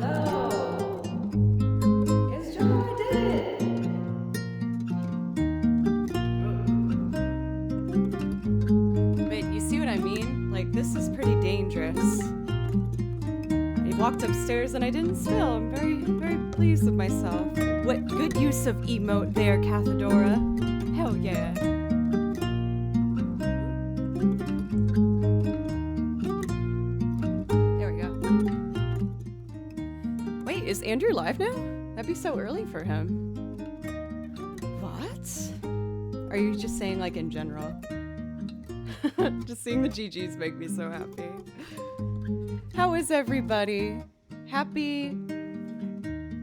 Hello. Guess Joe, I did it. But you see what I mean? Like, this is pretty dangerous. I walked upstairs and I didn't spill. I'm very, very pleased with myself. What good use of emote there, Cathedora. Hell yeah. There we go. Wait, is Andrew live now? That'd be so early for him. What? Are you just saying like in general? Just seeing the GGs make me so happy. How is everybody? Happy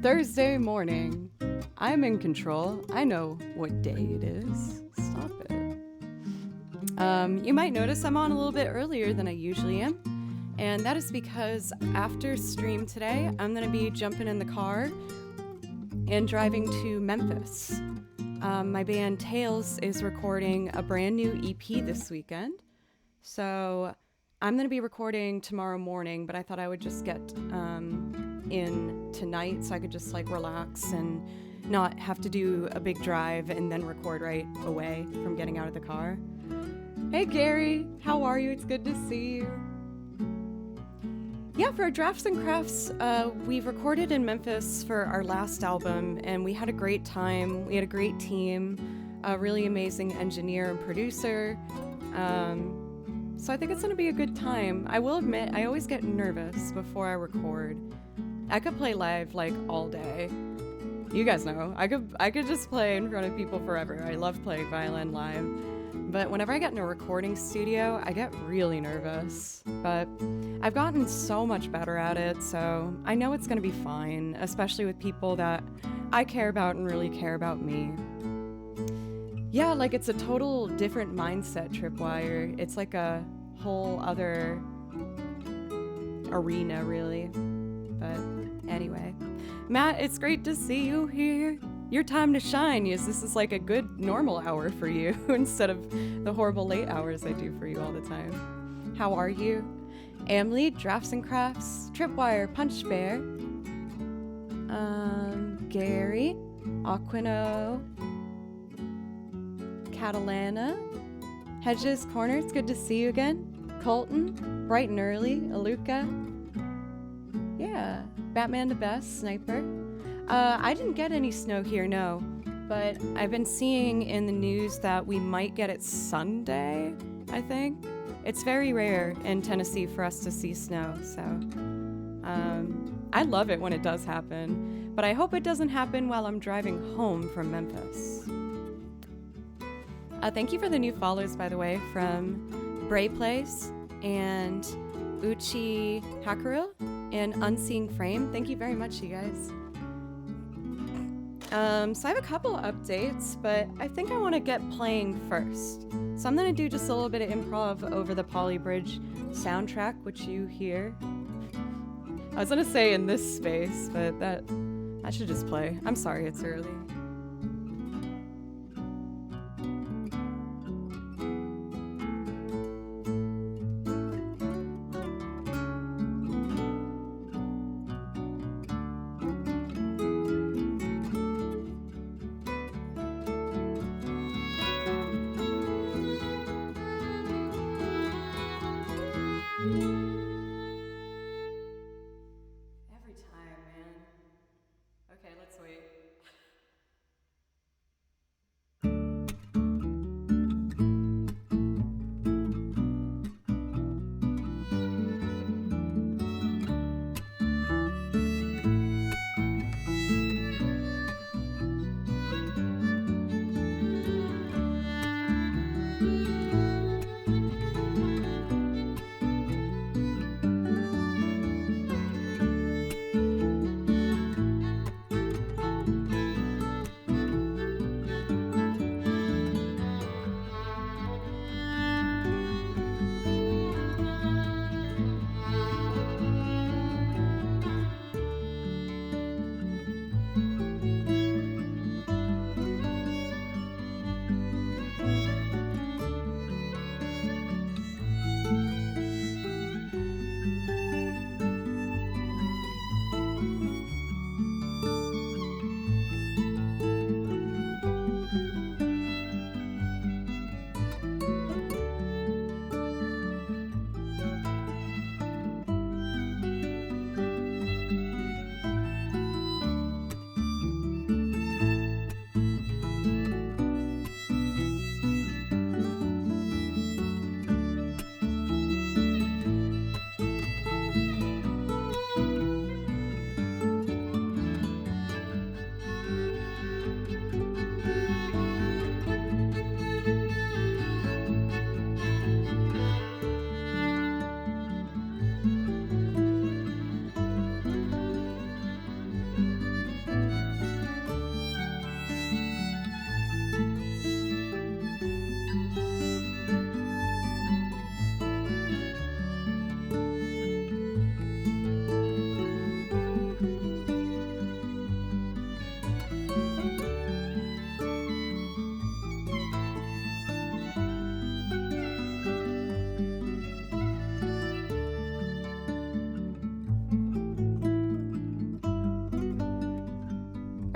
Thursday morning. I'm in control. I know what day it is. Stop it. You might notice I'm on a little bit earlier than I usually am. And that is because after stream today, I'm going to be jumping in the car and driving to Memphis. My band Tails is recording a brand new EP this weekend. So I'm going to be recording tomorrow morning, but I thought I would just get in tonight so I could just like relax and not have to do a big drive and then record right away from getting out of the car. Hey Gary, how are you? It's good to see you. Yeah, for Drafts and Crafts, we've recorded in Memphis for our last album, and we had a great time. We had a great team, a really amazing engineer and producer. So I think it's going to be a good time. I will admit, I always get nervous before I record. I could play live like all day. You guys know, I could just play in front of people forever. I love playing violin live. But whenever I get in a recording studio, I get really nervous. But I've gotten so much better at it, so I know it's going to be fine, especially with people that I care about and really care about me. Yeah, like it's a total different mindset, Tripwire. It's like a whole other arena, really. But anyway, Matt, it's great to see you here. Your time to shine is this is like a good normal hour for you instead of the horrible late hours I do for you all the time. How are you? Amlee, Drafts and Crafts, Tripwire, Punch Bear, Gary, Aquino, Catalana, Hedges Corner, it's good to see you again. Colton, bright and early, Aluka. Yeah, Batman the Best, Sniper. I didn't get any snow here, no, but I've been seeing in the news that we might get it Sunday, I think. It's very rare in Tennessee for us to see snow, so I love it when it does happen, but I hope it doesn't happen while I'm driving home from Memphis. Thank you for the new follows, by the way, from Bray Place and Uchi Hakuril and Unseen Frame. Thank you very much, you guys. So I have a couple of updates, but I think I want to get playing first. So I'm going to do just a little bit of improv over the Poly Bridge soundtrack, which you hear. I was going to say in this space, but that should just play. I'm sorry it's early. Every time, man. Okay, let's wait.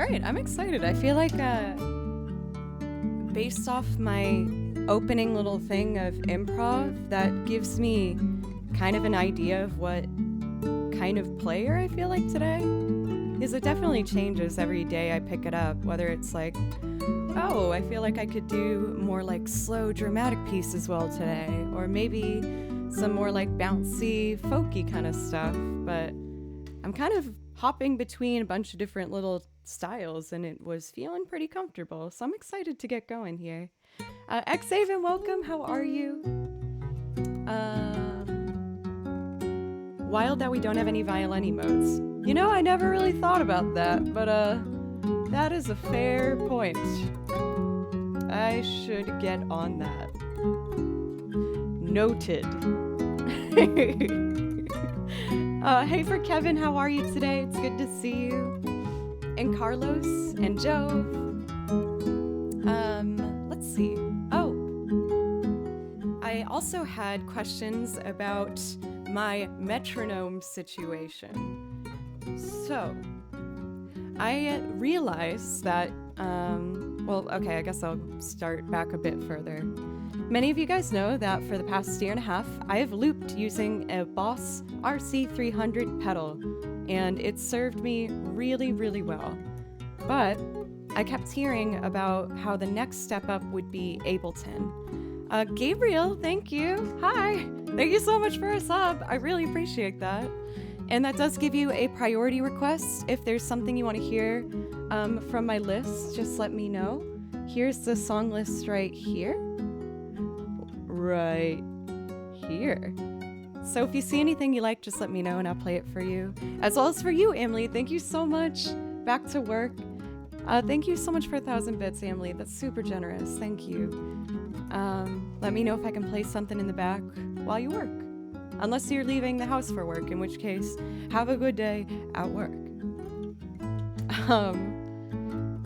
right, I'm excited. I feel like based off my opening little thing of improv, that gives me kind of an idea of what kind of player I feel like today. Because it definitely changes every day I pick it up, whether it's like, oh, I feel like I could do more like slow dramatic pieces well today, or maybe some more like bouncy folky kind of stuff. But I'm kind of hopping between a bunch of different little styles, and it was feeling pretty comfortable, so I'm excited to get going here. Xaven, welcome. How are you? Wild that we don't have any violin emotes. You know, I never really thought about that, but that is a fair point. I should get on that. Noted. Hey for Kevin, how are you today? It's good to see you. And Carlos and Joe. Let's see. Oh, I also had questions about my metronome situation. So, I realized that, well, okay, I guess I'll start back a bit further. Many of you guys know that for the past year and a half, I have looped using a Boss RC300 pedal, and it served me really, really well. But I kept hearing about how the next step up would be Ableton. Gabriel, thank you. Hi. Thank you so much for a sub. I really appreciate that. And that does give you a priority request. If there's something you want to hear from my list, just let me know. Here's the song list right here. Right here. So if you see anything you like, just let me know and I'll play it for you. As well as for you, Emily. Thank you so much. Back to work. Thank you so much for 1,000 bits, Emily. That's super generous. Thank you. Let me know if I can play something in the back while you work. Unless you're leaving the house for work, in which case, have a good day at work.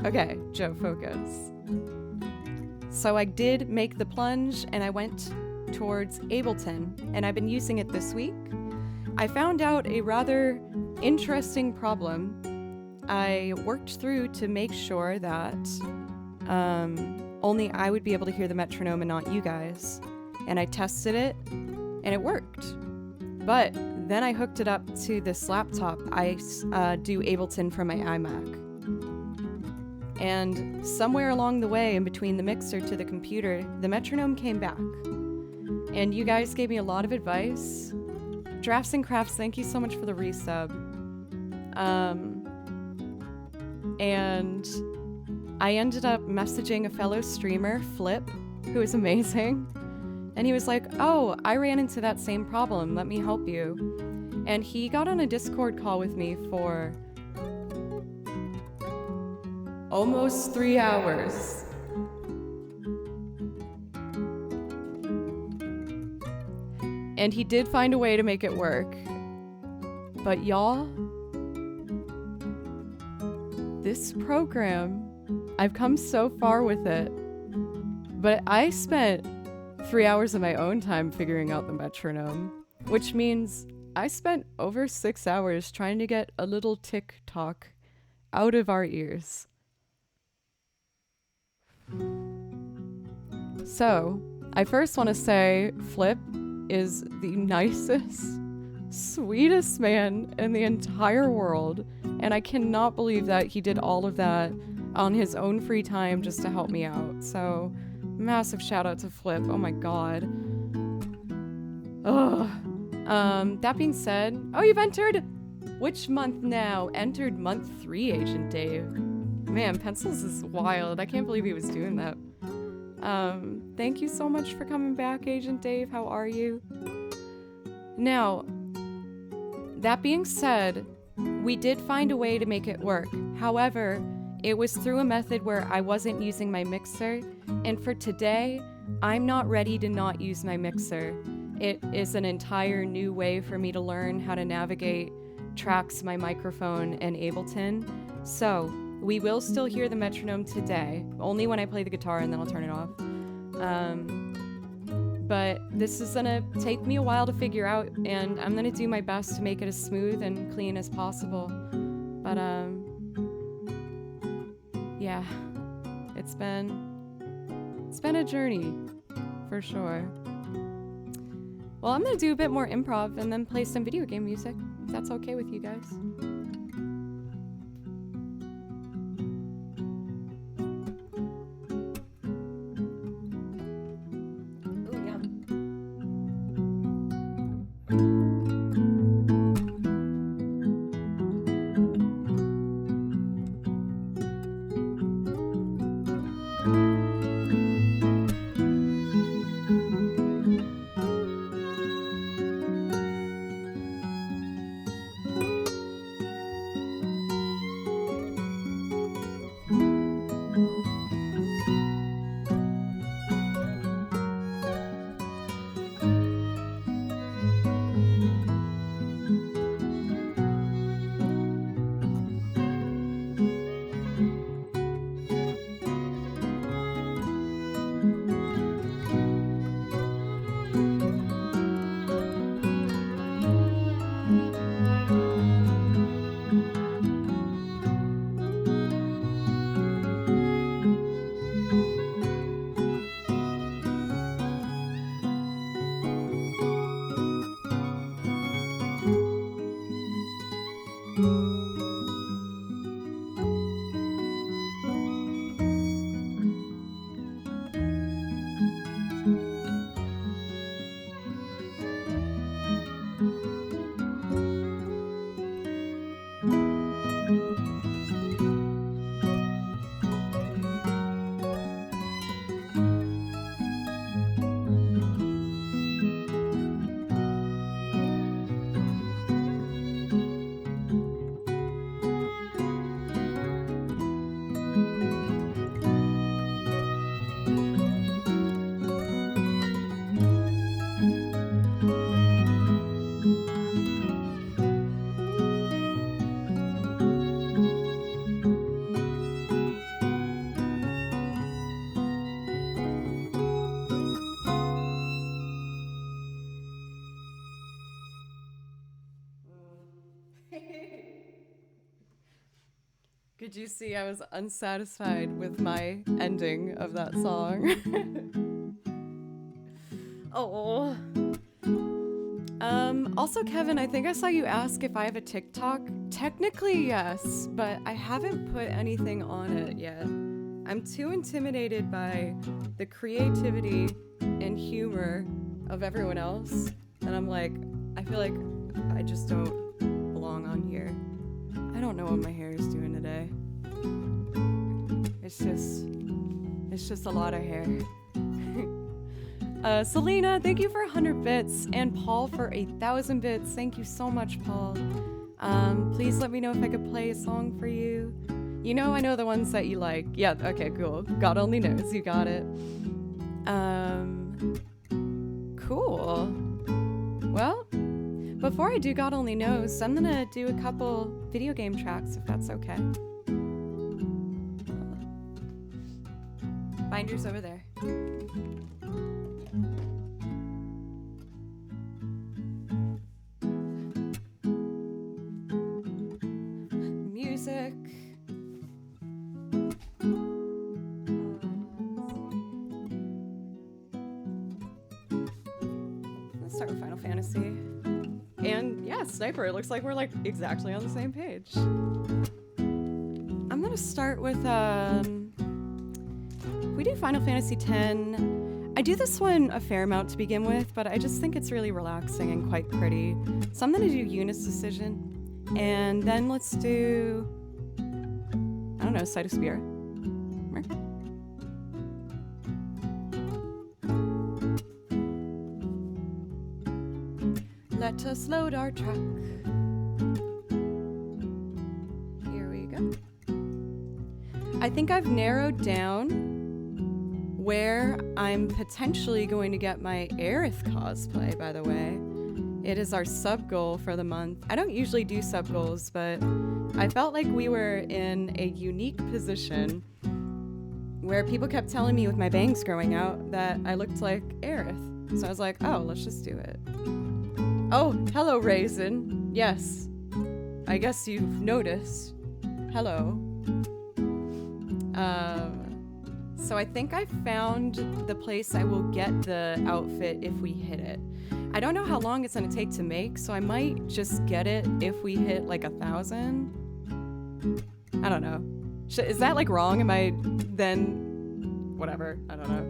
Okay, Joe, focus. So I did make the plunge and I went towards Ableton, and I've been using it this week. I found out a rather interesting problem. I worked through to make sure that only I would be able to hear the metronome and not you guys. And I tested it, and it worked. But then I hooked it up to this laptop. I do Ableton from my iMac. And somewhere along the way, in between the mixer to the computer, the metronome came back. And you guys gave me a lot of advice. Drafts and Crafts, thank you so much for the resub. And I ended up messaging a fellow streamer, Flip, who is amazing. And he was like, oh, I ran into that same problem. Let me help you. And he got on a Discord call with me for almost 3 hours. And he did find a way to make it work. But y'all, this program, I've come so far with it. But I spent 3 hours of my own time figuring out the metronome, which means I spent over 6 hours trying to get a little tick-tock out of our ears. So, I first want to say Flip is the nicest, sweetest man in the entire world, and I cannot believe that he did all of that on his own free time just to help me out. So, massive shout out to Flip. Oh my god. Ugh. That being said, oh, you've entered which month now? Entered month 3, Agent Dave. Man, Pencils is wild. I can't believe he was doing that. Thank you so much for coming back, Agent Dave. How are you? Now, that being said, we did find a way to make it work. However, it was through a method where I wasn't using my mixer, and for today, I'm not ready to not use my mixer. It is an entire new way for me to learn how to navigate tracks, my microphone, and Ableton. So, we will still hear the metronome today, only when I play the guitar and then I'll turn it off. But this is gonna take me a while to figure out, and I'm gonna do my best to make it as smooth and clean as possible. But Yeah, it's been a journey, for sure. Well, I'm gonna do a bit more improv and then play some video game music, if that's okay with you guys. Could you see I was unsatisfied with my ending of that song? Oh. Also, Kevin, I think I saw you ask if I have a TikTok. Technically, yes, but I haven't put anything on it yet. I'm too intimidated by the creativity and humor of everyone else. And I'm like, I feel like I just don't belong on here. I don't know what my hair is doing today. It's just a lot of hair. Selena, thank you for 100 bits, and Paul for 1,000 bits. Thank you so much, Paul. Please let me know if I could play a song for you. You know I know the ones that you like. Yeah, okay, cool. God only knows, you got it. Cool. Well, before I do God only knows, I'm gonna do a couple video game tracks, if that's okay. Binder's over there. Music. Let's start with Final Fantasy. And yeah, Sniper, it looks like we're like exactly on the same page. I'm gonna start with, we do Final Fantasy X. I do this one a fair amount to begin with, but I just think it's really relaxing and quite pretty. So I'm gonna do Eunice Decision. And then let's do, I don't know, Sight of Spear. Let us load our track. Here we go. I think I've narrowed down where I'm potentially going to get my Aerith cosplay, by the way. It is our sub goal for the month. I don't usually do sub goals, but I felt like we were in a unique position where people kept telling me with my bangs growing out that I looked like Aerith. So I was like, oh, let's just do it. Oh, hello, Raisin. Yes, I guess you've noticed. Hello. So I think I found the place I will get the outfit if we hit it. I don't know how long it's gonna take to make, so I might just get it if we hit like 1,000. I don't know. Is that like wrong? Am I then whatever? I don't know.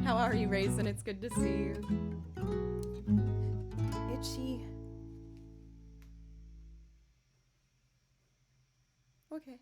How are you, Raisin? It's good to see you. Itchy. Okay.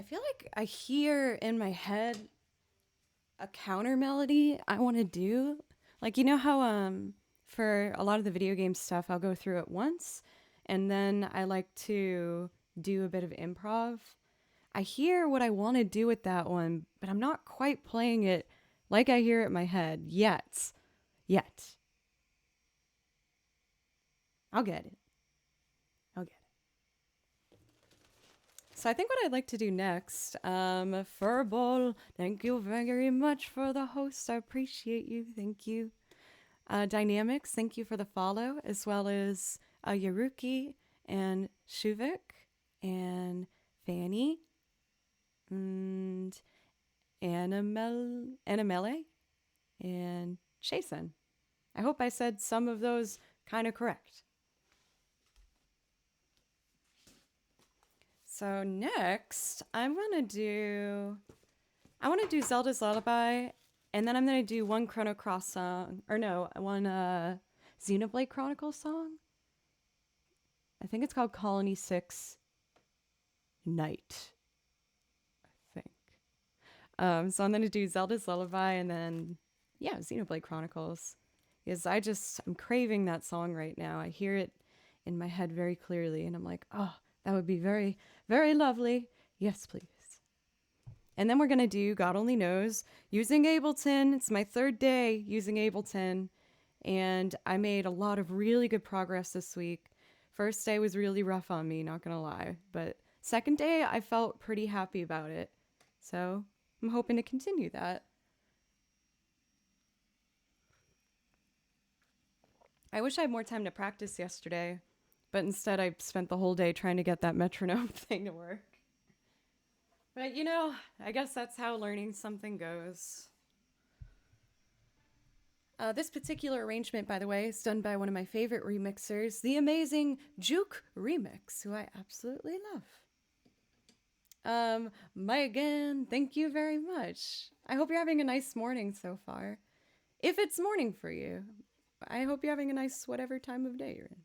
I feel like I hear in my head a counter melody I want to do. Like, you know how for a lot of the video game stuff I'll go through it once and then I like to do a bit of improv. I hear what I want to do with that one, but I'm not quite playing it like I hear it in my head yet. Yet. I'll get it. I'll get it. So I think what I'd like to do next, Furball, thank you very much for the host. I appreciate you. Thank you. Dynamics, thank you for the follow, as well as Yaruki and Shuvik and Fanny and Animele and Chasen. I hope I said some of those kind of correct. So next, I want to do Zelda's Lullaby, and then I'm gonna do one Chrono Cross song, or no, one Xenoblade Chronicles song. I think it's called Colony 6 Night, I think. So I'm gonna do Zelda's Lullaby, and then yeah, Xenoblade Chronicles, because I'm craving that song right now. I hear it in my head very clearly, and I'm like, oh, that would be very, very lovely. Yes, please. And then we're going to do God Only Knows using Ableton. It's my third day using Ableton, and I made a lot of really good progress this week. First day was really rough on me, not going to lie. But second day, I felt pretty happy about it. So I'm hoping to continue that. I wish I had more time to practice yesterday, but instead I spent the whole day trying to get that metronome thing to work. But you know, I guess that's how learning something goes. This particular arrangement, by the way, is done by one of my favorite remixers, the amazing Juke Remix, who I absolutely love. Megan, thank you very much. I hope you're having a nice morning so far. If it's morning for you, I hope you're having a nice whatever time of day you're in.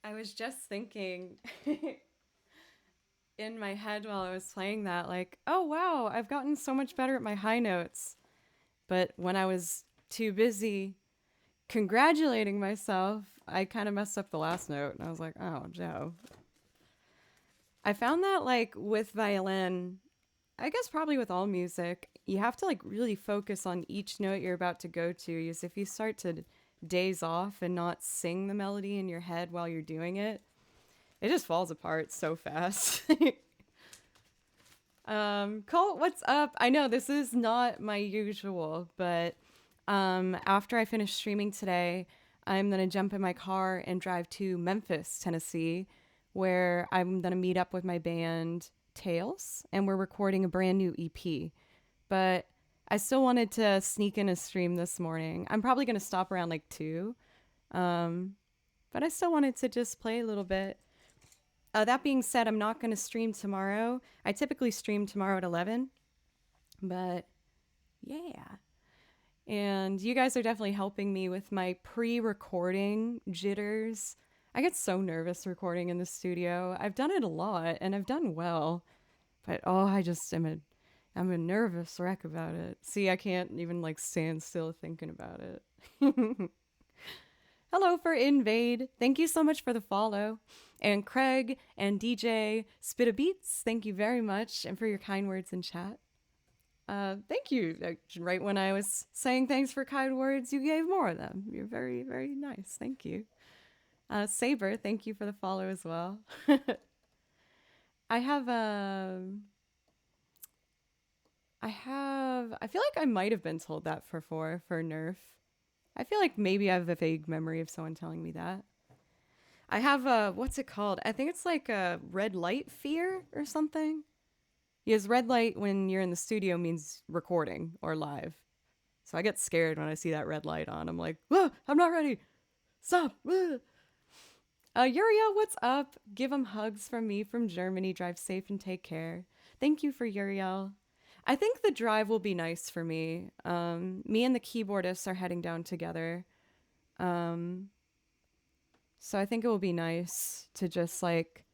I was just thinking in my head while I was playing that, like, oh wow, I've gotten so much better at my high notes. But when I was too busy congratulating myself, I kind of messed up the last note. And I was like, oh, Joe. I found that, like, with violin, I guess probably with all music, you have to like really focus on each note you're about to go to. Because if you start to daze off and not sing the melody in your head while you're doing it, it just falls apart so fast. Colt, what's up? I know this is not my usual, but after I finish streaming today, I'm gonna jump in my car and drive to Memphis, Tennessee, where I'm gonna meet up with my band Tails, and we're recording a brand new EP. But I still wanted to sneak in a stream this morning. I'm probably gonna stop around like 2, but I still wanted to just play a little bit. That being said, I'm not going to stream tomorrow. I typically stream tomorrow at 11, but yeah. And you guys are definitely helping me with my pre-recording jitters. I get so nervous recording in the studio. I've done it a lot and I've done well, but I just I'm a nervous wreck about it. See, I can't even like stand still thinking about it. Hello for Invade. Thank you so much for the follow. And Craig and DJ Spit a Beats, thank you very much. And for your kind words in chat. Thank you. Right when I was saying thanks for kind words, you gave more of them. You're very, very nice. Thank you. Saber, thank you for the follow as well. I feel like I might have been told that for Nerf. I feel like maybe I have a vague memory of someone telling me that. I have what's it called? I think it's like a red light fear or something. Yes, red light when you're in the studio means recording or live. So I get scared when I see that red light on. I'm like, whoa, I'm not ready. Stop. Uriel, what's up? Give him hugs from me from Germany. Drive safe and take care. Thank you for Uriel. I think the drive will be nice for me. Me and the keyboardist are heading down together. So I think it will be nice to just like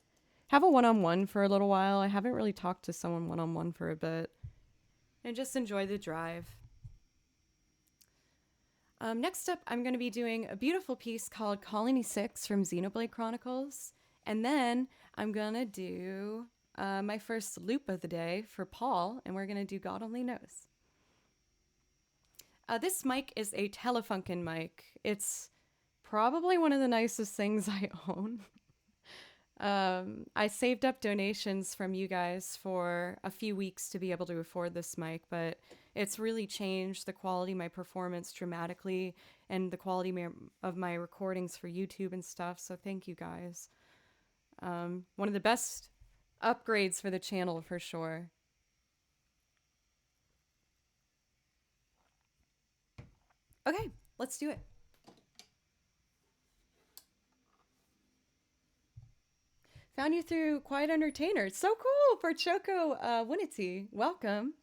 have a one-on-one for a little while. I haven't really talked to someone one-on-one for a bit. And just enjoy the drive. Next up, I'm going to be doing a beautiful piece called Colony 6 from Xenoblade Chronicles. And then I'm going to do my first loop of the day for Paul, and we're going to do God Only Knows. This mic is a Telefunken mic. It's probably one of the nicest things I own. I saved up donations from you guys for a few weeks to be able to afford this mic, but it's really changed the quality of my performance dramatically and the quality of my recordings for YouTube and stuff. So thank you guys. One of the best upgrades for the channel for sure. Okay, let's do it. Found you through Quiet Entertainer. It's so cool for Choco Winnity. Welcome.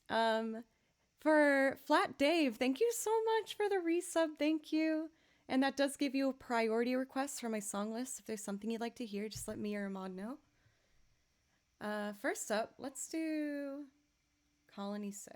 For Flat Dave, thank you so much for the resub. Thank you. And that does give you a priority request for my song list. If there's something you'd like to hear, just let me or Ahmad know. First up, let's do Colony 6.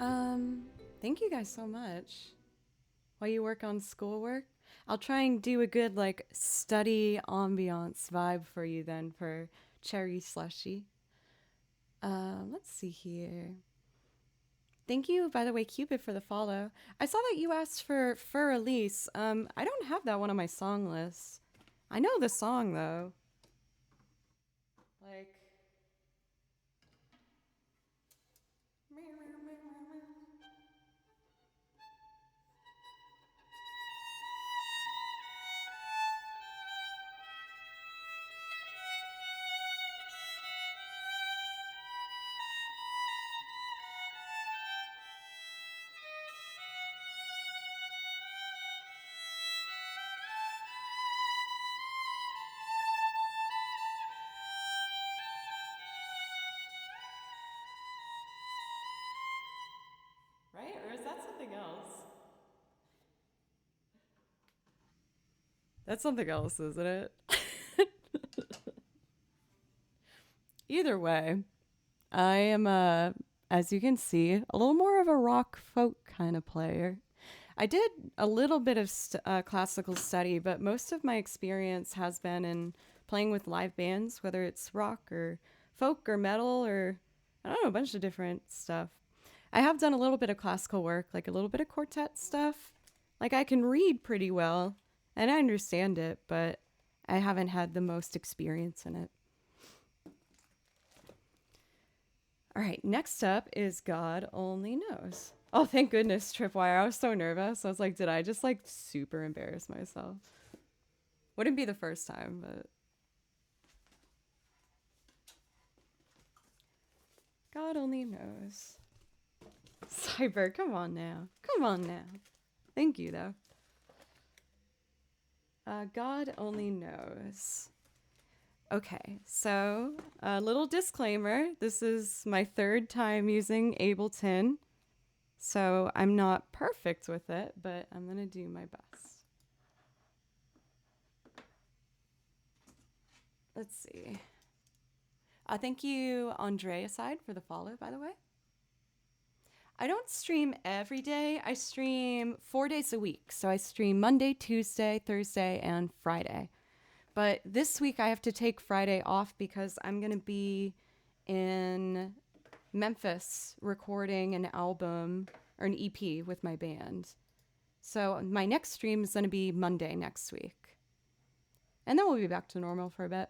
Um, Thank you guys so much. While you work on schoolwork, I'll try and do a good like study ambiance vibe for you then for cherry slushy. Let's see here. Thank you, by the way, Cupid, for the follow. I saw that you asked for Elise. I don't have that one on my song list. I know the song though. Like. Right? Or is that something else? That's something else, isn't it? Either way, I am as you can see, a little more of a rock folk kind of player. I did a little bit of classical study, but most of my experience has been in playing with live bands, whether it's rock or folk or metal or I don't know, a bunch of different stuff. I have done a little bit of classical work, like a little bit of quartet stuff. Like I can read pretty well and I understand it, but I haven't had the most experience in it. All right, next up is God Only Knows. Oh, thank goodness, Tripwire. I was so nervous. I was like, did I just like super embarrass myself? Wouldn't be the first time, but. God only knows. Cyber, come on now. Come on now. Thank you, though. God only knows. Okay, so a little disclaimer. This is my third time using Ableton. So I'm not perfect with it, but I'm going to do my best. Let's see. Thank you, Andre Aside, for the follow, by the way. I don't stream every day. I stream 4 days a week. So I stream Monday, Tuesday, Thursday, and Friday. But this week I have to take Friday off because I'm going to be in Memphis recording an album or an EP with my band. So my next stream is going to be Monday next week. And then we'll be back to normal for a bit.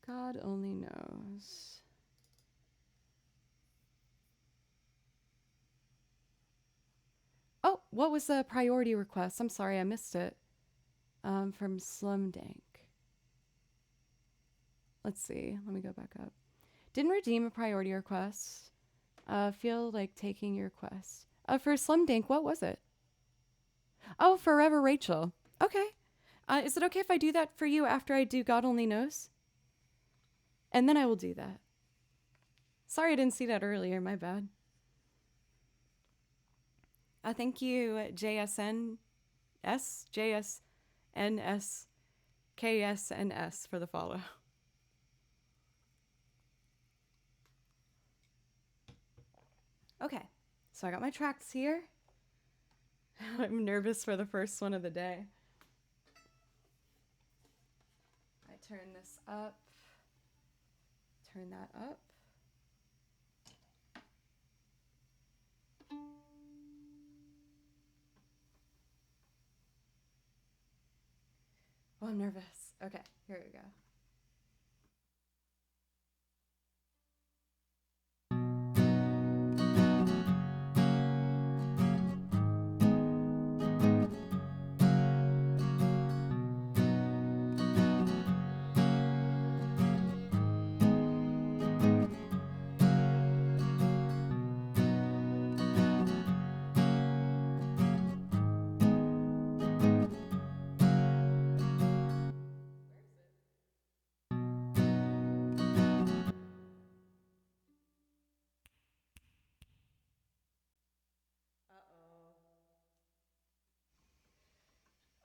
God only knows. Oh, what was the priority request? I'm sorry, I missed it. From Slumdank. Let's see. Let me go back up. Didn't redeem a priority request. Feel like taking your request. For Slumdank, what was it? Oh, Forever Rachel. Okay. Is it okay if I do that for you after I do God Only Knows? And then I will do that. Sorry I didn't see that earlier. My bad. Thank you, JSNS, JSNS, KSNS for the follow. Okay, so I got my tracks here. I'm nervous for the first one of the day. I turn this up, turn that up. Oh, I'm nervous. Okay, here we go.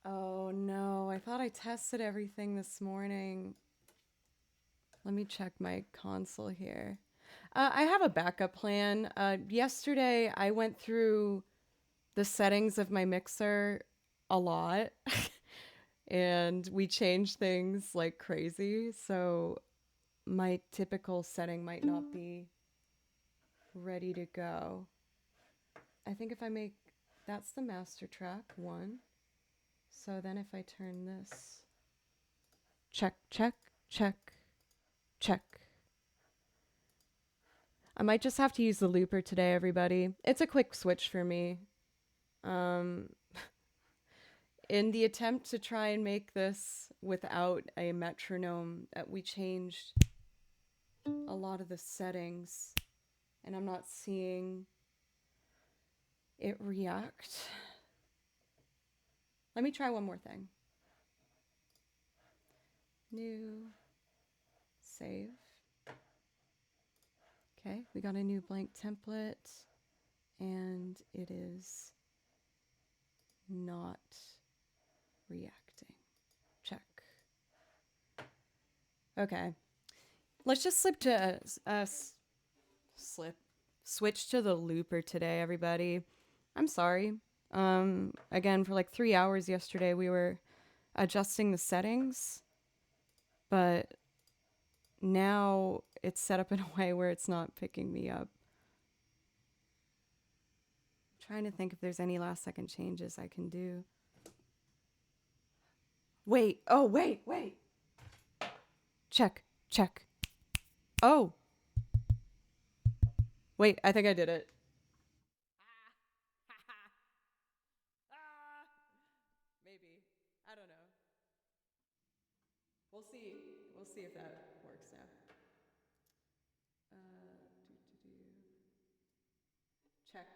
Oh no, I thought I tested everything this morning. Let me check my console here. I have a backup plan. Yesterday, I went through the settings of my mixer a lot and we changed things like crazy. So my typical setting might not be ready to go. I think if I make that's the master track one. So then if I turn this check, check, check, check. I might just have to use the looper today, everybody. It's a quick switch for me. Um, in the attempt to try and make this without a metronome, we changed a lot of the settings and I'm not seeing it react. Let me try one more thing. New, save. Okay, we got a new blank template and it is not reacting. Check. Okay. Let's just switch to the looper today, everybody. I'm sorry. Again, for like 3 hours yesterday, we were adjusting the settings, but now it's set up in a way where it's not picking me up. I'm trying to think if there's any last second changes I can do. Wait. Oh, wait. Check. Oh. Wait, I think I did it. Maybe. I don't know. We'll see. We'll see if that works now. Check.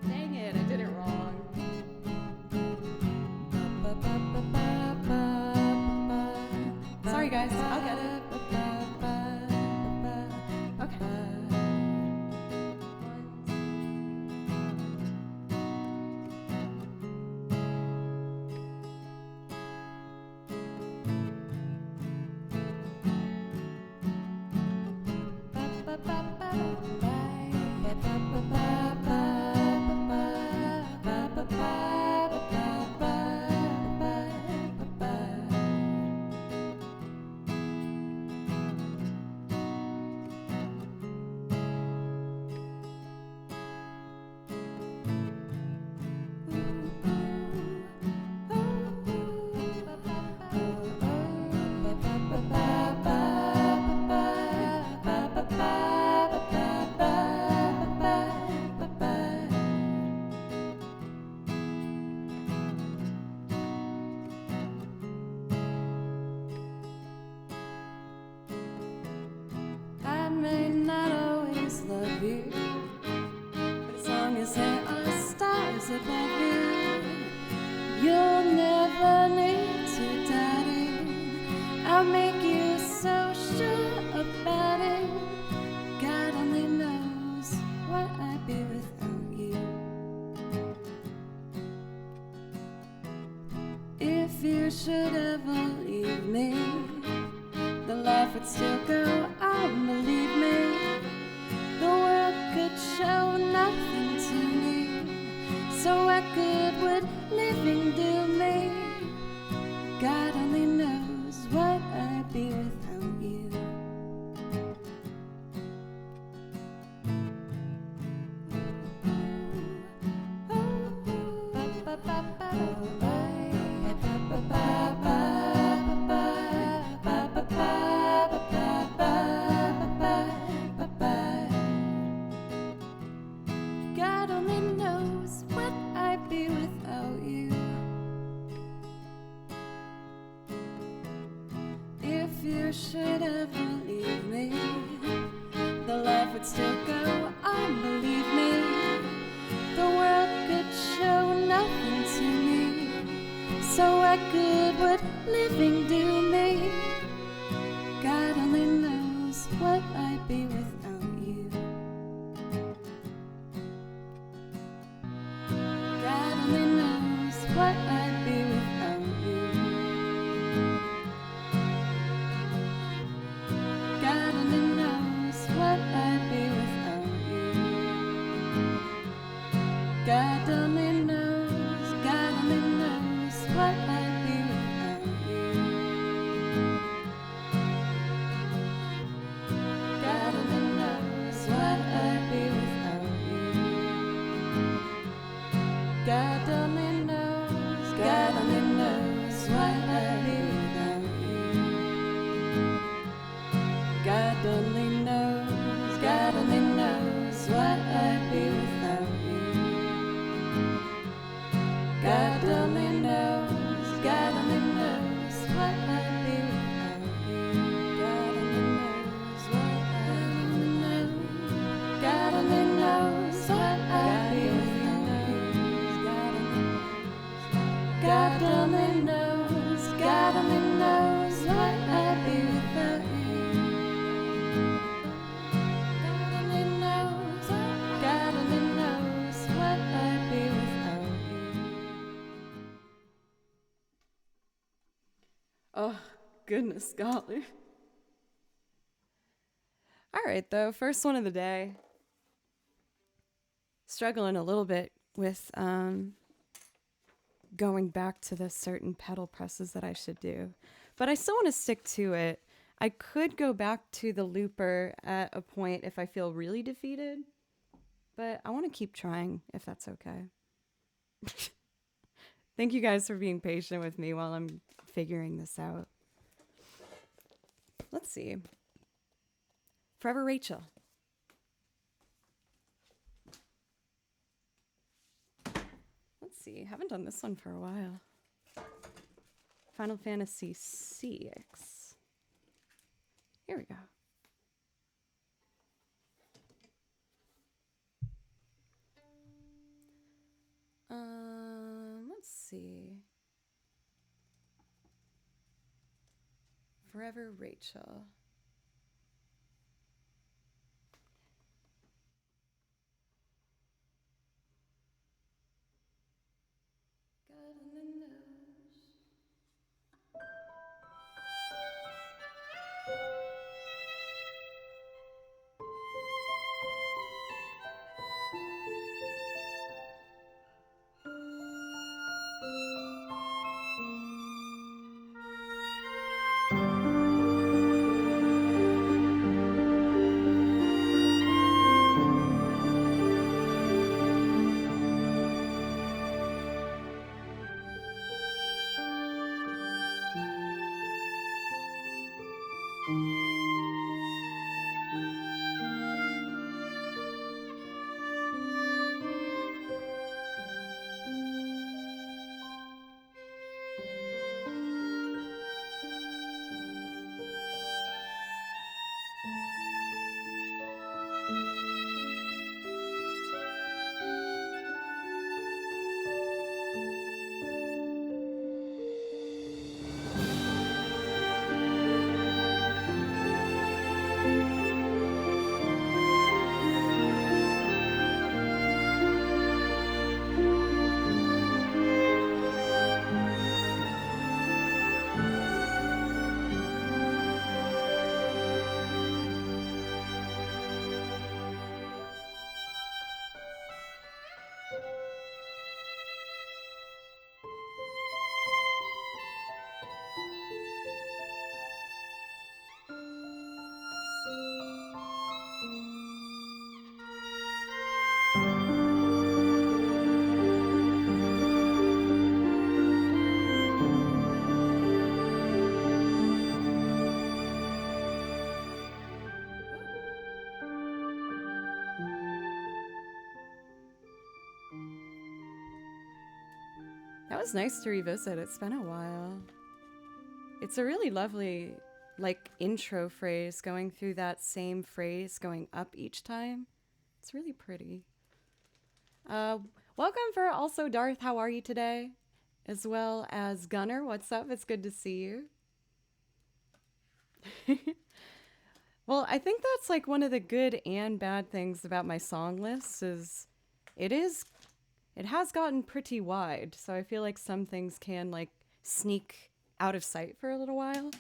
Dang it, I did it wrong. Sorry guys, I'll get it. Okay. I may not always love you, but as long as there are stars above you, you'll never need to doubt it. I'll make you so sure about it. God only knows what I'd be without you. If you should ever leave me, the life would still go on, believe me. The world could show nothing to me, so what good would living do me? God only knows what I'd be without you. God only knows what I'd be without you. If you should ever leave me, the life would still go on, believe me. The world could show nothing to me, so what good would living do me? God only knows what I'd be without you. God only knows what I'd be without you. God only knows what I'd be without you. God only knows what I'd be without you. God only knows what I'd be without you. God only knows what I'd be without you. God only knows what I'd be without you. God only knows what I'd be without you. God only knows what God only knows what I'd be without you. God only knows what I'd be without you. God only knows what I'd be without you. Oh, goodness golly. All right, though, first one of the day. Struggling a little bit with going back to the certain pedal presses that I should do. But I still want to stick to it. I could go back to the looper at a point if I feel really defeated. But I want to keep trying, if that's okay. Thank you guys for being patient with me while I'm figuring this out. Let's see. Forever Rachel. Let's see. Haven't done this one for a while. Final Fantasy CX. Here we go. Let's see. Forever Rachel. God only knows. That was nice to revisit. It's been a while. It's a really lovely, like, intro phrase going through that same phrase going up each time. It's really pretty. Welcome for also Darth. How are you today? As well as Gunner. What's up? It's good to see you. Well, I think that's like one of the good and bad things about my song list is it has gotten pretty wide. So I feel like some things can like sneak out of sight for a little while.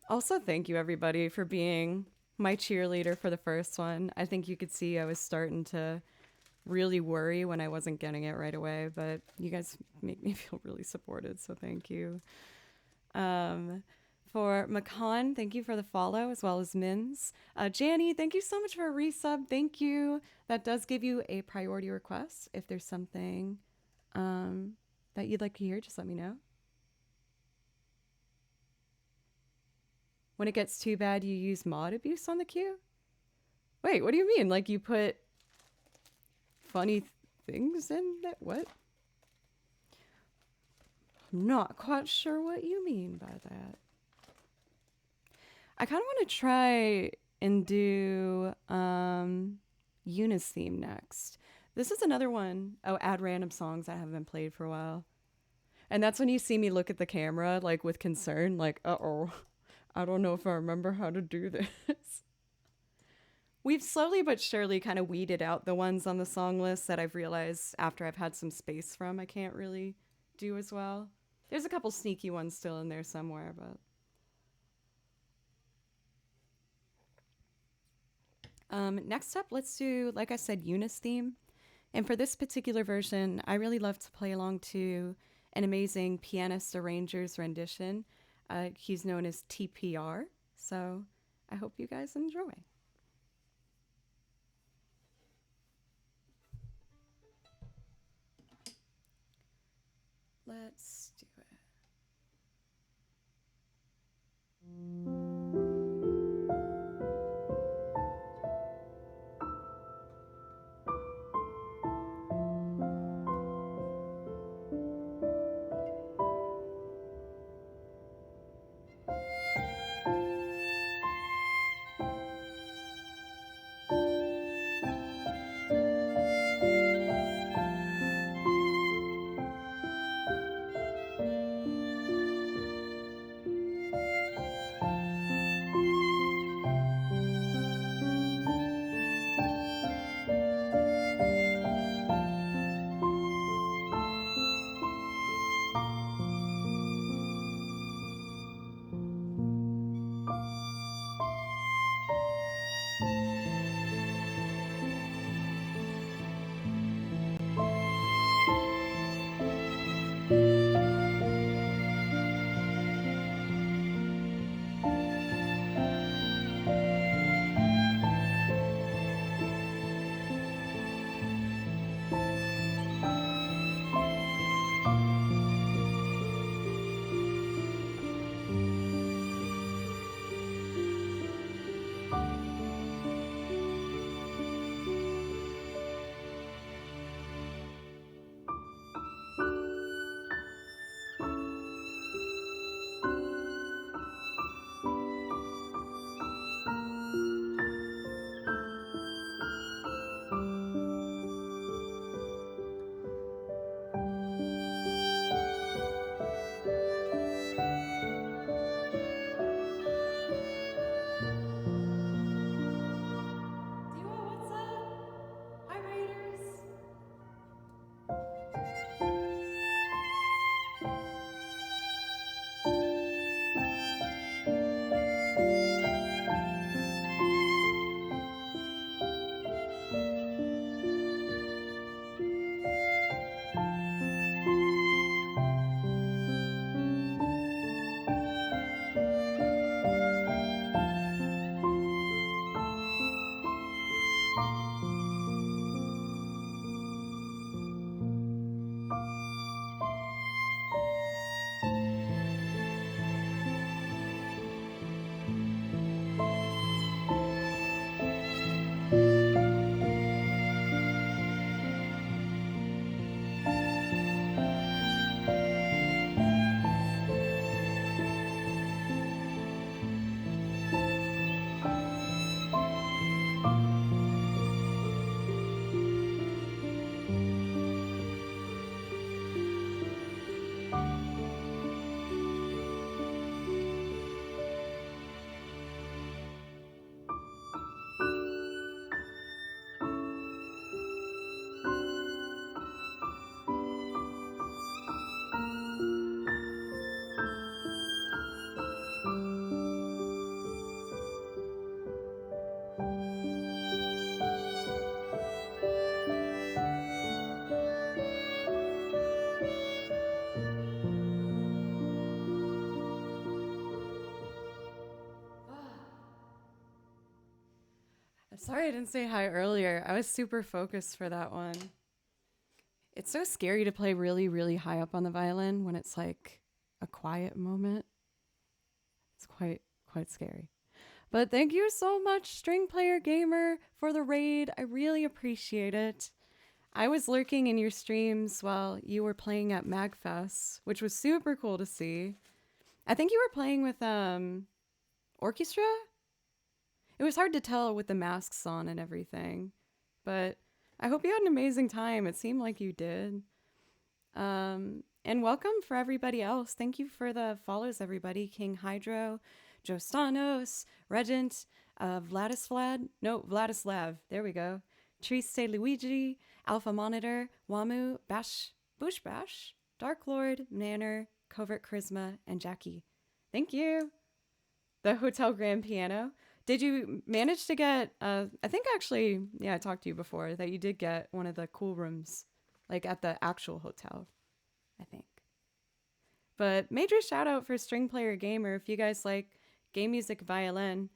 Also, thank you everybody for being my cheerleader for the first one. I think you could see I was starting to really worry when I wasn't getting it right away, but you guys make me feel really supported, so thank you. For Makan, thank you for the follow, as well as Mins. Janny, thank you so much for a resub. Thank you. That does give you a priority request. If there's something that you'd like to hear, just let me know. When it gets too bad, you use mod abuse on the queue? Wait, what do you mean? Like you put funny things in that? What? I'm not quite sure what you mean by that. I kind of want to try and do Eunice theme next. This is another one. Oh, add random songs that haven't been played for a while. And that's when you see me look at the camera, like with concern, like, uh-oh, I don't know if I remember how to do this. We've slowly but surely kind of weeded out the ones on the song list that I've realized after I've had some space from I can't really do as well. There's a couple sneaky ones still in there somewhere, but... next up, let's do, like I said, Eunice theme. And for this particular version, I really love to play along to an amazing pianist arranger's rendition. He's known as TPR, so I hope you guys enjoy. Let's do it. Sorry I didn't say hi earlier. I was super focused for that one. It's so scary to play really, really high up on the violin when it's like a quiet moment. It's quite scary. But thank you so much, String Player Gamer, for the raid. I really appreciate it. I was lurking in your streams while you were playing at MagFest, which was super cool to see. I think you were playing with orchestra. It was hard to tell with the masks on and everything, but I hope you had an amazing time. It seemed like you did. And welcome for everybody else. Thank you for the follows, everybody. King Hydro, Joe Stanos, Regent, Vladislav. There we go. Triste Luigi, Alpha Monitor, Wamu, Bash, Bush Bash, Dark Lord, Nanner, Covert Charisma, and Jackie. Thank you. The Hotel Grand Piano. Did you manage to get, I think actually, yeah, I talked to you before, that you did get one of the cool rooms, like at the actual hotel, I think. But major shout out for String Player Gamer. If you guys like game music violin,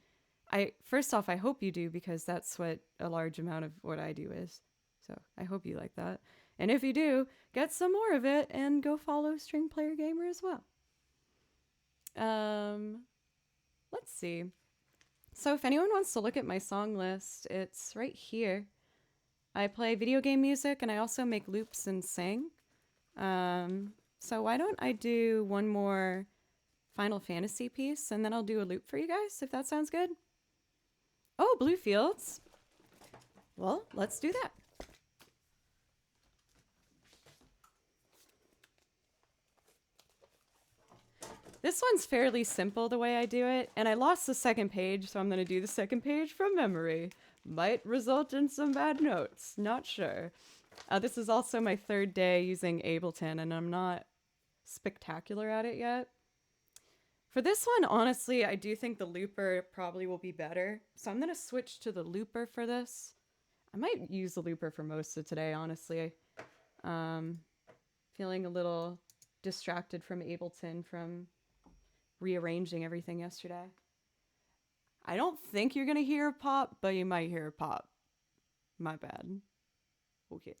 first off, I hope you do, because that's what a large amount of what I do is. So I hope you like that. And if you do, get some more of it and go follow String Player Gamer as well. Let's see. So if anyone wants to look at my song list, it's right here. I play video game music and I also make loops and sing. So why don't I do one more Final Fantasy piece and then I'll do a loop for you guys, if that sounds good. Oh, Blue Fields. Well, let's do that. This one's fairly simple the way I do it, and I lost the second page, so I'm going to do the second page from memory. Might result in some bad notes, not sure. This is also my third day using Ableton, and I'm not spectacular at it yet. For this one, honestly, I do think the looper probably will be better, so I'm going to switch to the looper for this. I might use the looper for most of today, honestly. Feeling a little distracted from Ableton from rearranging everything yesterday. I don't think you're gonna hear a pop, but you might hear a pop. My bad. Okay.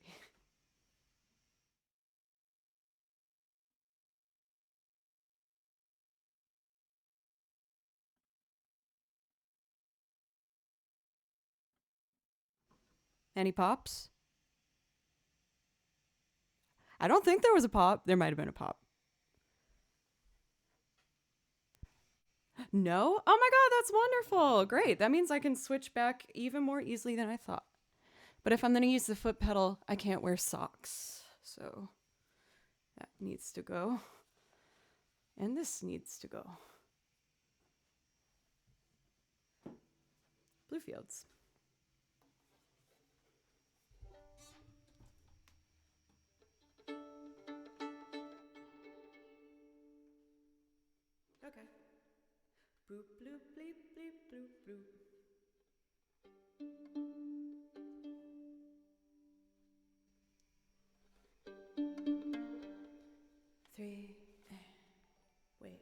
Any pops? I don't think there was a pop. There might have been a pop. No? Oh my god, that's wonderful. Great. That means I can switch back even more easily than I thought. But if I'm going to use the foot pedal, I can't wear socks. So that needs to go. And this needs to go. Blue Fields. Okay. Boop, bloop, bleep, bleep, bloop, bloop. Three. Wait.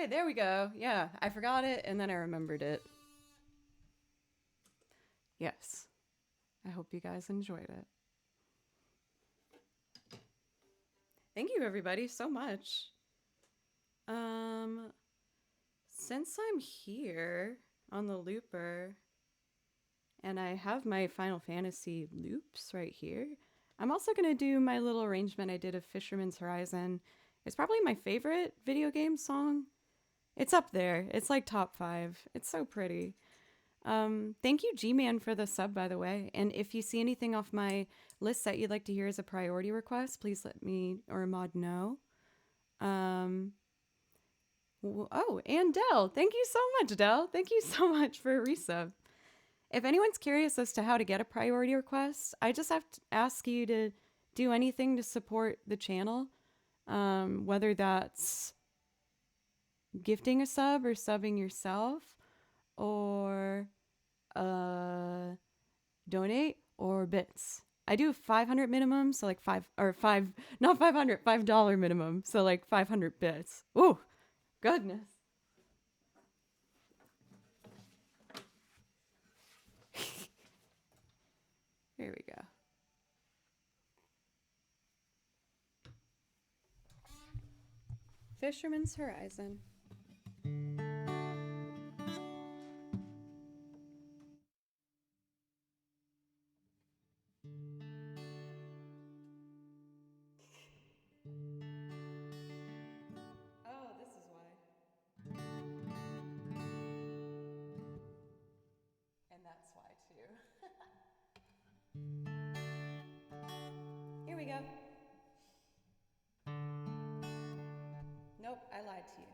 Okay, there we go. Yeah, I forgot it and then I remembered it. Yes. I hope you guys enjoyed it. Thank you everybody so much. Since I'm here on the looper and I have my Final Fantasy loops right here, I'm also going to do my little arrangement I did of Fisherman's Horizon. It's probably my favorite video game song. It's up there. It's like top 5. It's so pretty. Thank you, G-Man, for the sub, by the way. And if you see anything off my list that you'd like to hear as a priority request, please let me or Mod know. Oh, and Dell. Thank you so much, Dell. Thank you so much for a resub. If anyone's curious as to how to get a priority request, I just have to ask you to do anything to support the channel, whether that's gifting a sub or subbing yourself, or donate or bits. I do 500 minimum, so like not 500, $5 minimum, so like 500 bits. Ooh, goodness. Here we go. Fisherman's Horizon. Oh, this is why. And that's why too. Here we go. Nope, I lied to you.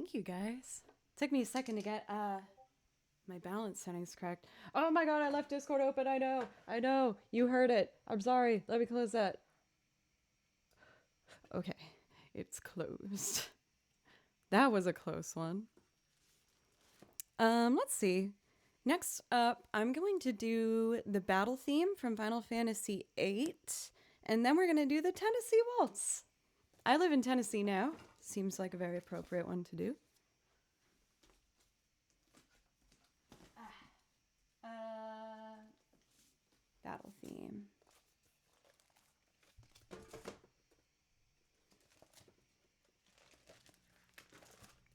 Thank you guys. Took me a second to get my balance settings correct. Oh my god, I left Discord open. I know. I know. You heard it. I'm sorry. Let me close that. Okay. It's closed. That was a close one. Let's see. Next up, I'm going to do the battle theme from Final Fantasy VIII, and then we're going to do the Tennessee Waltz. I live in Tennessee now. Seems like a very appropriate one to do. Battle theme.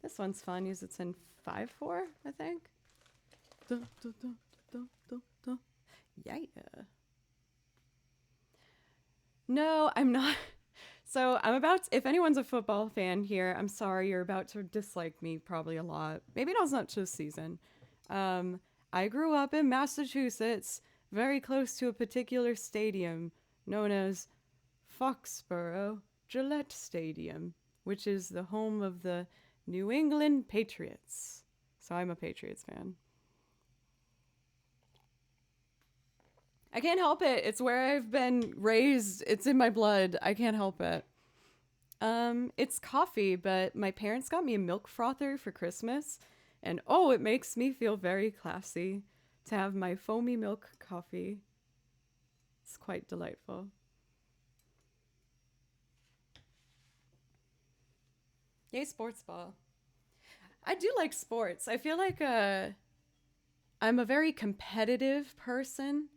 This one's fun. Use it's in 5/4, I think. Dun, dun, dun, dun, dun, dun. Yeah. No, I'm not. So I'm about to, if anyone's a football fan here, I'm sorry, you're about to dislike me probably a lot. Maybe not as much this season. I grew up in Massachusetts, very close to a particular stadium known as Foxborough Gillette Stadium, which is the home of the New England Patriots. So I'm a Patriots fan. I can't help it. It's where I've been raised. It's in my blood. I can't help it. It's coffee, but my parents got me a milk frother for Christmas, and oh, it makes me feel very classy to have my foamy milk coffee. It's quite delightful. Yay, sports ball. I do like sports. I feel like I'm a very competitive person.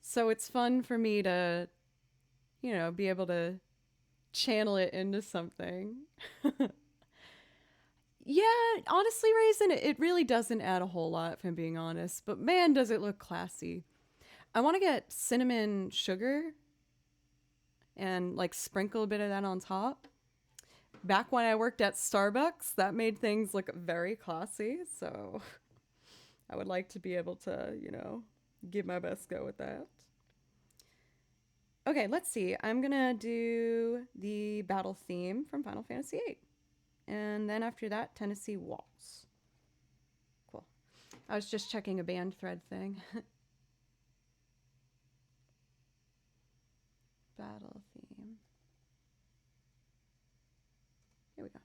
So it's fun for me to, you know, be able to channel it into something. Yeah, honestly, Raisin, it really doesn't add a whole lot, if I'm being honest. But man, does it look classy. I want to get cinnamon sugar and like sprinkle a bit of that on top. Back when I worked at Starbucks, that made things look very classy. So I would like to be able to, you know, give my best go with that. Okay, let's see. I'm gonna do the battle theme from Final Fantasy VIII. And then after that, Tennessee Waltz. Cool. I was just checking a band thread thing. Battle theme. Here we go.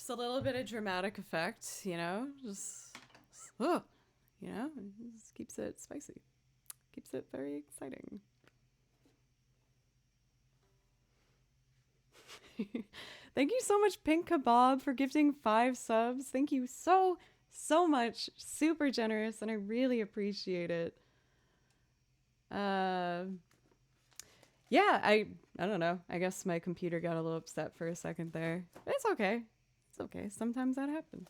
Just a little bit of dramatic effect, you know? Just, oh, you know? It just keeps it spicy. Keeps it very exciting. Thank you so much, Pink Kebab, for gifting 5 subs. Thank you so much. Super generous, and I really appreciate it. Yeah, I don't know. I guess my computer got a little upset for a second there. It's okay. It's okay. Sometimes that happens.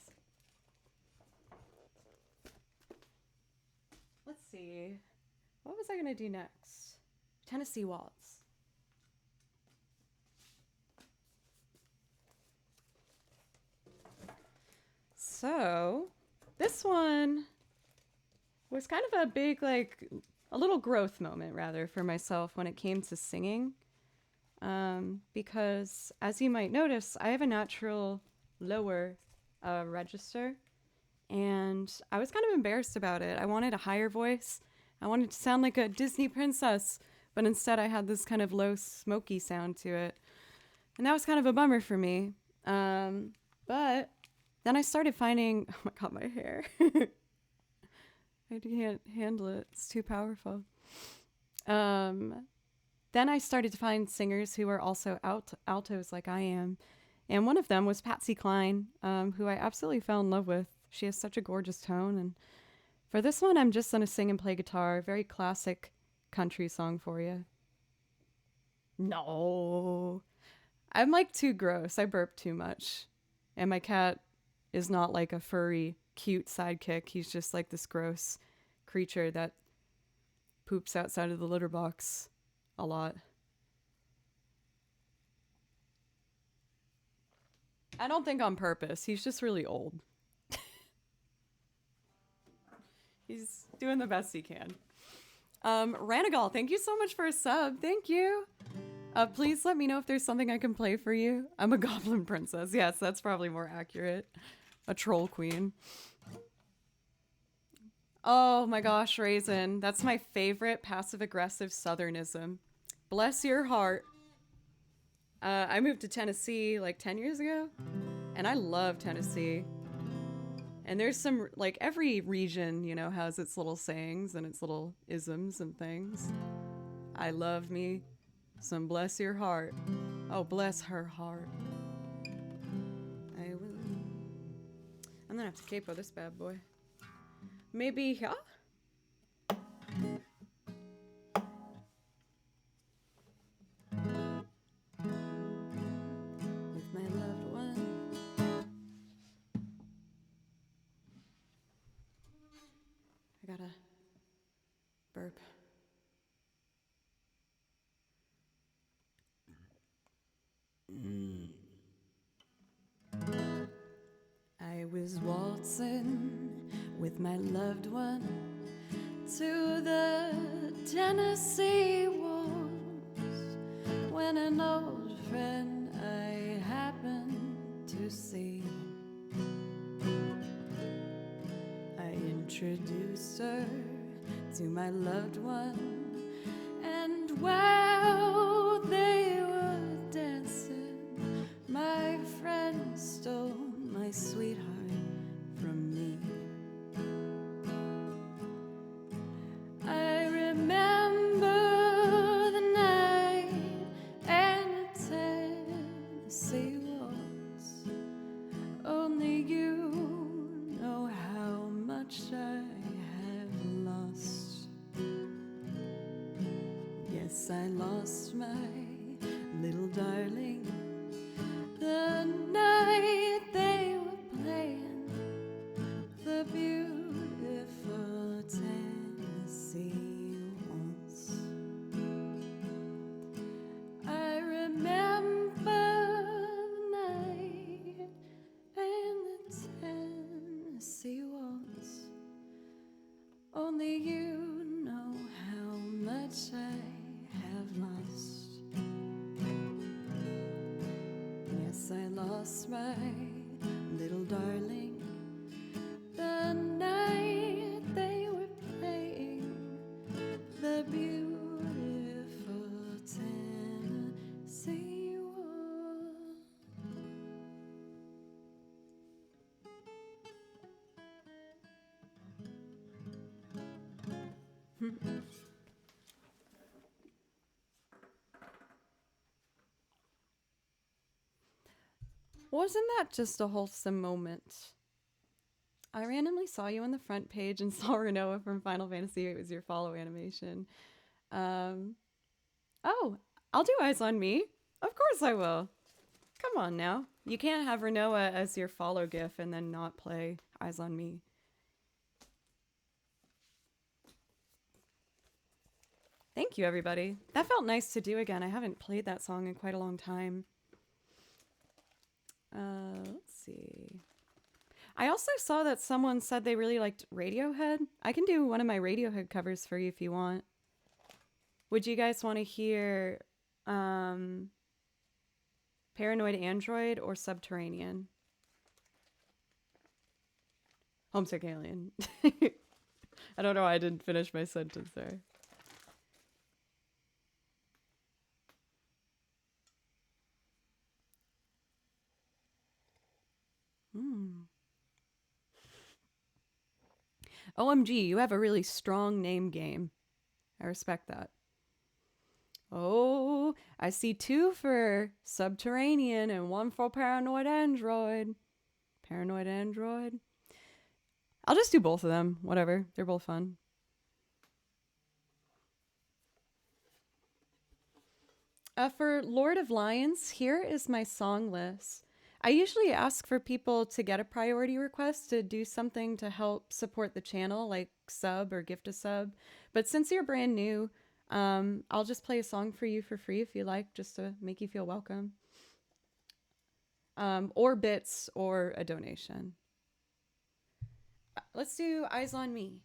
Let's see. What was I going to do next? Tennessee Waltz. So, this one was kind of a big, like, a little growth moment, rather, for myself when it came to singing. Because, as you might notice, I have a natural lower register, and I was kind of embarrassed about it. I wanted a higher voice. I wanted to sound like a Disney princess, but instead I had this kind of low, smoky sound to it. And that was kind of a bummer for me. But then I started finding, oh my god, my hair. I can't handle it. It's too powerful. Then I started to find singers who are also altos like I am. And one of them was Patsy Cline, who I absolutely fell in love with. She has such a gorgeous tone. And for this one, I'm just going to sing and play guitar. Very classic country song for you. No. I'm like too gross. I burp too much. And my cat is not like a furry, cute sidekick. He's just like this gross creature that poops outside of the litter box a lot. I don't think on purpose. He's just really old. He's doing the best he can. Ranagal, thank you so much for a sub. Thank you. Please let me know if there's something I can play for you. I'm a goblin princess. Yes, that's probably more accurate. A troll queen. Oh my gosh, Raisin. That's my favorite passive-aggressive southernism. Bless your heart. I moved to Tennessee like 10 years ago, and I love Tennessee. And there's some, like, every region, you know, has its little sayings and its little isms and things. I love me some bless your heart. Oh, bless her heart. I will. I'm gonna have to capo this bad boy. Maybe, yeah? With my loved one. I gotta burp. I was waltzing with my loved one to the Tennessee waltz when an old friend I happened to see. I introduced her to my loved one, and while they were dancing, my friend stole my sweetheart from me. I remember the night and the Tennessee waltz. Only you know how much I have lost. Yes, I lost my little darling the night they were playing the beautiful Tennessee waltz. I remember the night and the Tennessee waltz. Only you know how much I have lost. Yes, I lost my Wasn't that just a wholesome moment? I randomly saw you on the front page and saw Renoa from Final Fantasy. It was your follow animation. Um, oh, I'll do Eyes on Me. Of course I will. Come on now. You can't have Renoa as your follow gif and then not play Eyes on Me. Thank you, everybody. That felt nice to do again. I haven't played that song in quite a long time. Let's see. I also saw that someone said they really liked Radiohead. I can do one of my Radiohead covers for you if you want. Would you guys want to hear Paranoid Android or Subterranean? Homesick Alien. I don't know why I didn't finish my sentence there. OMG, you have a really strong name game. I respect that. Oh, I see 2 for Subterranean and 1 for Paranoid Android. Paranoid Android. I'll just do both of them. Whatever. They're both fun. For Lord of Lions, here is my song list. I usually ask for people to get a priority request to do something to help support the channel, like sub or gift a sub. But since you're brand new, I'll just play a song for you for free if you like, just to make you feel welcome. Or bits or a donation. Let's do Eyes on Me.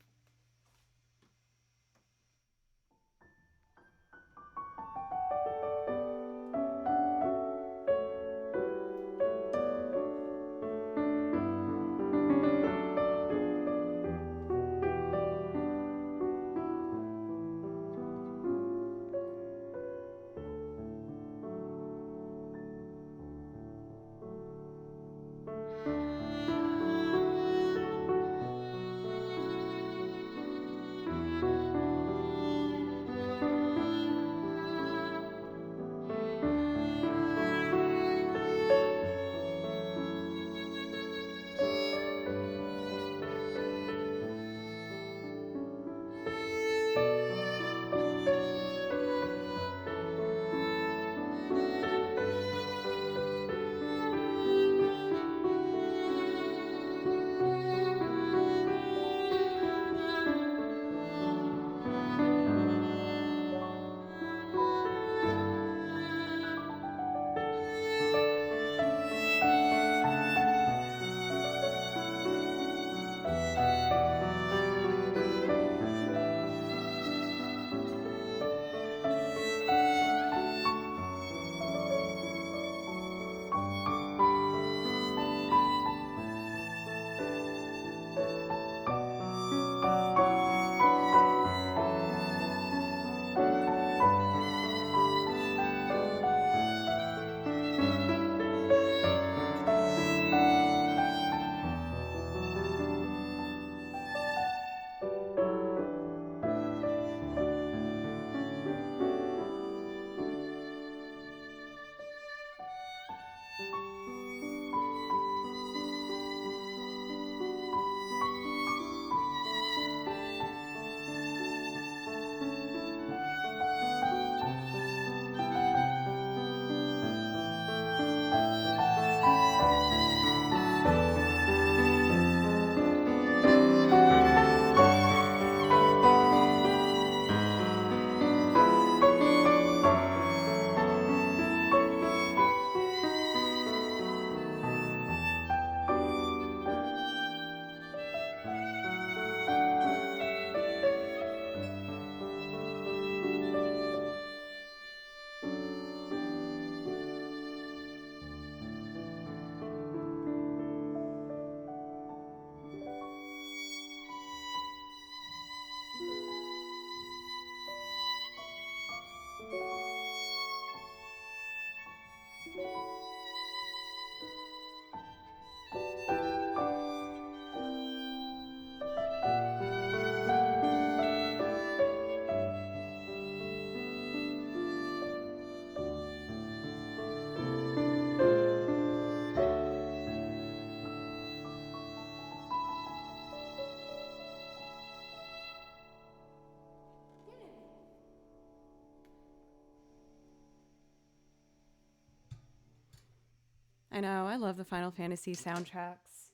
I know, I love the Final Fantasy soundtracks.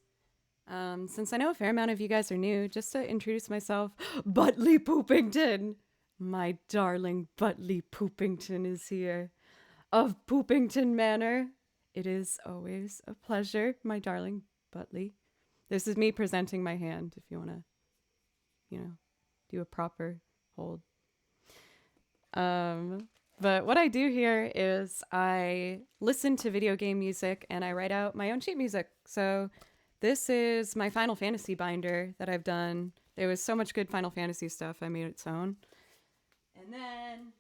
Since I know a fair amount of you guys are new, just to introduce myself, Butley Poopington! My darling Butley Poopington is here. Of Poopington Manor. It is always a pleasure, my darling Butley. This is me presenting my hand if you want to, do a proper hold. But what I do here is I listen to video game music and I write out my own sheet music. So this is my Final Fantasy binder that I've done. There was so much good Final Fantasy stuff, I made its own. And then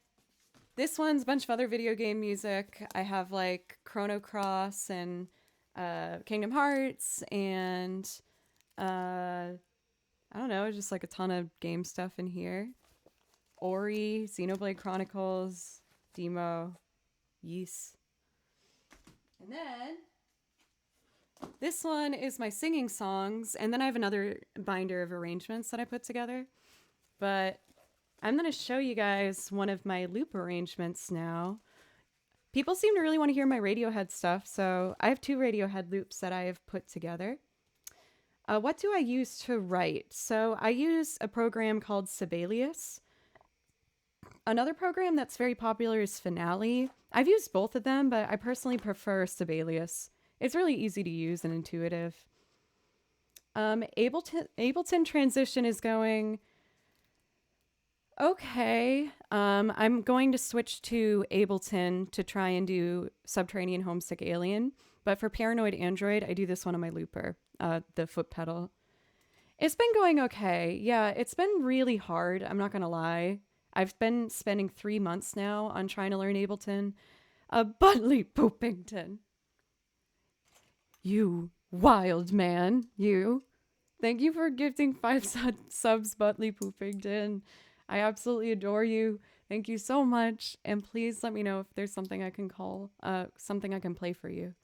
this one's a bunch of other video game music. I have like Chrono Cross and Kingdom Hearts and I don't know, just like a ton of game stuff in here. Ori, Xenoblade Chronicles, Demo, Ys. And then this one is my singing songs, and then I have another binder of arrangements that I put together. But I'm going to show you guys one of my loop arrangements now. People seem to really want to hear my Radiohead stuff, so I have 2 Radiohead loops that I have put together. What do I use to write? So I use a program called Sibelius. Another program that's very popular is Finale. I've used both of them, but I personally prefer Sibelius. It's really easy to use and intuitive. Ableton transition is going okay. I'm going to switch to Ableton to try and do Subterranean Homesick Alien. But for Paranoid Android, I do this one on my looper, the foot pedal. It's been going okay. Yeah, it's been really hard. I'm not going to lie. I've been spending 3 months now on trying to learn Ableton. Butley Poopington. You wild man, you. Thank you for gifting 5 subs, Butley Poopington. I absolutely adore you. Thank you so much. And please let me know if there's something I can something I can play for you.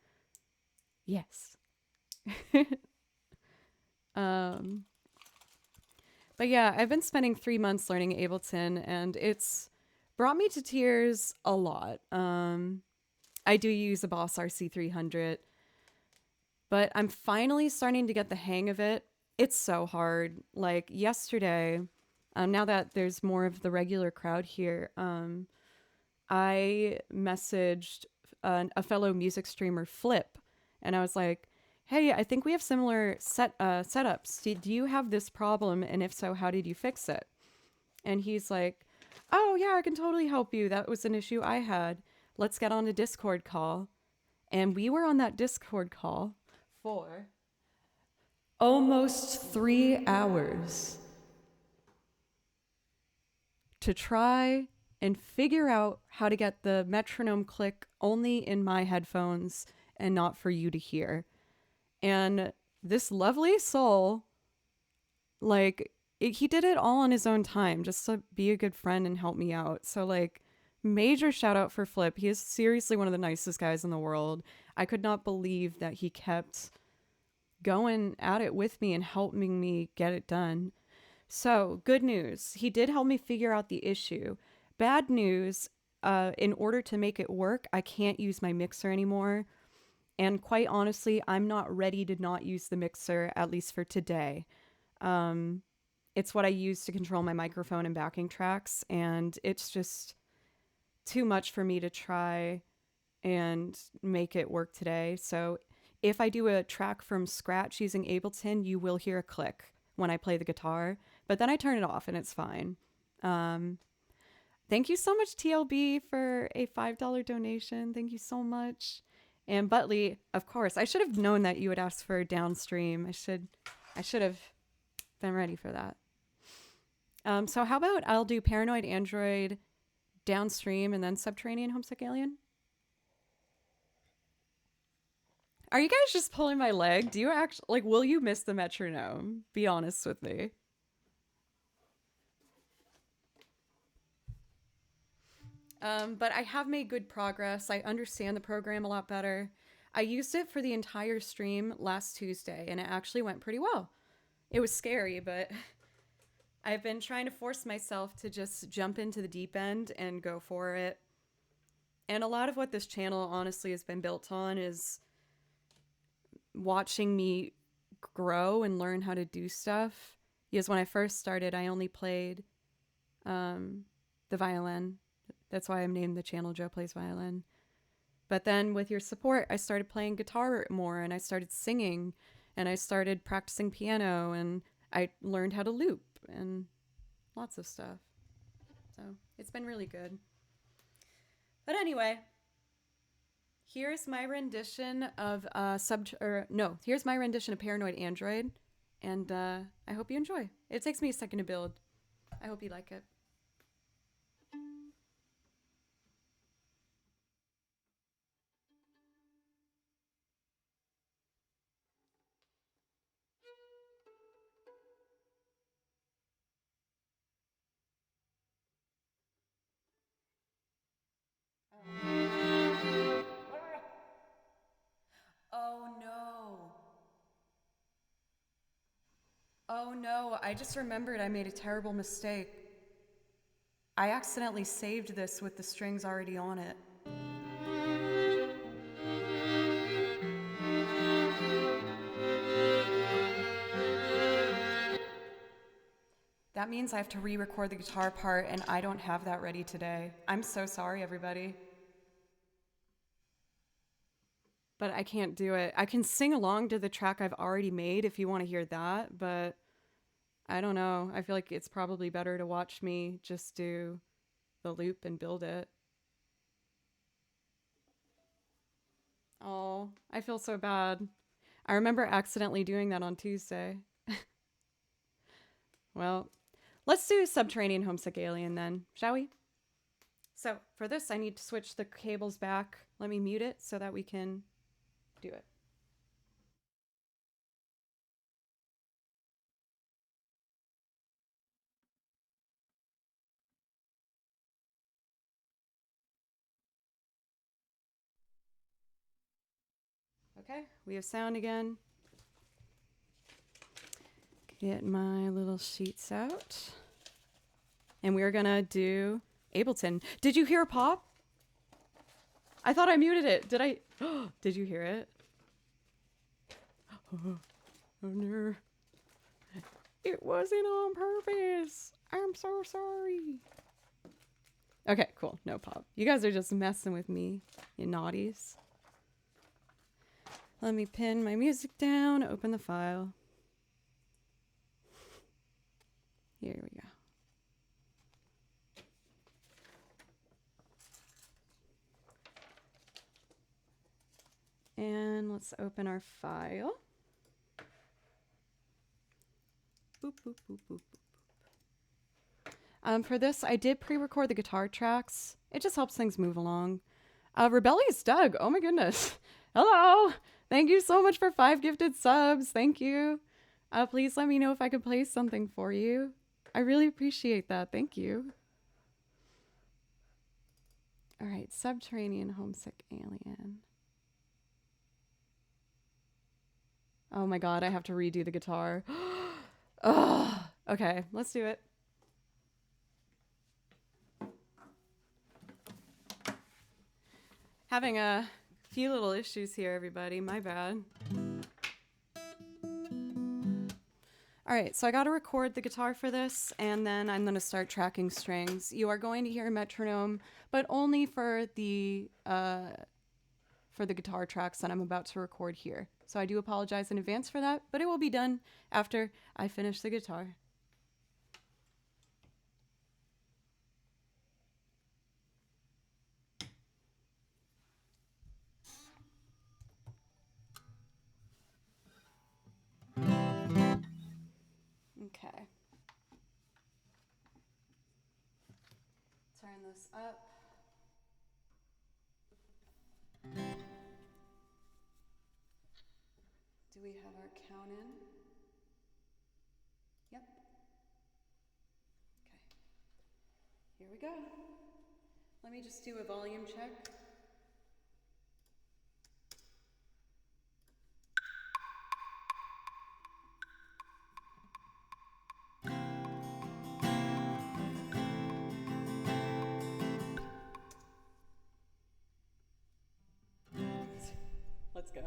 Yes. But yeah, I've been spending 3 months learning Ableton, and it's brought me to tears a lot. I do use a Boss RC300, but I'm finally starting to get the hang of it. It's so hard. Like yesterday, now that there's more of the regular crowd here, I messaged a fellow music streamer, Flip, and I was like, hey, I think we have similar setups. Do you have this problem? And if so, how did you fix it? And he's like, oh, yeah, I can totally help you. That was an issue I had. Let's get on a Discord call. And we were on that Discord call for almost 3 hours to try and figure out how to get the metronome click only in my headphones and not for you to hear. And this lovely soul, he did it all on his own time just to be a good friend and help me out. So, major shout out for Flip. He is seriously one of the nicest guys in the world. I could not believe that he kept going at it with me and helping me get it done. So, good news. He did help me figure out the issue. Bad news, in order to make it work, I can't use my mixer anymore. And quite honestly, I'm not ready to not use the mixer, at least for today. It's what I use to control my microphone and backing tracks, and it's just too much for me to try and make it work today. So if I do a track from scratch using Ableton, you will hear a click when I play the guitar, but then I turn it off and it's fine. Thank you so much, TLB, for a $5 donation. Thank you so much. And Butley, of course, I should have known that you would ask for downstream. I should have been ready for that. So how about I'll do Paranoid Android, downstream, and then Subterranean Homesick Alien? Are you guys just pulling my leg? Do you actually, will you miss the metronome? Be honest with me. But I have made good progress. I understand the program a lot better. I used it for the entire stream last Tuesday, and it actually went pretty well. It was scary, but I've been trying to force myself to just jump into the deep end and go for it. And a lot of what this channel honestly has been built on is watching me grow and learn how to do stuff. Because when I first started, I only played the violin. That's why I'm named the channel Joe Plays Violin. But then with your support, I started playing guitar more and I started singing and I started practicing piano and I learned how to loop and lots of stuff. So it's been really good. But anyway, here's my rendition of here's my rendition of Paranoid Android, and I hope you enjoy. It takes me a second to build. I hope you like it. Oh no. Oh no, I just remembered I made a terrible mistake. I accidentally saved this with the strings already on it. That means I have to re-record the guitar part and I don't have that ready today. I'm so sorry, everybody. But I can't do it. I can sing along to the track I've already made if you want to hear that, but I don't know. I feel like it's probably better to watch me just do the loop and build it. Oh, I feel so bad. I remember accidentally doing that on Tuesday. Well, let's do Subterranean Homesick Alien then, shall we? So for this, I need to switch the cables back. Let me mute it so that we can do it. Okay, we have sound again. Get my little sheets out. And we're gonna do Ableton. Did you hear a pop? I thought I muted it. Did I? Did you hear it? Oh no. It wasn't on purpose. I'm so sorry. Okay, cool. No pop. You guys are just messing with me, you naughties. Let me pin my music down, open the file. Here we go. And let's open our file. Boop, boop, boop, boop, boop. For this, I did pre-record the guitar tracks. It just helps things move along. Rebellious Doug, oh my goodness. Hello. Thank you so much for 5 gifted subs. Thank you. Please let me know if I could play something for you. I really appreciate that. Thank you. All right, Subterranean Homesick Alien. Oh my god, I have to redo the guitar. Ugh. Okay, let's do it. Having a few little issues here, everybody. My bad. All right, so I got to record the guitar for this, and then I'm going to start tracking strings. You are going to hear a metronome, but only for the guitar tracks that I'm about to record here. So I do apologize in advance for that, but it will be done after I finish the guitar. Okay. Turn this up. Do we have our count in? Yep. Okay. Here we go. Let me just do a volume check. Let's go.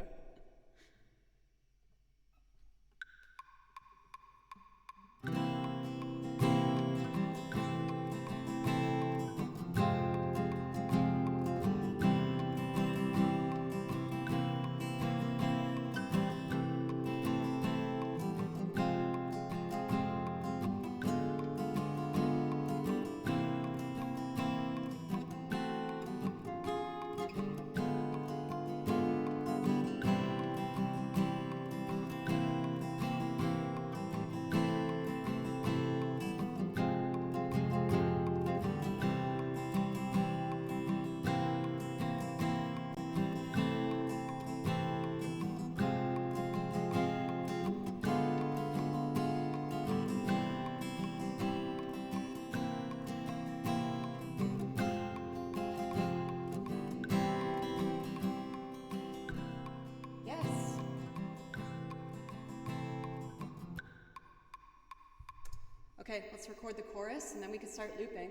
Okay, let's record the chorus and then we can start looping.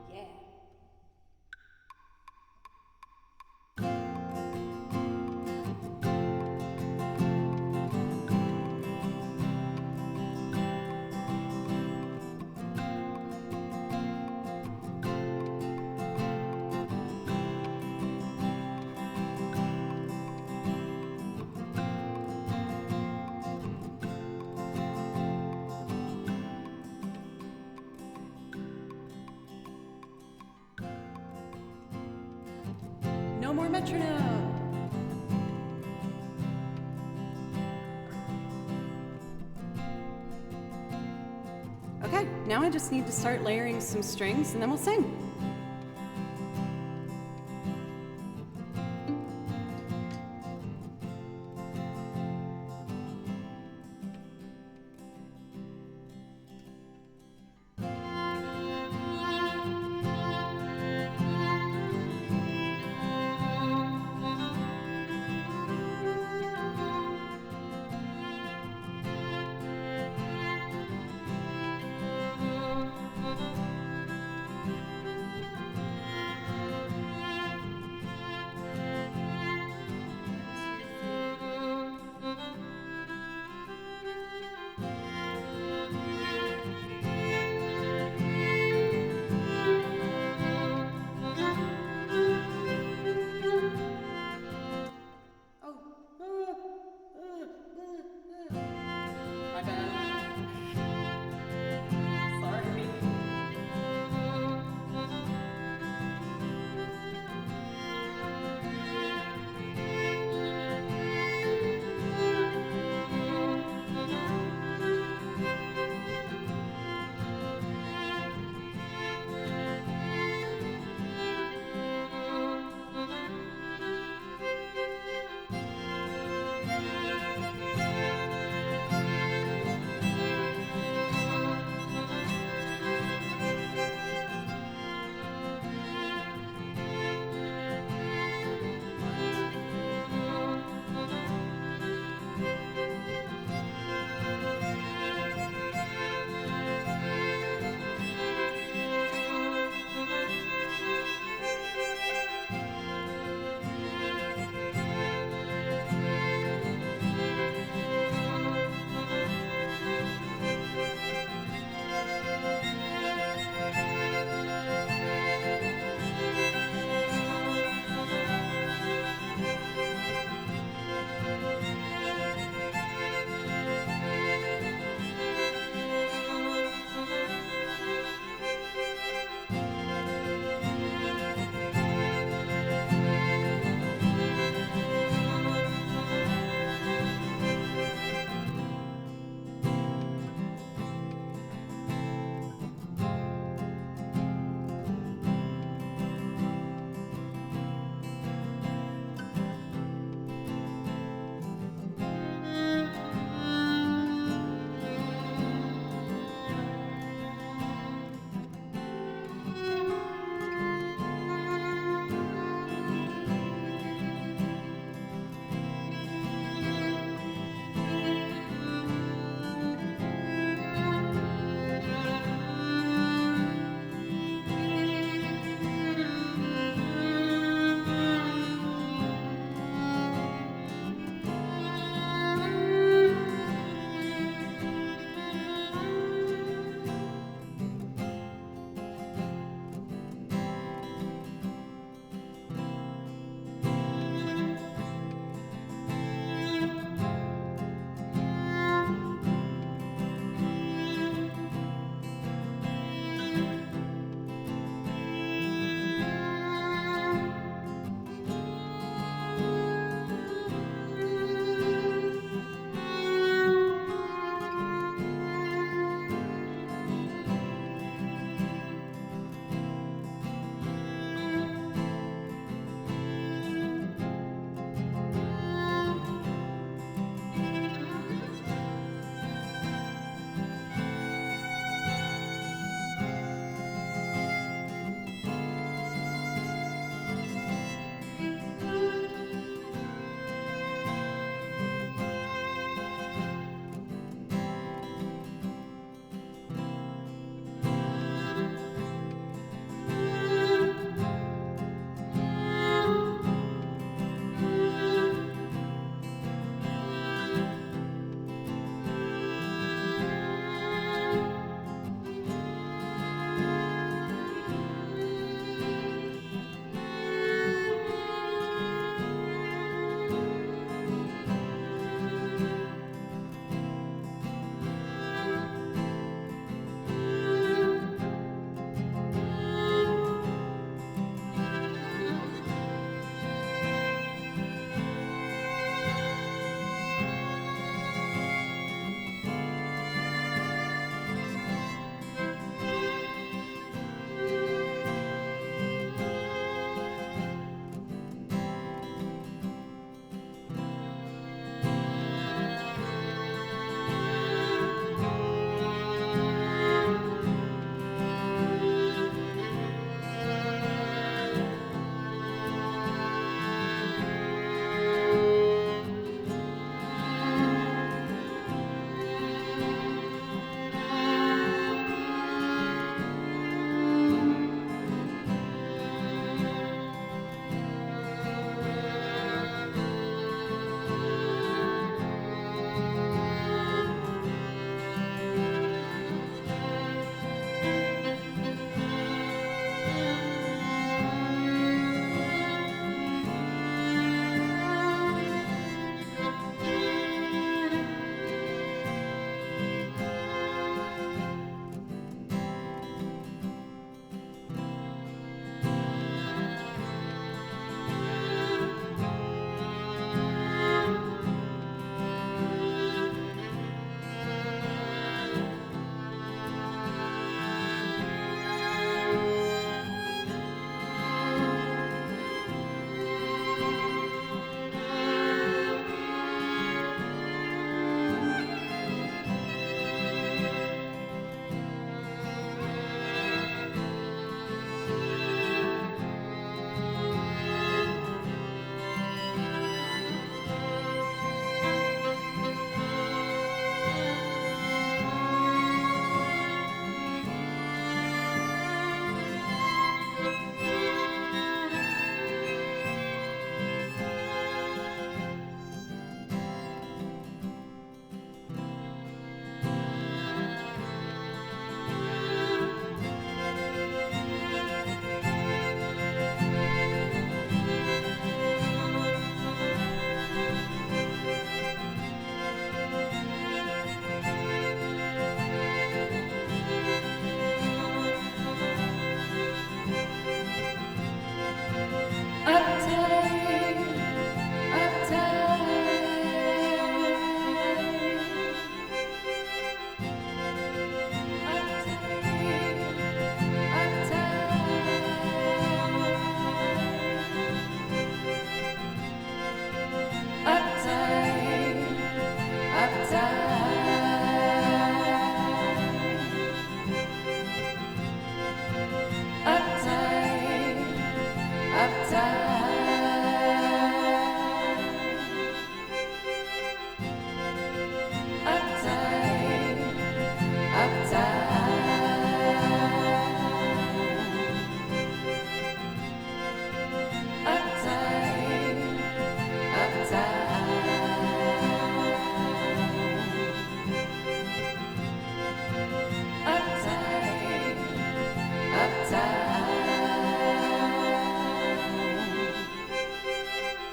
Yeah. No more metronome. Okay, now I just need to start layering some strings and then we'll sing.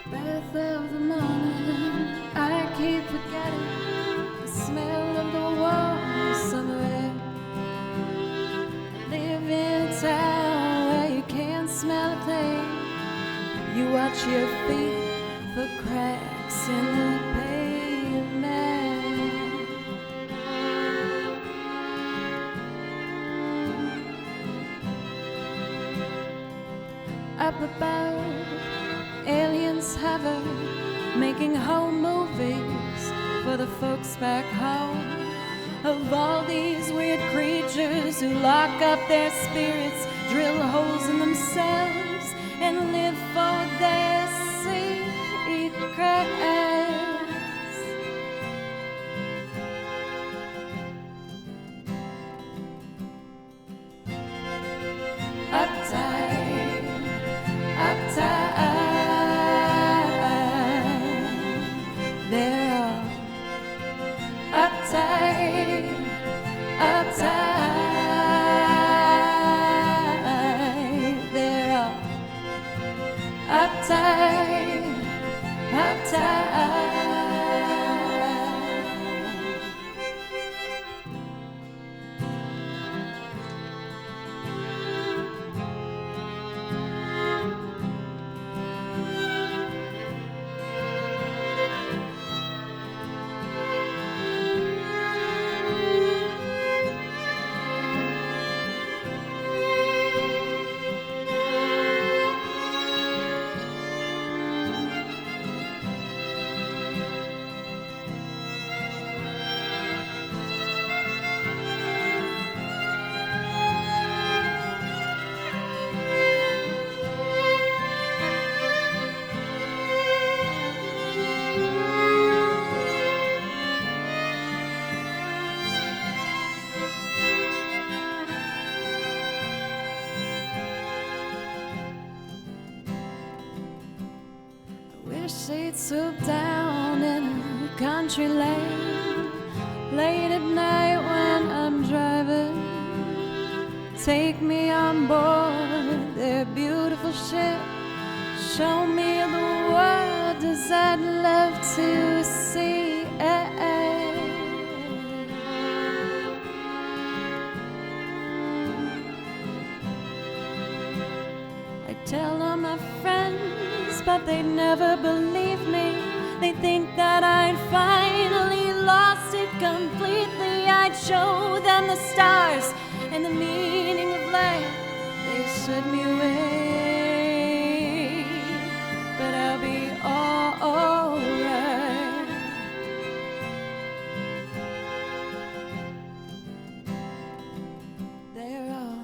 Breath of the morning, I keep forgetting the smell of the warm summer air. Live in a town where you can't smell a thing. You watch your feet for cracks in the pavement. Up above, aliens hover, making home movies for the folks back home. Of all these weird creatures who lock up their spirits, drill holes in themselves, and live for their secrets. Uptight, uptight, they're all uptight, uptight, they're all uptight, uptight. Wish they'd swoop down in a country lane late at night when I'm driving. Take me on board their beautiful ship. Show me the world as I'd love to see it. I tell all my friends, but they never believe me. They think that I'd finally lost it completely. I'd show them the stars and the meaning of life. They should me away, but I'll be alright. They're all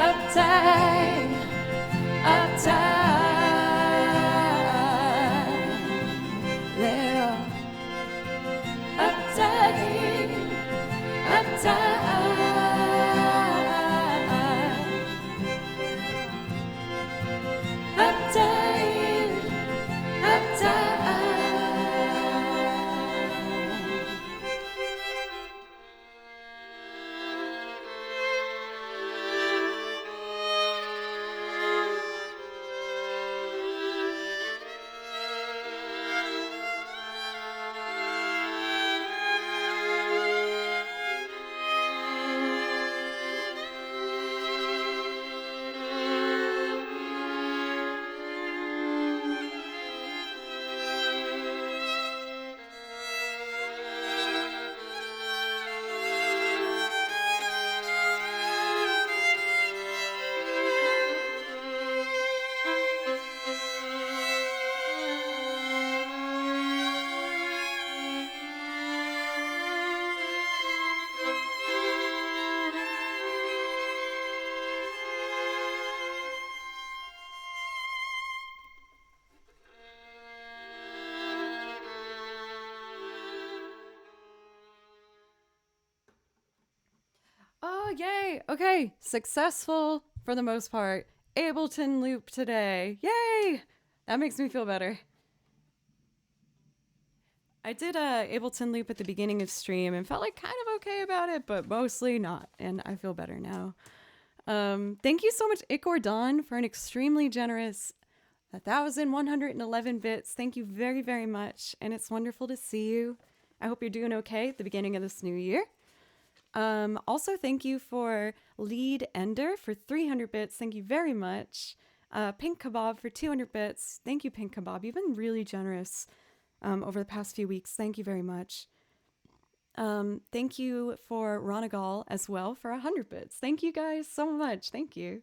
uptight, uptight. They're all uptight, uptight. Uptight, uptight. Oh, yay. Okay, successful for the most part. Ableton loop today. Yay! That makes me feel better. I did a Ableton loop at the beginning of stream and felt like kind of okay about it, but mostly not. And I feel better now. Thank you so much, Ikor Dawn, for an extremely generous 1,111 bits. Thank you very, very much. And it's wonderful to see you. I hope you're doing okay at the beginning of this new year. Also, thank you for Lead Ender for 300 bits. Thank you very much. Pink Kebab for 200 bits. Thank you, Pink Kebab. You've been really generous over the past few weeks. Thank you very much. Thank you for Ronagal as well for 100 bits. Thank you guys so much. Thank you.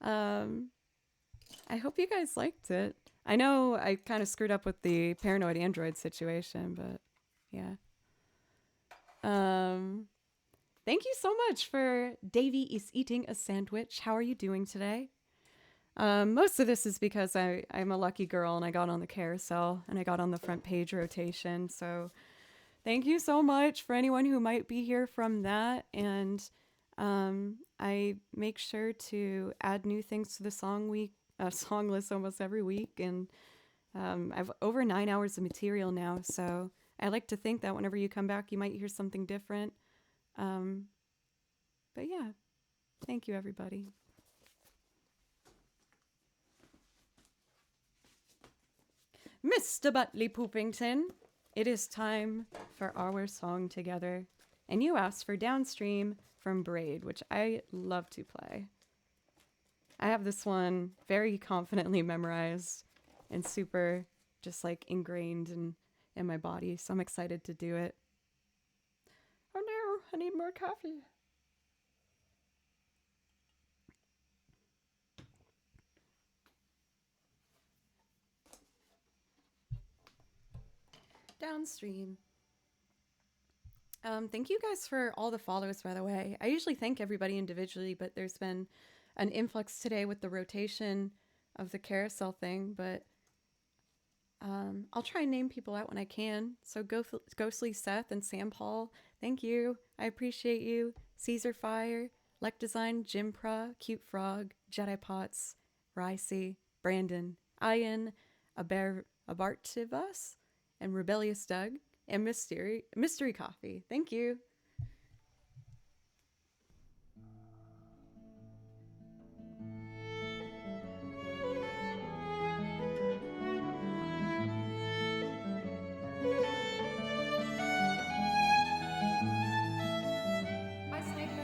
I hope you guys liked it. I know I kind of screwed up with the paranoid android situation, but yeah. Thank you so much for Davy is eating a sandwich. How are you doing today? Most of this is because I'm a lucky girl and I got on the carousel and I got on the front page rotation. So thank you so much for anyone who might be here from that. And I make sure to add new things to the song list almost every week. And I've over 9 hours of material now. So I like to think that whenever you come back, you might hear something different. But yeah, thank you, everybody. Mr. Butley Poopington, it is time for our song together. And you asked for Downstream from Braid, which I love to play. I have this one very confidently memorized and super just like ingrained in my body, so I'm excited to do it. Oh no, I need more coffee. Downstream. Thank you guys for all the follows, by the way. I usually thank everybody individually, but there's been an influx today with the rotation of the carousel thing, but I'll try and name people out when I can. So Ghostly Seth and Sam Paul, thank you. I appreciate you. Caesar Fire, Lek Design, Jim Pra, Cute Frog, Jedi Pots, Ricey, Brandon, Ian, Abartivus, and Rebellious Doug, and Mystery Coffee. Thank you. Bye, Sniper.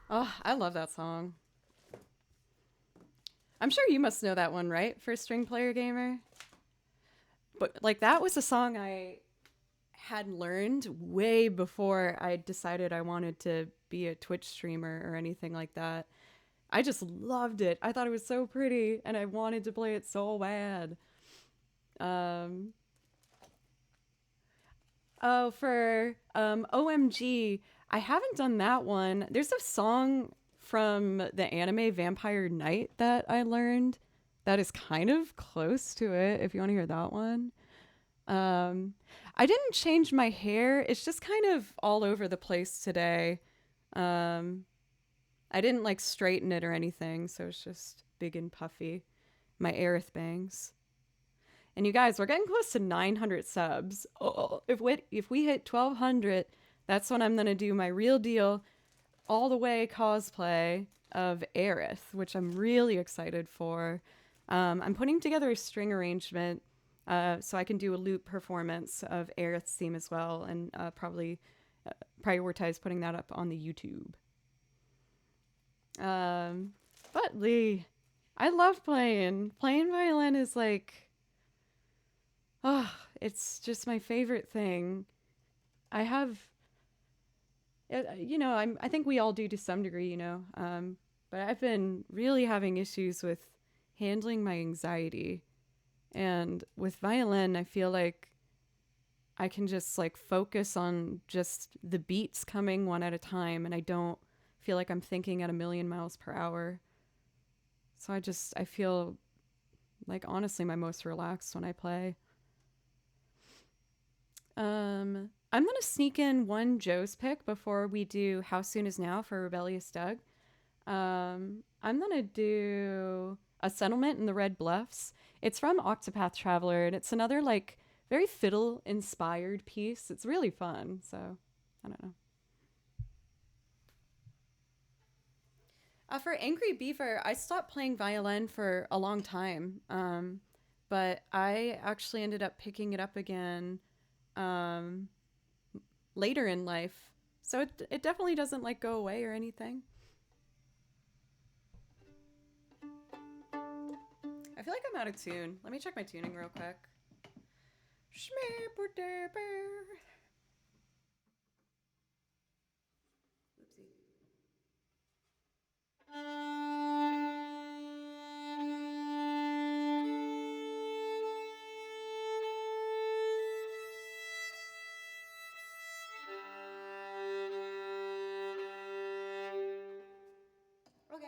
Oh, I love that song. I'm sure you must know that one, right? For String Player Gamer. But like that was a song I had learned way before I decided I wanted to be a Twitch streamer or anything like that. I just loved it. I thought it was so pretty and I wanted to play it so bad. Um, oh, for OMG, I haven't done that one. There's a song from the anime Vampire Knight that I learned that is kind of close to it if you want to hear that one. Um, I didn't change my hair. It's just kind of all over the place today. Um, I didn't like straighten it or anything, so it's just big and puffy. My Aerith bangs. And you guys, we're getting close to 900 subs. Oh, if we hit 1200, that's when I'm gonna do my real deal, all the way cosplay of Aerith, which I'm really excited for. I'm putting together a string arrangement so I can do a loop performance of Aerith's theme as well, and probably prioritize putting that up on the YouTube. Um, but Lee, I love playing. Playing violin is like, oh, it's just my favorite thing. I have, I think we all do to some degree, but I've been really having issues with handling my anxiety. And with violin, I feel like I can just like focus on just the beats coming one at a time, and I don't feel like I'm thinking at a million miles per hour. So I feel like honestly my most relaxed when I play. I'm gonna sneak in one Joe's pick before we do How Soon Is Now for Rebellious Doug. I'm gonna do A Settlement in the Red Bluffs. It's from Octopath Traveler, and it's another like very fiddle inspired piece. It's really fun. So I don't know. For Angry Beaver, I stopped playing violin for a long time, but I actually ended up picking it up again um, later in life. So it definitely doesn't like go away or anything. I feel like I'm out of tune. Let me check my tuning real quick. Okay.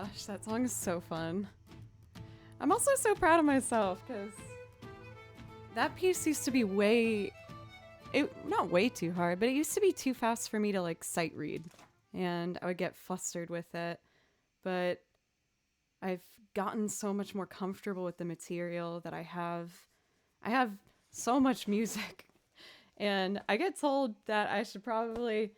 gosh, that song is so fun. I'm also so proud of myself because that piece used to be not way too hard, but it used to be too fast for me to like sight read, and I would get flustered with it. But I've gotten so much more comfortable with the material that I have. I have so much music, and I get told that I should probably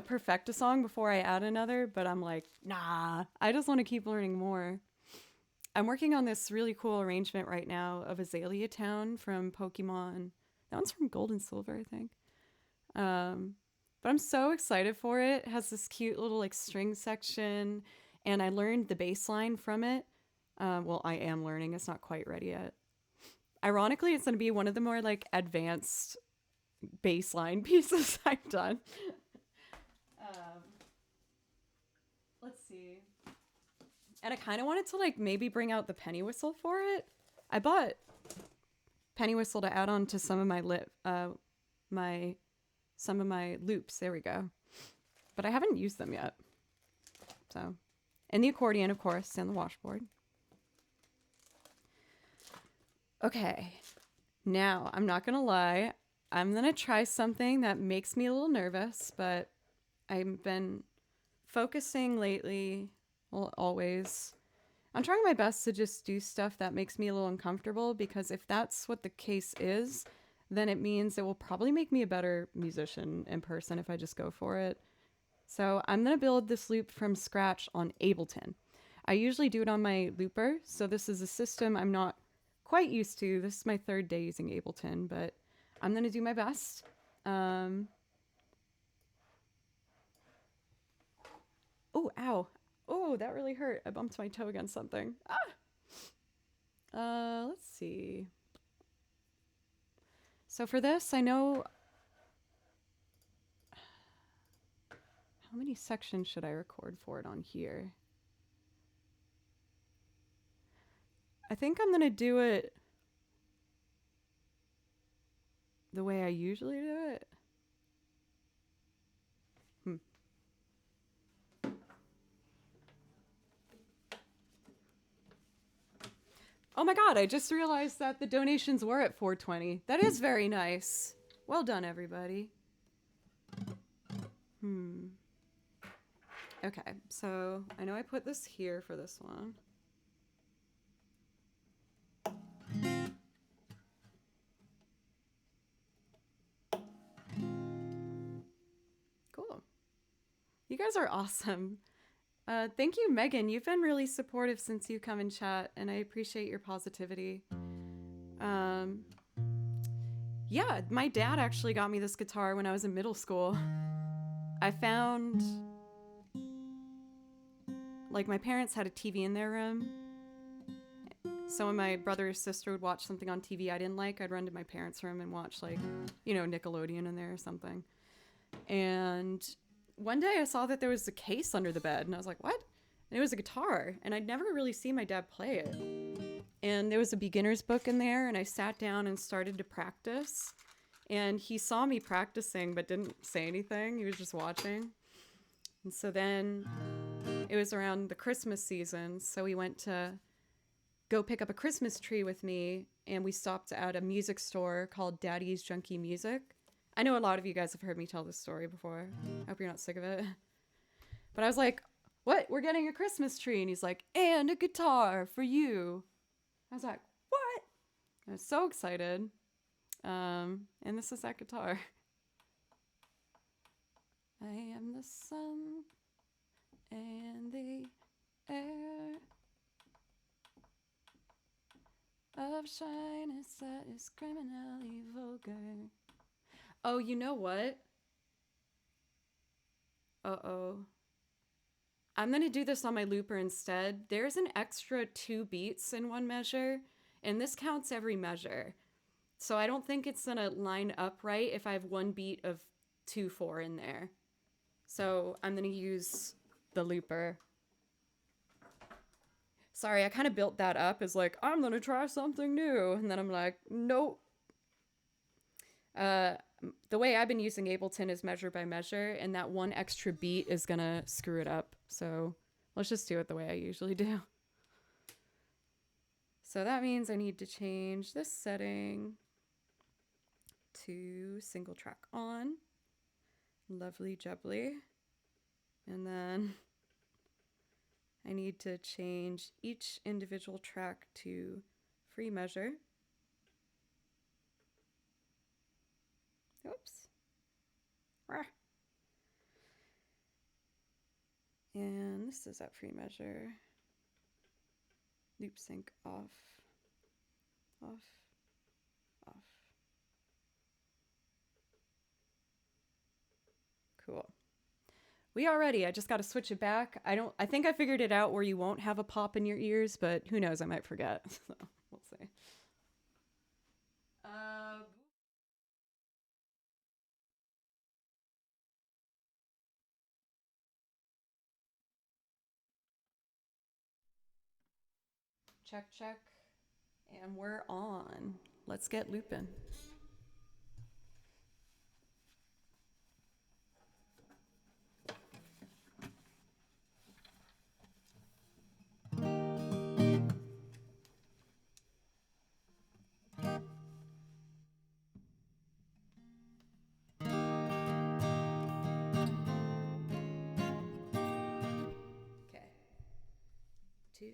perfect a song before I add another, but I'm like, nah, I just want to keep learning more. I'm working on this really cool arrangement right now of Azalea Town from Pokemon. That one's from Gold and Silver, I think. But I'm so excited for it. It has this cute little like string section, and I learned the bass line from it. Well, I am learning. It's not quite ready yet. Ironically, it's going to be one of the more like advanced bass line pieces I've done. Let's see. And I kind of wanted to like maybe bring out the penny whistle for it. I bought penny whistle to add on to some of my loops. There we go. But I haven't used them yet. So, and the accordion, of course, and the washboard. Okay. Now, I'm not going to lie. I'm going to try something that makes me a little nervous, but I've been focusing lately, well, always. I'm trying my best to just do stuff that makes me a little uncomfortable, because if that's what the case is, then it means it will probably make me a better musician in person if I just go for it. So I'm going to build this loop from scratch on Ableton. I usually do it on my looper, so this is a system I'm not quite used to. This is my third day using Ableton, but I'm going to do my best. Oh, ow. Oh, that really hurt. I bumped my toe against something. Let's see. So for this, I know... How many sections should I record for it on here? I think I'm going to do it the way I usually do it. Oh my god, I just realized that the donations were at 420. That is very nice. Well done, everybody. Okay, so I know I put this here for this one. Cool. You guys are awesome. Thank you, Megan. You've been really supportive since you come and chat, and I appreciate your positivity. Yeah, my dad actually got me this guitar when I was in middle school. I found... Like, my parents had a TV in their room. So when my brother or sister would watch something on TV I didn't like, I'd run to my parents' room and watch, like, Nickelodeon in there or something. And one day I saw that there was a case under the bed, and I was like, what? And it was a guitar, and I'd never really seen my dad play it. And there was a beginner's book in there, and I sat down and started to practice. And he saw me practicing but didn't say anything. He was just watching. And so then it was around the Christmas season, so he went to go pick up a Christmas tree with me, and we stopped at a music store called Daddy's Junkie Music. I know a lot of you guys have heard me tell this story before. I hope you're not sick of it. But I was like, what? We're getting a Christmas tree. And he's like, and a guitar for you. I was like, what? I was so excited. And this is that guitar. I am the sun and the air of shyness that is criminally vulgar. Oh, you know what? Uh-oh. I'm going to do this on my looper instead. There's an extra 2 beats in one measure, and this counts every measure. So I don't think it's going to line up right if I have 1 beat of 2/4 in there. So I'm going to use the looper. Sorry, I kind of built that up as like, I'm going to try something new. And then I'm like, nope. The way I've been using Ableton is measure by measure, and that 1 extra beat is gonna screw it up. So Let's just do it the way I usually do. So that means I need to change this setting to single track on. Lovely jubbly. And then I need to change each individual track to free measure. Oops. And this is at free measure. Loop sync off, off, off. Cool. We are ready. I just got to switch it back. I think I figured it out where you won't have a pop in your ears, but who knows? I might forget. So we'll see. Check, check. And we're on. Let's get looping. Okay. 2, 3.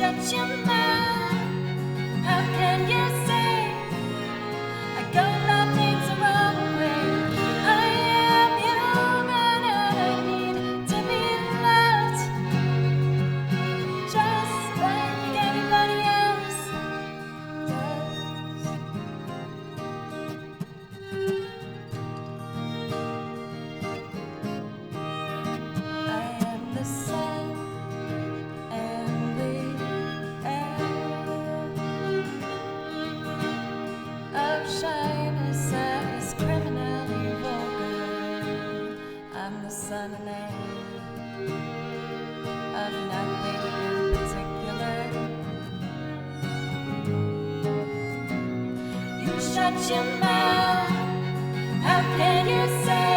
shut your mouth. How can you say I go about things the wrong way? I am human and I need to be loved, just like anybody else does. I am the sun and the air of shyness that is criminally vulgar. I'm the sun and air of nothing in particular. You shut your mouth. How can you say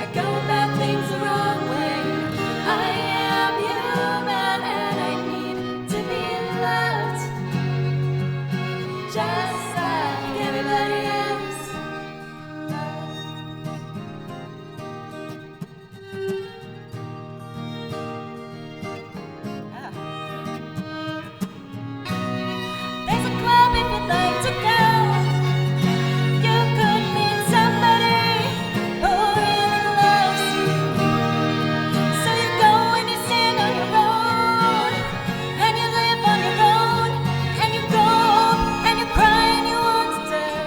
I go about things the wrong way? I am human and I need to be loved, just like everybody else does. There's a club if you'd like to go. You could meet somebody who really loves you. So you go and you stand on your own, and you live on your own, and you go and you cry and you want to die.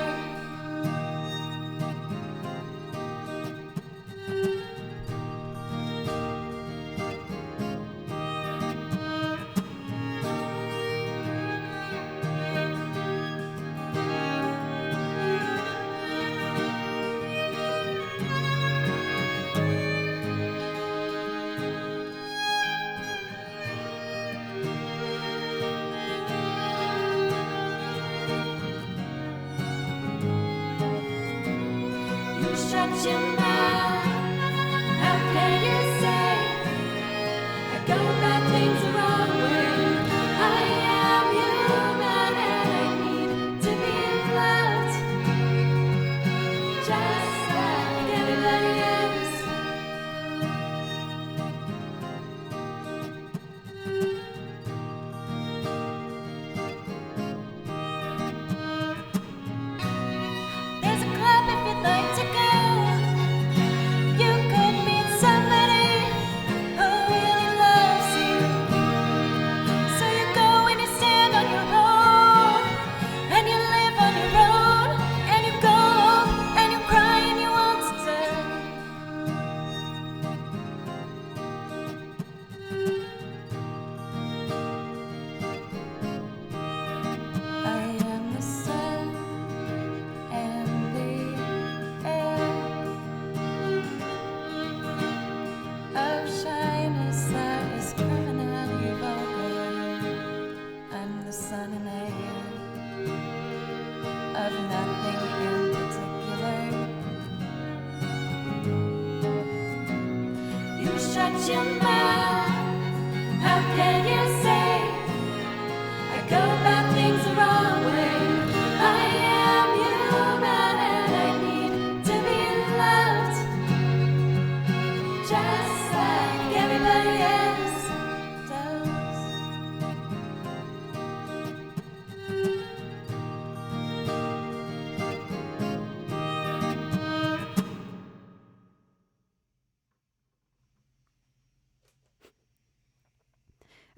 You shut your mouth. How can you say I go about things the wrong way? I am human and I need to be loved, just like everybody else. There's a club if you'd like to go. You could meet somebody who really loves you. So you go and you stand on your own, and you live on your own, and you go and you cry and you want to die. I am the sun and the air of shyness that is criminally vulgar. I'm the sun and air of nothing in particular. You shut your mouth. How can you say I go about things the wrong way? I am human and I need to be loved, just like everybody else does.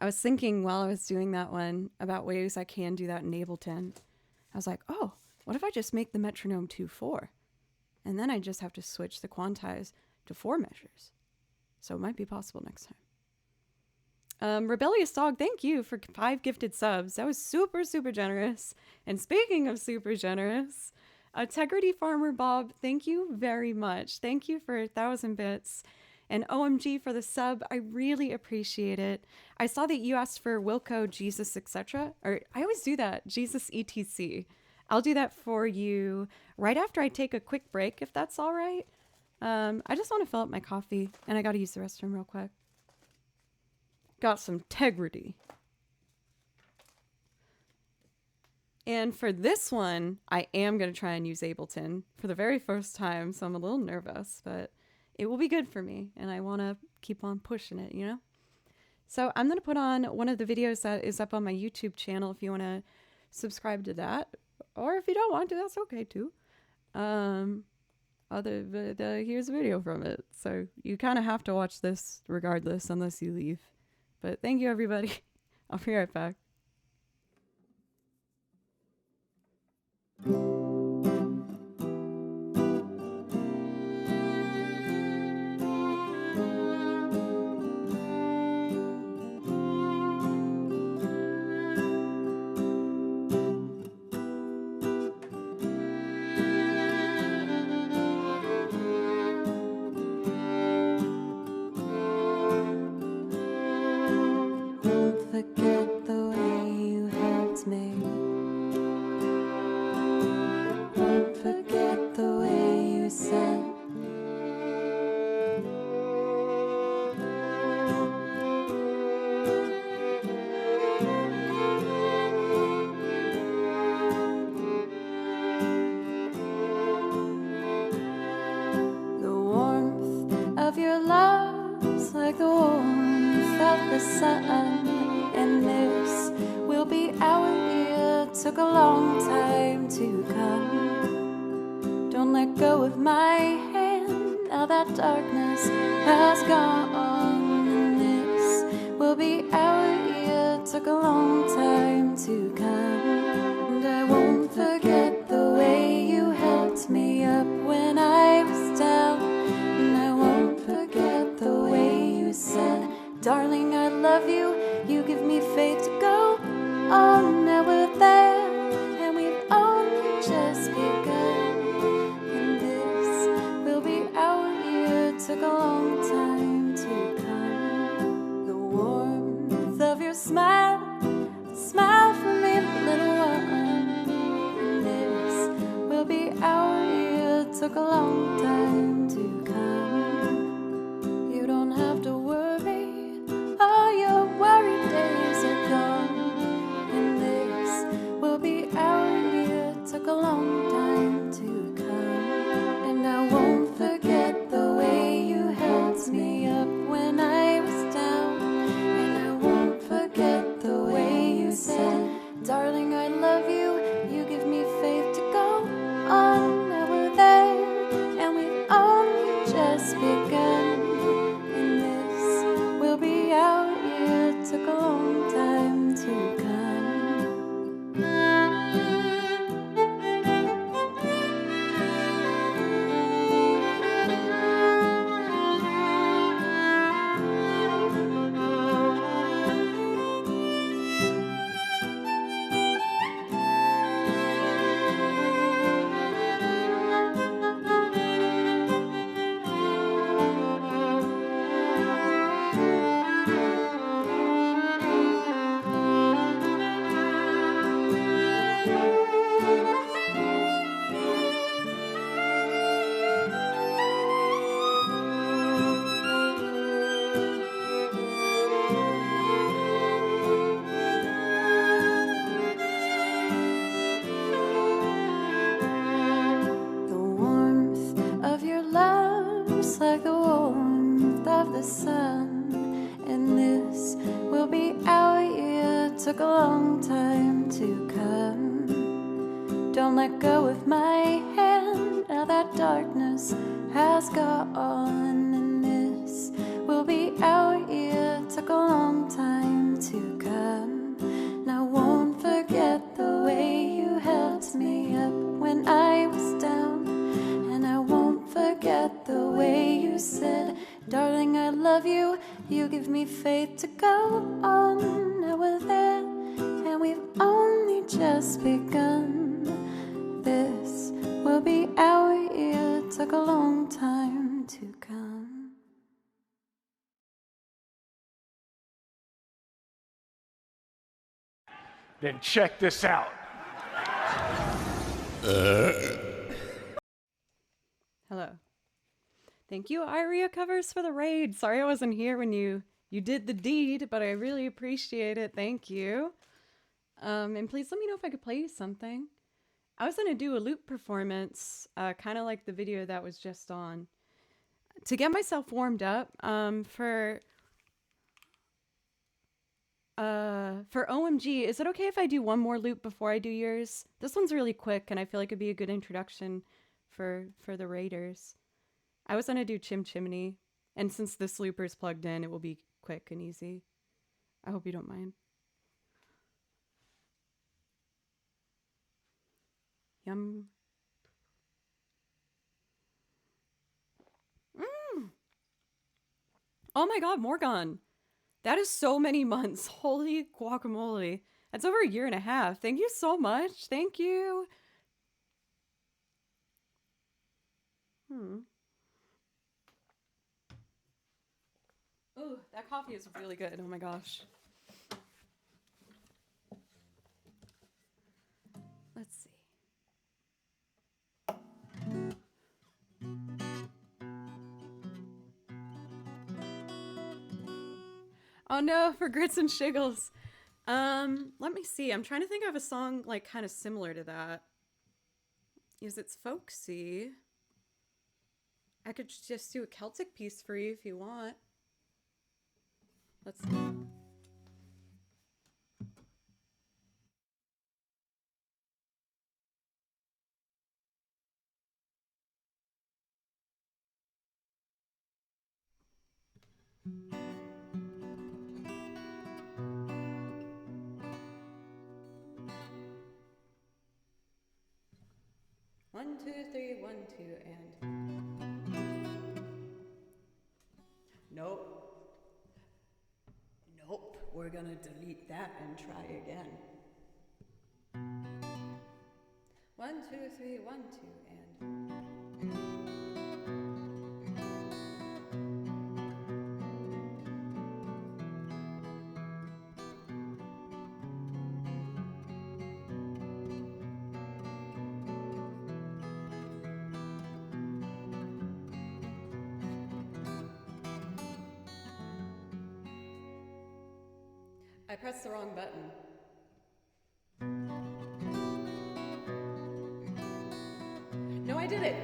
I was thinking while I was doing that one about ways I can do that in Ableton. I was like, oh, what if I just make the metronome 2/4? And then I just have to switch the quantize to 4 measures. So it might be possible next time. Rebellious Dog, thank you for 5 gifted subs. That was super, super generous. And speaking of super generous, Integrity Farmer Bob, thank you very much. Thank you for 1,000 bits. And OMG for the sub. I really appreciate it. I saw that you asked for Wilco, Jesus, etc. Or I always do that. Jesus, etc. I'll do that for you right after I take a quick break, if that's all right. I just want to fill up my coffee, and I got to use the restroom real quick. Got some integrity. And for this one, I am going to try and use Ableton for the very first time, so I'm a little nervous, but it will be good for me, and I want to keep on pushing it, you know? So I'm going to put on one of the videos that is up on my YouTube channel if you want to subscribe to that. Or if you don't want to, that's okay too. Here's a video from it. So you kind of have to watch this regardless unless you leave. But thank you, everybody. I'll be right back. Forget the way you helped me. Won't forget the way you said. The warmth of your love's like the warmth of the sun. And this will be our year. Took a long time to come. Don't let go of my hand. Now that darkness has gone. And this will be our year. Took a long time to come. And I won't forget the way you helped me up when I was down. And I won't forget the way you said, darling, I love you. You give me faith to go on. Now we're there, and we've only just begun. And this will be our year. Took a long time to come. The warmth of your smile, smile for me, little one. And this will be our year. Took a long time to come. You don't have to worry. All your worried days are gone. And this will be our year. Took a long time to come. And I won't forget the way you helped me up when I was down. And I won't forget the way you said, darling, I love you. You give me faith to go on. Now we're there, and we've only just begun. And this will be our year. Took a long time to come. Like the warmth of the sun. And this will be our year. Took a long time to come. Don't let go of my hand. Now that darkness has gone. And this will be our year. Took a long time to come. Now won't forget the way you helped me up when I was down. And I won't forget the way you said, darling, I love you. You give me faith to go on. Now we're there, and we've only just begun. This will be our year. Took a long time to come. Then check this out. Hello. Thank you, Iria Covers, for the raid. Sorry I wasn't here when you did the deed, but I really appreciate it. Thank you. And please let me know if I could play you something. I was going to do a loop performance, kind of like the video that was just on, to get myself warmed up for For OMG, is it okay if I do one more loop before I do yours? This one's really quick, and I feel like it'd be a good introduction for the raiders. I was gonna do Chim Chimney, and since this looper's plugged in, it will be quick and easy. I hope you don't mind. Yum. Oh my god, Morgan. That is so many months. Holy guacamole. That's over a year and a half. Thank you so much. Thank you. Ooh, that coffee is really good. Oh my gosh. Let's see. Oh no, for grits and shiggles. Let me see. I'm trying to think of a song like kind of similar to that. Is it's folksy. I could just do a Celtic piece for you if you want. Let's see. One, two, three, 1, 2, and. Nope. Nope. We're gonna delete that and try again. 1, 2, 3, 1, 2, and. I pressed the wrong button. No, I did it.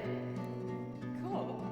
Cool.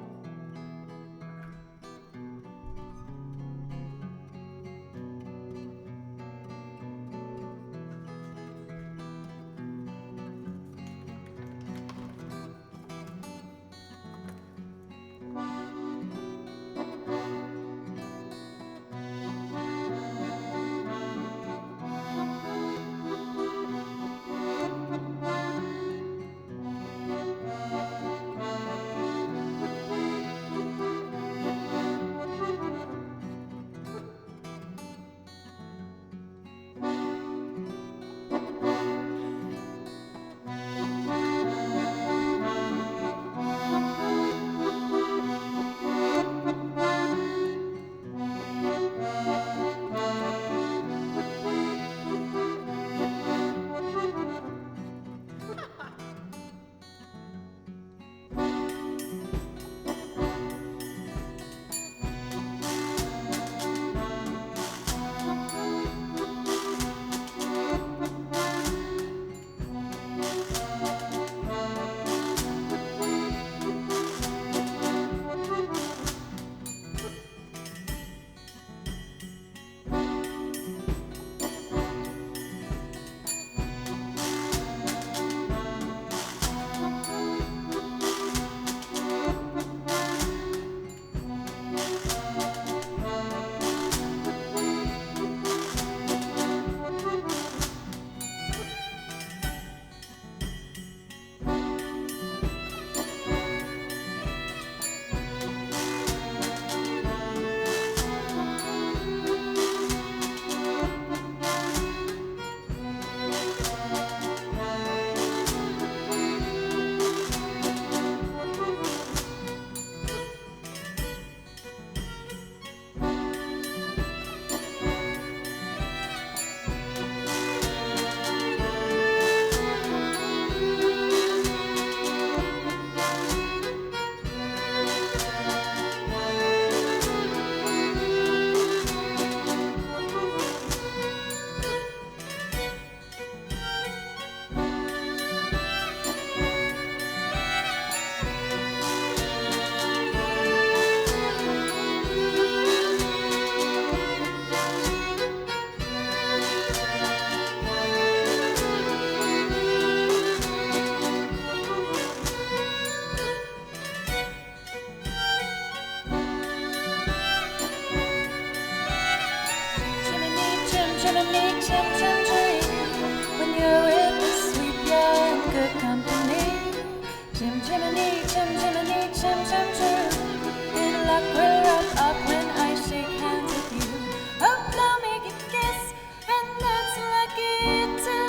chimney, chim chim tree. When you're with the sweet, you're in good company. Chim chimney, chim chimney, chim chim tree. Good luck will rub up when I shake hands with you. Oh, blow me a kiss, and that's lucky too.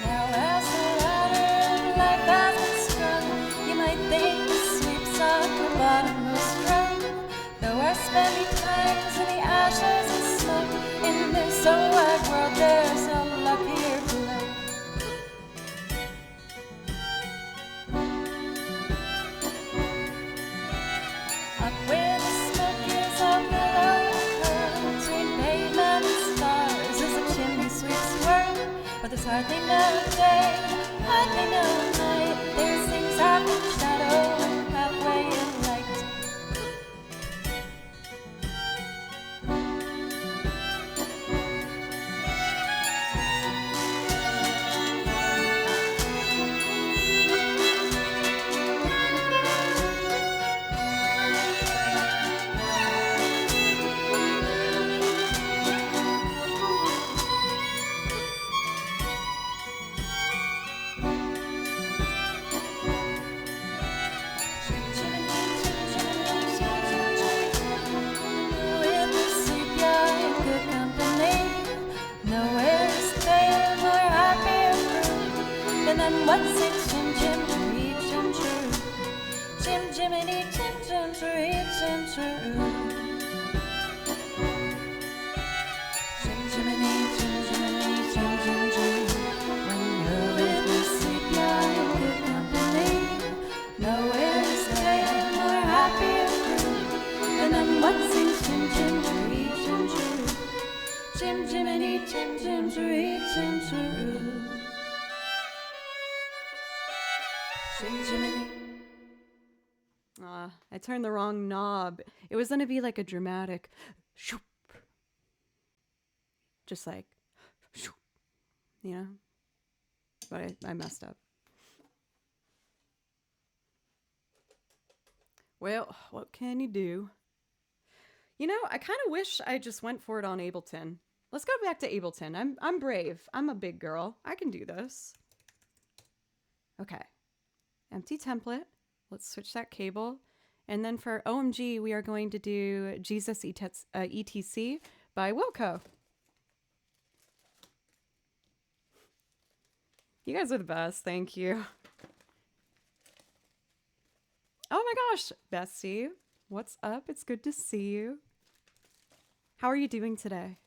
Now as the ladder of life has been strung, you might think the sweeps on the bottomless rung. Though our spendy times in the ashes and smoke, in this so wide world there's a luckier blow. Up where the smoke is all below the curve, between pavement and stars is a chimney sweep's world. But there's hardly no day, hardly no night. There's things half in shadow and halfway in light. With the sleep, you're in good company. Nowhere is there more happier crew than what's it, chim chim tree, chim true. Chim chimney, chim chim tree, chim true. Chim chimney, chim chimney, chim chim tree. When you're with the sleep, you're in good company. Nowhere is there more happier crew than what's in chim chim tree, chim true. Chim chimney, chim chim tree, chim true. Chim chimney. I turned the wrong knob. It was gonna be like a dramatic shoop. Just like shoop, you know? But I messed up. Well, what can you do? You know, I kind of wish I just went for it on Ableton. Let's go back to Ableton. I'm brave. I'm a big girl. I can do this. Okay. Empty template. Let's switch that cable. And then for OMG, we are going to do Jesus ETC by Wilco. You guys are the best. Thank you. Oh my gosh, Bessie. What's up? It's good to see you. How are you doing today?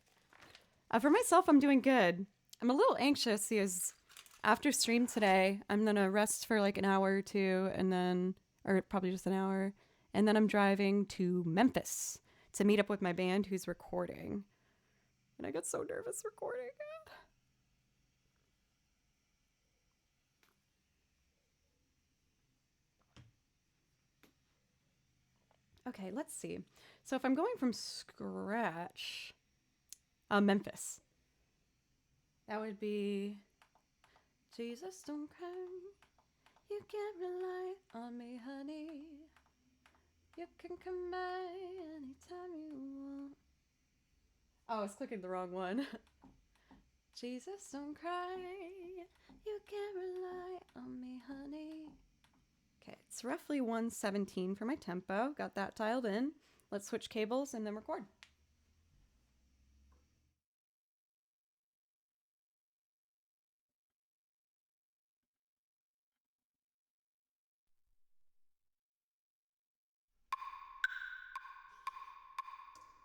For myself, I'm doing good. I'm a little anxious because after stream today, I'm going to rest for like an hour or two and then, or probably just an hour. And then I'm driving to Memphis to meet up with my band who's recording. And I get so nervous recording. Okay, let's see. So if I'm going from scratch, Memphis. That would be Jesus, don't cry. You can't rely on me, honey. You can come by anytime you want. Oh, I was clicking the wrong one. Jesus, don't cry. You can't rely on me, honey. Okay, it's roughly 117 for my tempo. Got that dialed in. Let's switch cables and then record.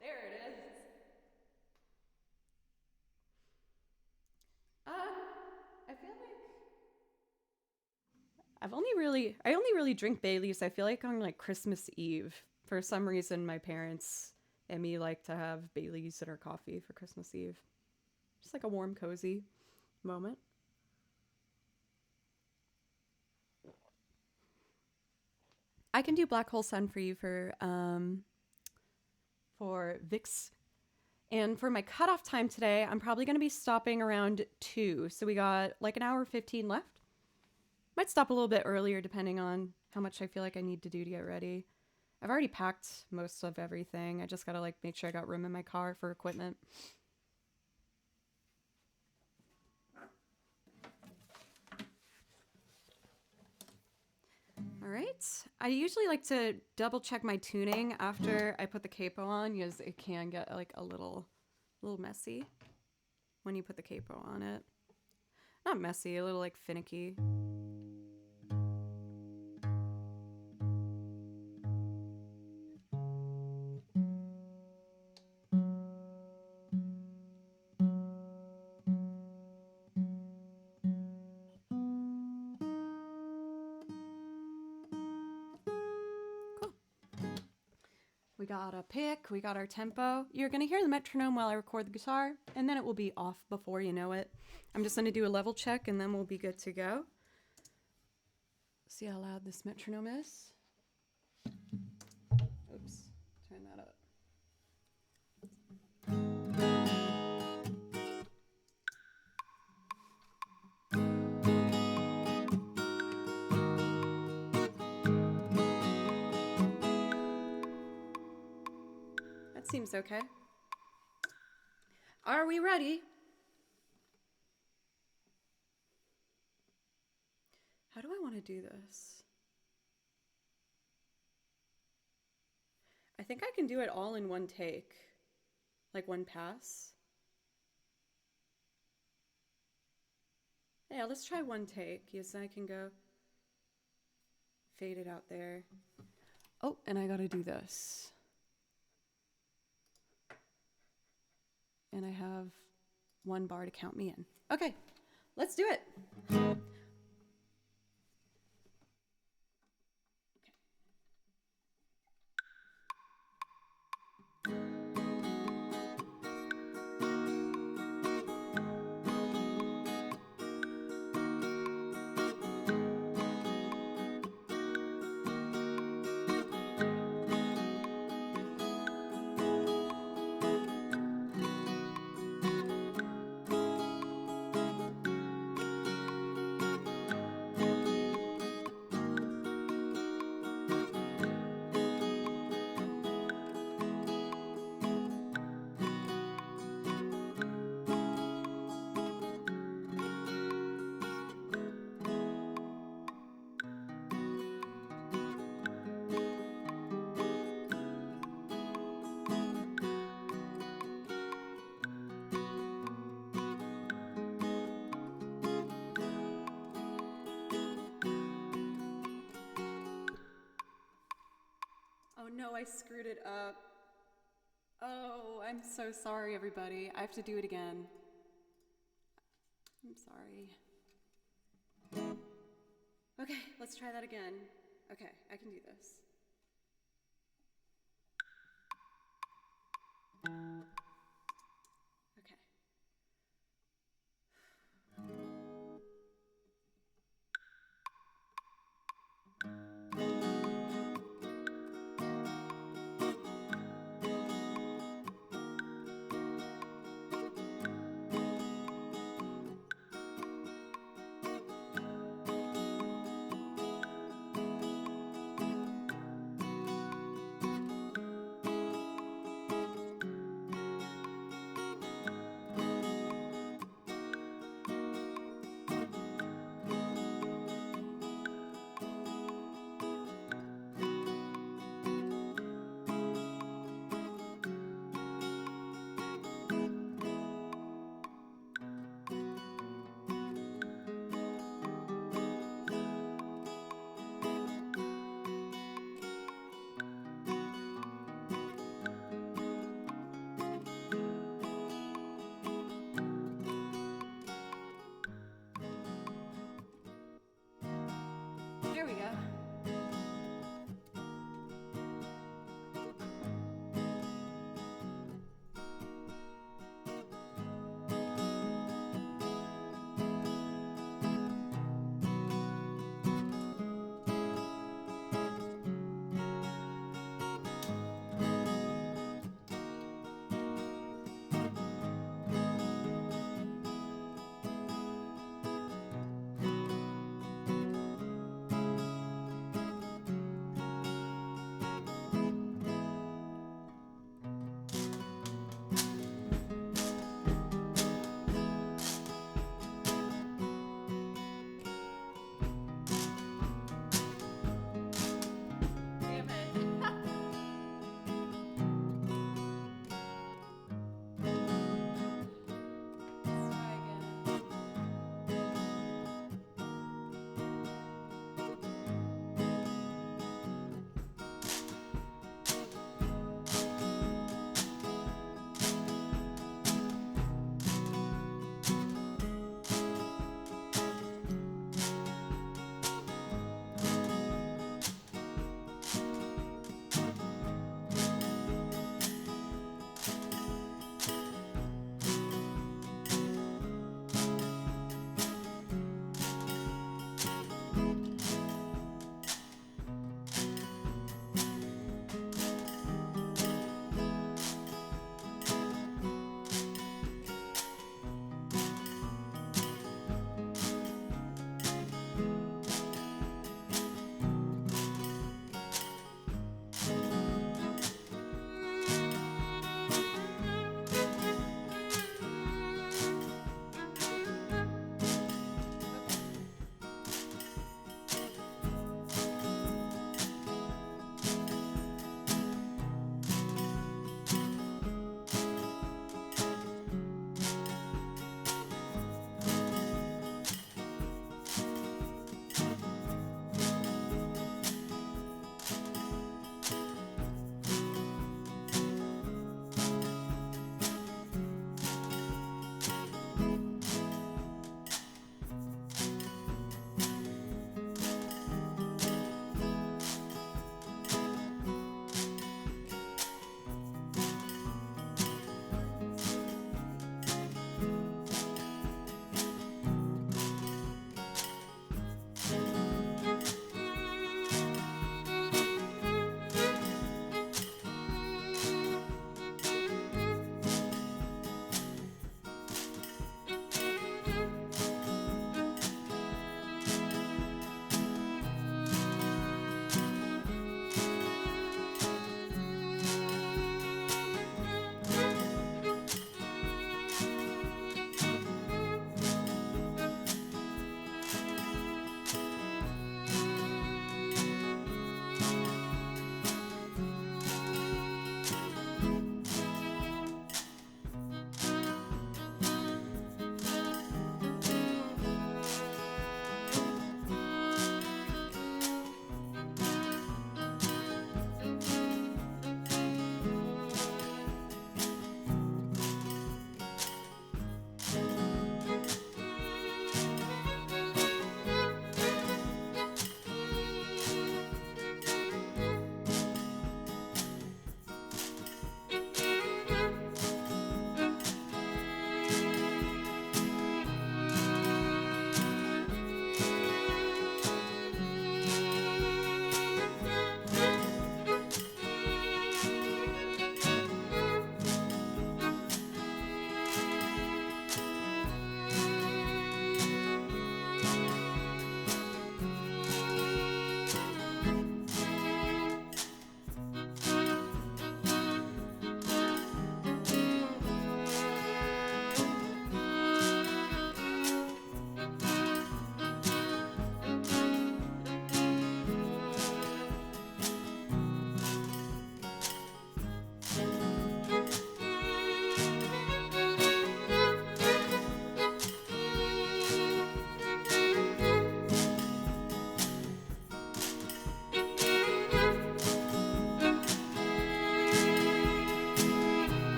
There it is. I feel like I only really drink Baileys. I feel like on like Christmas Eve. For some reason, my parents and me like to have Baileys in our coffee for Christmas Eve. Just like a warm, cozy moment. I can do Black Hole Sun for you for VIX. And for my cutoff time today, I'm probably going to be stopping around 2. So we got like an hour 15 left. Might stop a little bit earlier depending on how much I feel like I need to do to get ready. I've already packed most of everything. I just gotta like make sure I got room in my car for equipment. All right. I usually like to double check my tuning after I put the capo on because it can get like a little messy when you put the capo on it. Not messy, a little like finicky. We got a pick, we got our tempo. You're gonna hear the metronome while I record the guitar, and then it will be off before you know it. I'm just gonna do a level check and then we'll be good to go. See how loud this metronome is? Oops, turn that up. That seems okay. Are we ready? How do I want to do this? I think I can do it all in one take, like one pass. Yeah, let's try one take. Yes, I can go fade it out there. Oh, and I gotta do this. And I have one bar to count me in. Okay, let's do it. Oh no, I screwed it up. Oh, I'm so sorry, everybody. I have to do it again. I'm sorry. Okay, let's try that again. Okay, I can do this. Okay. There we go.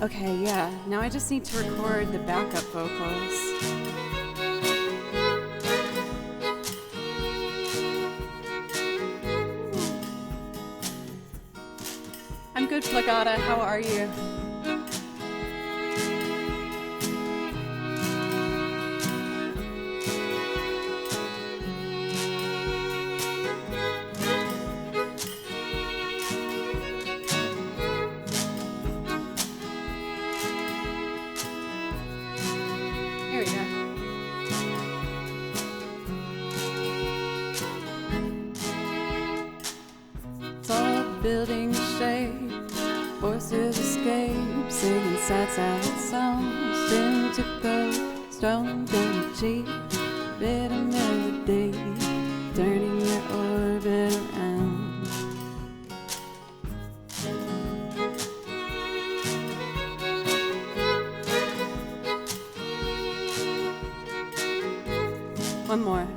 Okay, yeah. Now I just need to record the backup vocals. I'm good, Plagata. How are you? Here we go. Tall buildings shake, voices escape, singing sad songs. Spin to go, strong and cheap, bitter melody, turning your orbit around. One more.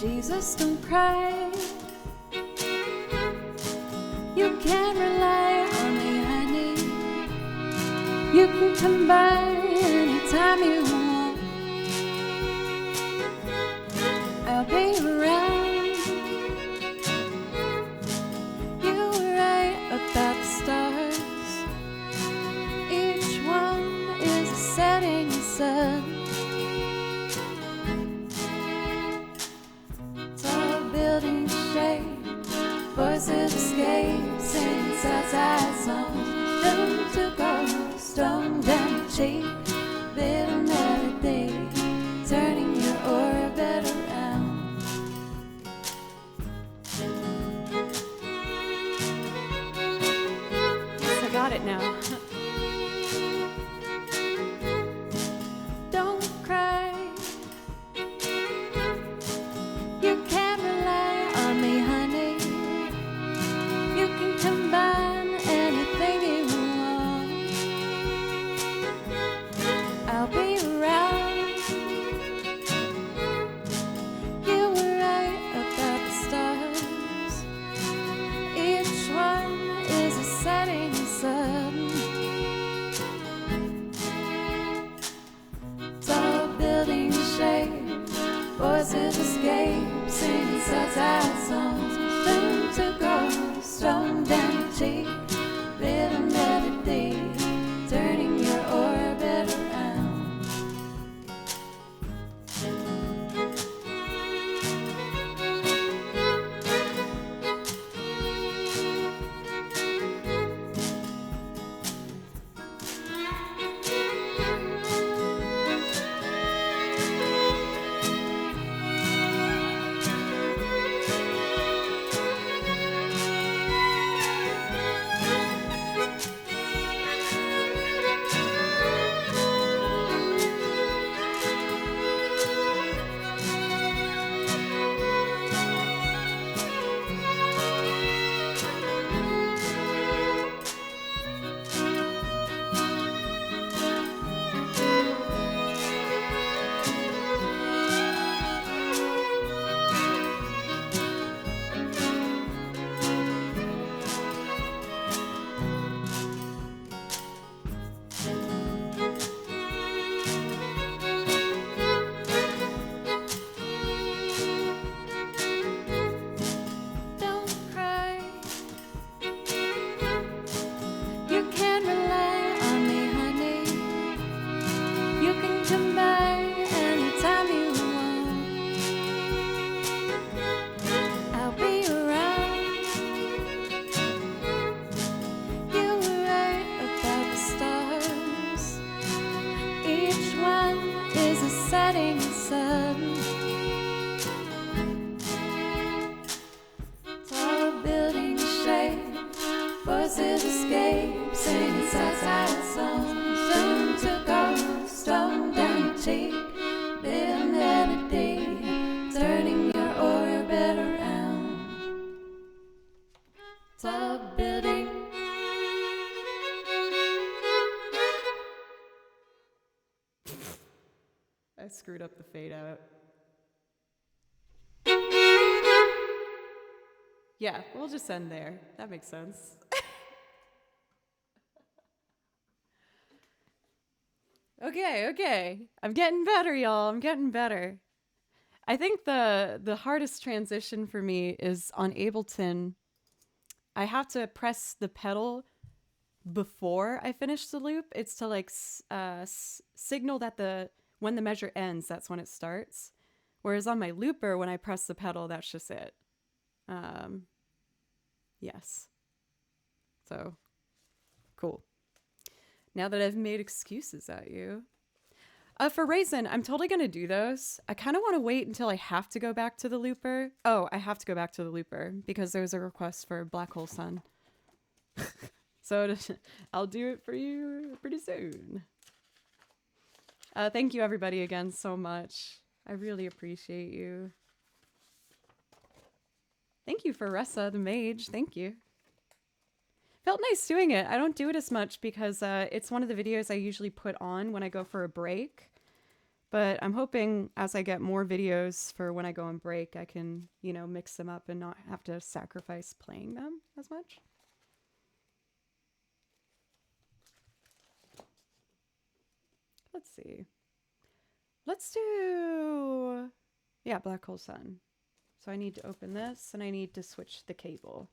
Jesus, don't cry. You can rely on me, honey. You can come by anytime you want. I'll be around. You were right about the stars. Each one is a setting sun. Buildings shake, voices escape, singing sad songs. Doomed to go, stone down cheek, bitter melody, turning your orbit around. Yes, I got it now. Don't cry. You can rely on me, honey. You can combine anything you want. I'll be around. You were right about the stars. Each one is a setting sun. his escape, singing sad songs. Soon took off, stone down your cheek, been there a day, turning your orbit around. Tall building. I screwed up the fade out. Yeah, we'll just end there. That makes sense. Okay. I'm getting better, y'all. I'm getting better. I think the hardest transition for me is on Ableton. I have to press the pedal before I finish the loop. It's to like signal that when the measure ends, that's when it starts. Whereas on my looper, when I press the pedal, that's just it. Yes. So, cool. Now that I've made excuses at you. For Raisin, I'm totally going to do those. I kind of want to wait until I have to go back to the looper. Oh, I have to go back to the looper because there was a request for Black Hole Sun. So I'll do it for you pretty soon. Thank you everybody again so much. I really appreciate you. Thank you for Ressa the Mage. Thank you. Felt nice doing it. I don't do it as much because it's one of the videos I usually put on when I go for a break. But I'm hoping as I get more videos for when I go on break, I can, you know, mix them up and not have to sacrifice playing them as much. Let's see. Let's do, yeah, Black Hole Sun. So I need to open this and I need to switch the cable.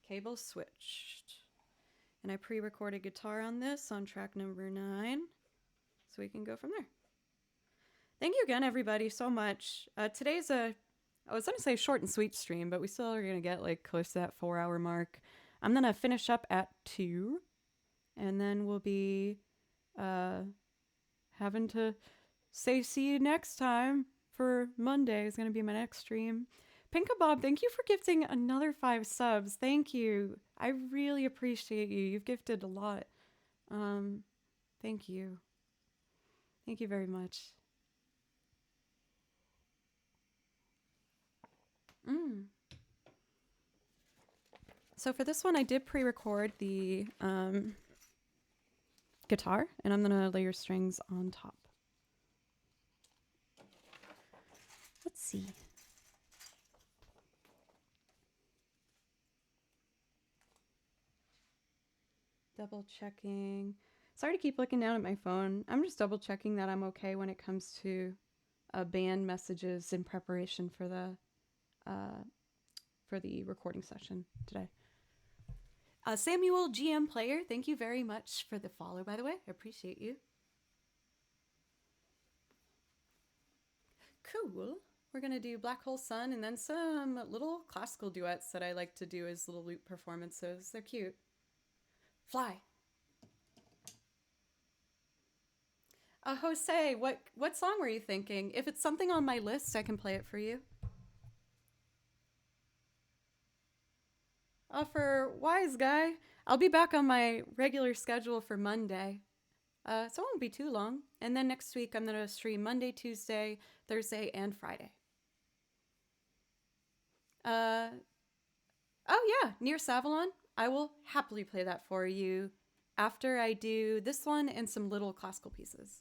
Cable switched. And I pre-recorded guitar on this on track number 9. So we can go from there. Thank you again, everybody, so much. Today's I was going to say short and sweet stream, but we still are going to get like close to that 4-hour mark. I'm going to finish up at 2. And then we'll be having to say see you next time for Monday is going to be my next stream. Pinka Bob, thank you for gifting another 5 subs. Thank you. I really appreciate you. You've gifted a lot. Thank you. Thank you very much. So for this one, I did pre-record the guitar, and I'm going to layer strings on top. Let's see. Double checking. Sorry to keep looking down at my phone. I'm just double checking that I'm okay when it comes to band messages in preparation for the recording session today. Samuel GM Player, thank you very much for the follow, by the way. I appreciate you. Cool. We're going to do Black Hole Sun and then some little classical duets that I like to do as little loop performances. They're cute. Fly. Jose, what song were you thinking? If it's something on my list, I can play it for you. For Wise Guy, I'll be back on my regular schedule for Monday. So it won't be too long. And then next week, I'm going to stream Monday, Tuesday, Thursday, and Friday. Oh yeah, Near Savalon. I will happily play that for you after I do this one and some little classical pieces.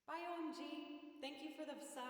Bye, OMG. Thank you for the sub.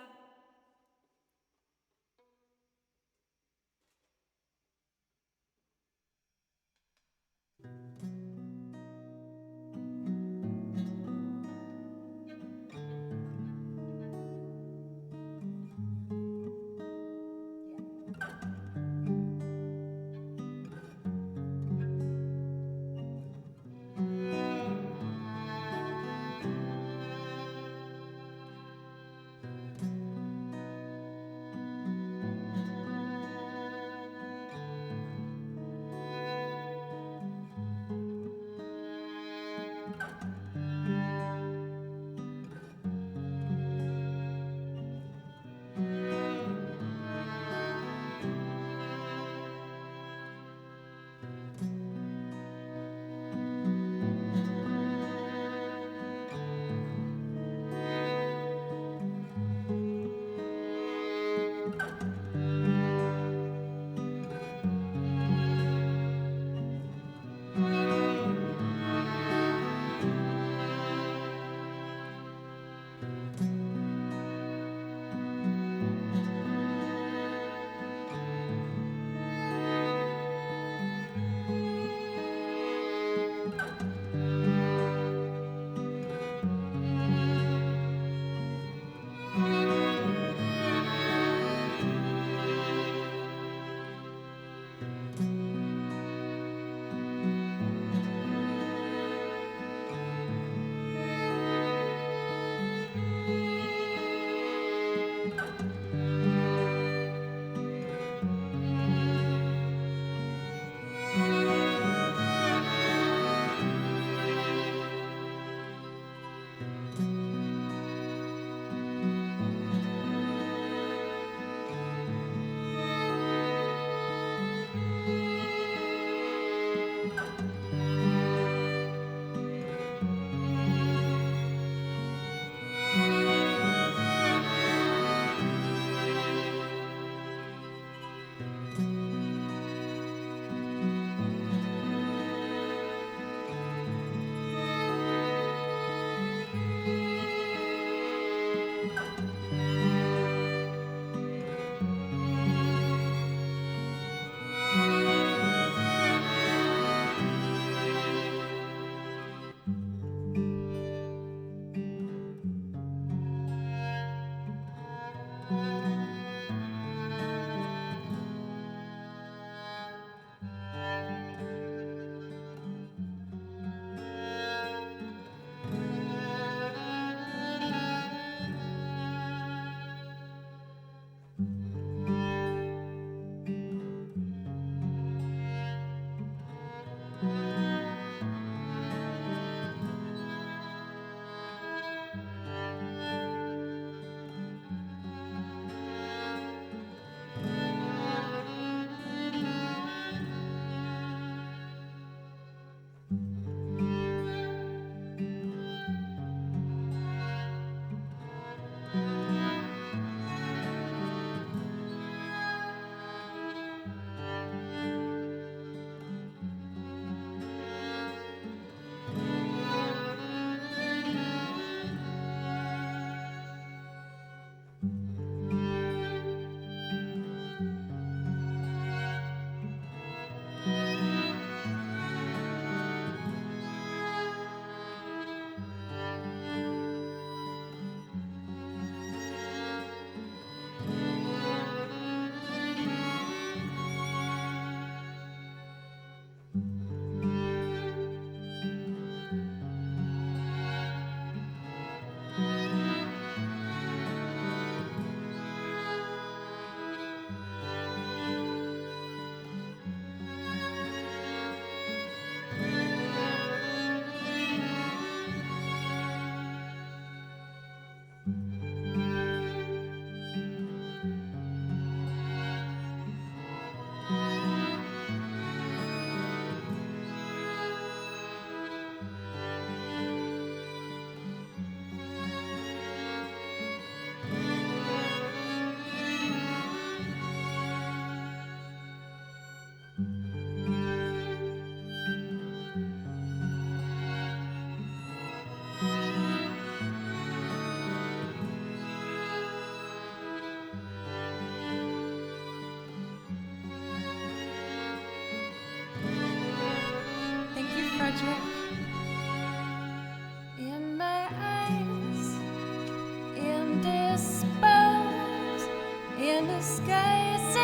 in disguises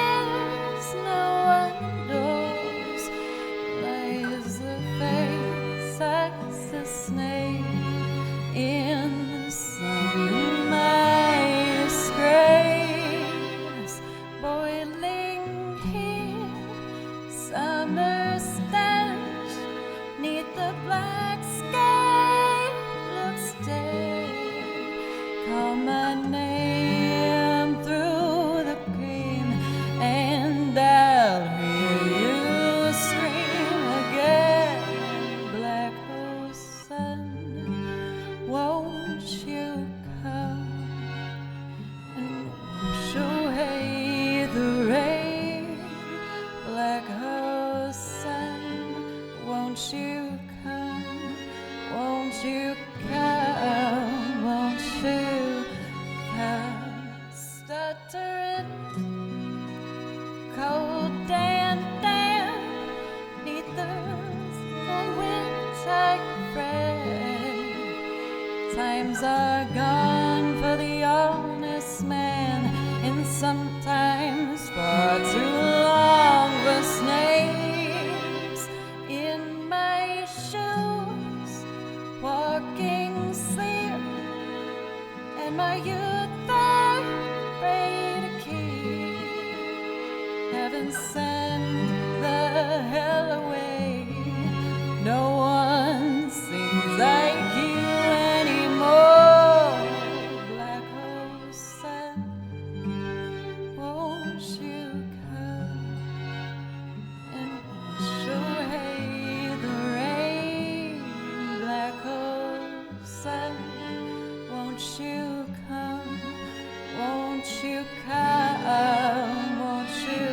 no one knows, lies the face as a snake in the sun. In my disgrace, boiling heat, summer stench, neath the black sky looks dead. Call my name through the cream, and I'll hear you scream again. Black hole sun, won't you come and wash away the rain? Black hole sun, won't you come? Won't you come? Won't you come? Stuttering, cold and damp, neath the wind I fret. Times are gone for the honest man, and sometimes far too long for snakes in my shoes, walking sleep, and my youth I'm afraid to keep. Heaven send the hell away. No one sings like you anymore. Black hole sun, won't you come and wash away the rain? Black hole sun, won't you come? Won't you come? Won't you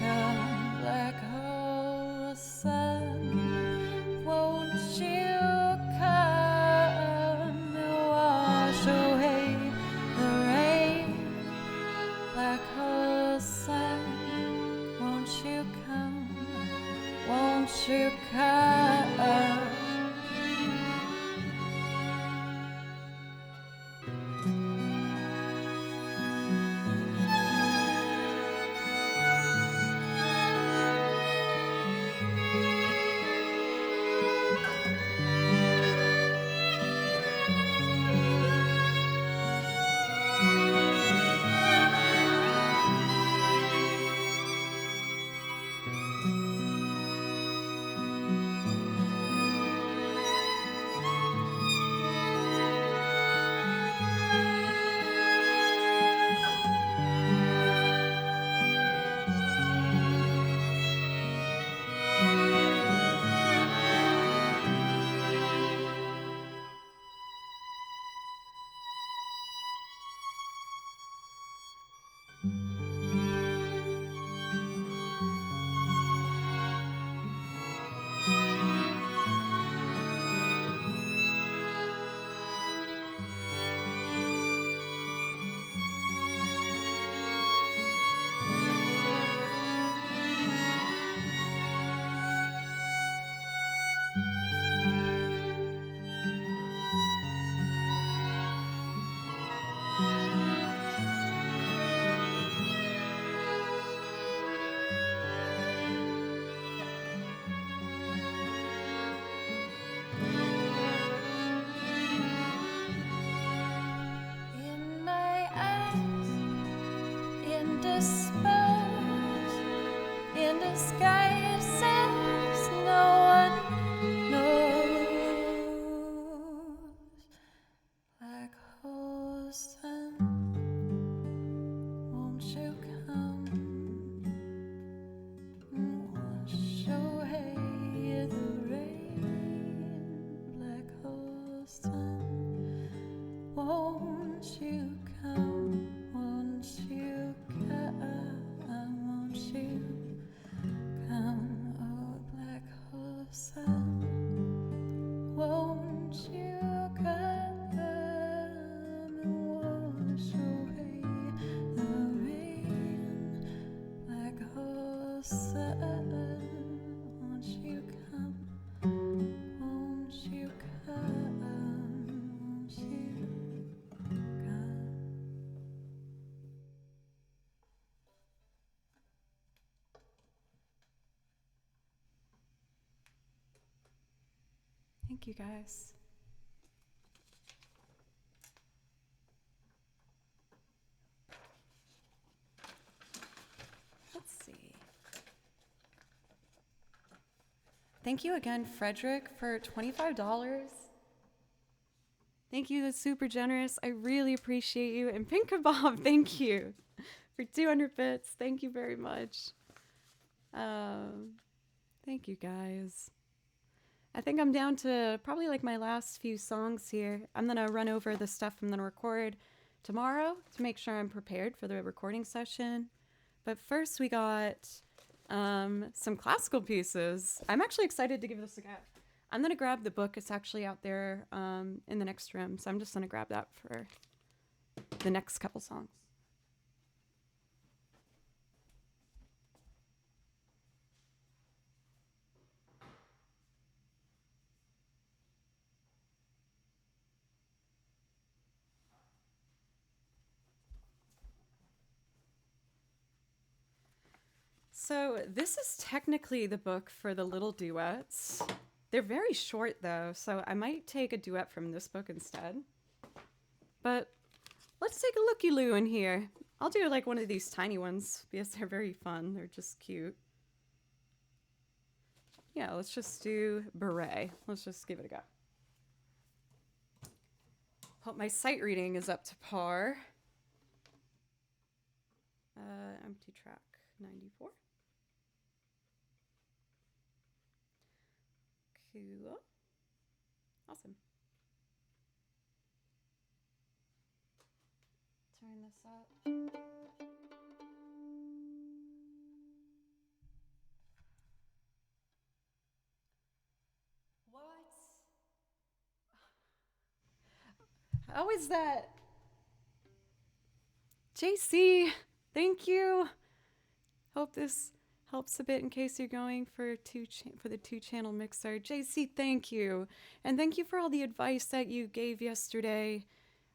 come? Black hole sun, won't you come and wash away the rain? Black hole sun, won't you come? Won't you come? In disguises no one knows. Black hole sun, won't you come and wash away the rain? Black hole sun, won't you come? Won't you come? Won't you come? Oh, black hole sun, won't you come and wash away the rain? Black hole sun, won't you come? Won't you come? Won't you come? Thank you guys. Let's see. Thank you again, Frederick, for $25. Thank you, that's super generous. I really appreciate you. And Pink Kebab, thank you for 200 bits. Thank you very much. Thank you guys. I think I'm down to probably like my last few songs here. I'm gonna run over the stuff I'm gonna record tomorrow to make sure I'm prepared for the recording session. But first we got some classical pieces. I'm actually excited to give this a go. I'm gonna grab the book. It's actually out there in the next room. So I'm just gonna grab that for the next couple songs. So this is technically the book for the little duets. They're very short though, so I might take a duet from this book instead. But let's take a looky-loo in here. I'll do like one of these tiny ones because they're very fun. They're just cute. Yeah, let's just do Beret. Let's just give it a go. Hope my sight reading is up to par. Empty track 94. Cool. Awesome. Turn this up. What? How is that? JC, thank you. Hope this helps a bit in case you're going for the 2-channel mixer. JC, thank you. And thank you for all the advice that you gave yesterday.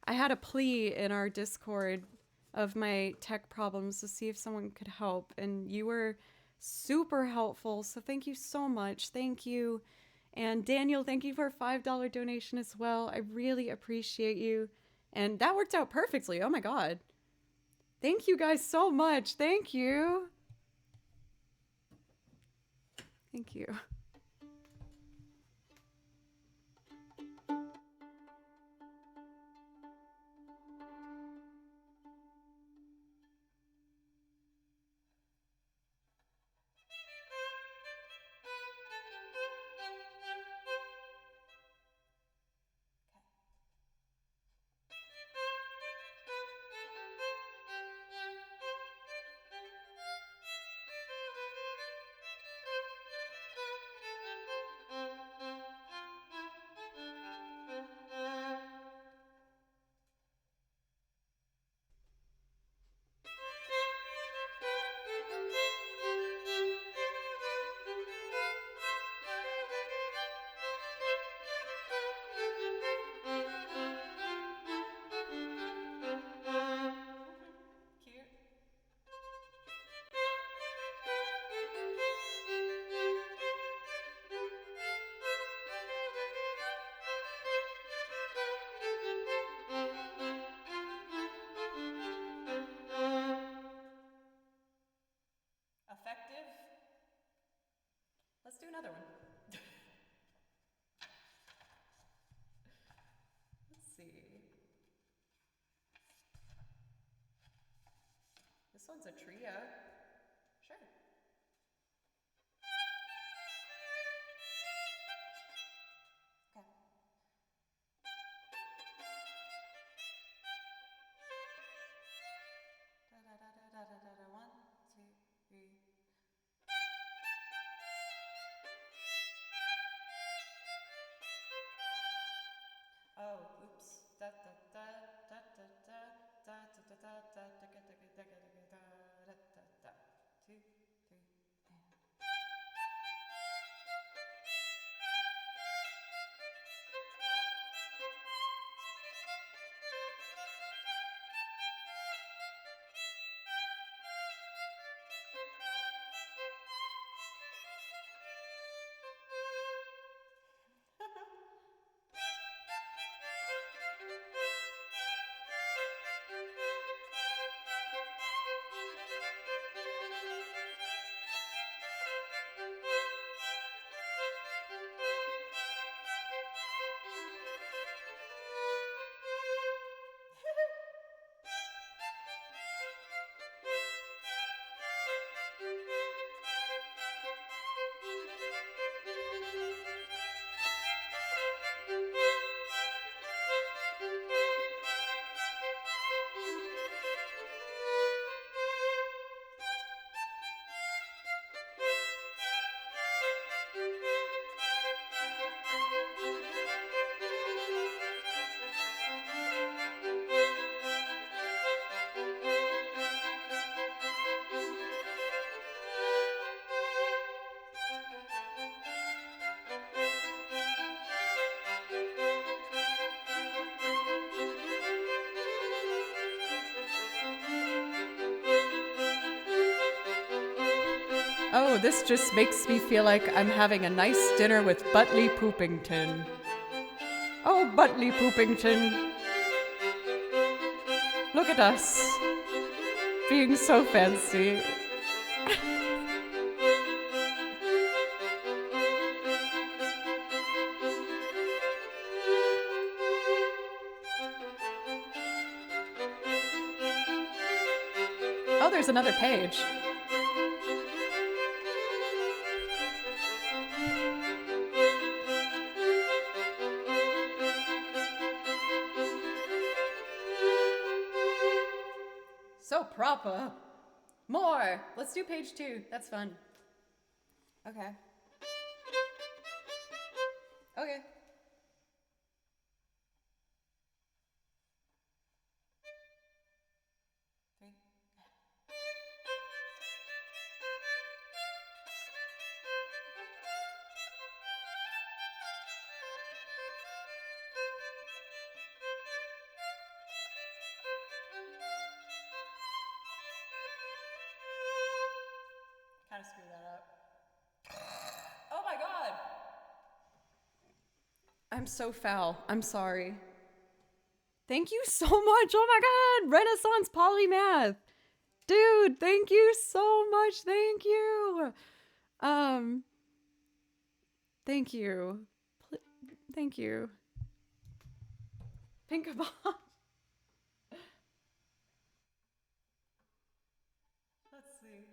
I had a plea in our Discord of my tech problems to see if someone could help, and you were super helpful. So thank you so much. Thank you. And Daniel, thank you for a $5 donation as well. I really appreciate you. And that worked out perfectly. Oh my God. Thank you guys so much. Thank you. Thank you. Cute. Effective. Let's do another one. Let's see. This one's a trio. Sure. Okay. Da da da da da da da. 1, 2, 3. Oh, oops. Da da da da da da da da da da da da da da da da da da da da. Oh, this just makes me feel like I'm having a nice dinner with Butley Poopington. Oh, Butley Poopington. Look at us. Being so fancy. Oh, there's another page. So proper. More. Let's do page 2. That's fun. Okay. Okay. Three. Kind of screw that up. Oh my god! I'm so foul. I'm sorry. Thank you so much. Oh my god! Renaissance polymath. Dude, thank you so much. Thank you. Thank you. Thank you. Pinkabon. Let's see.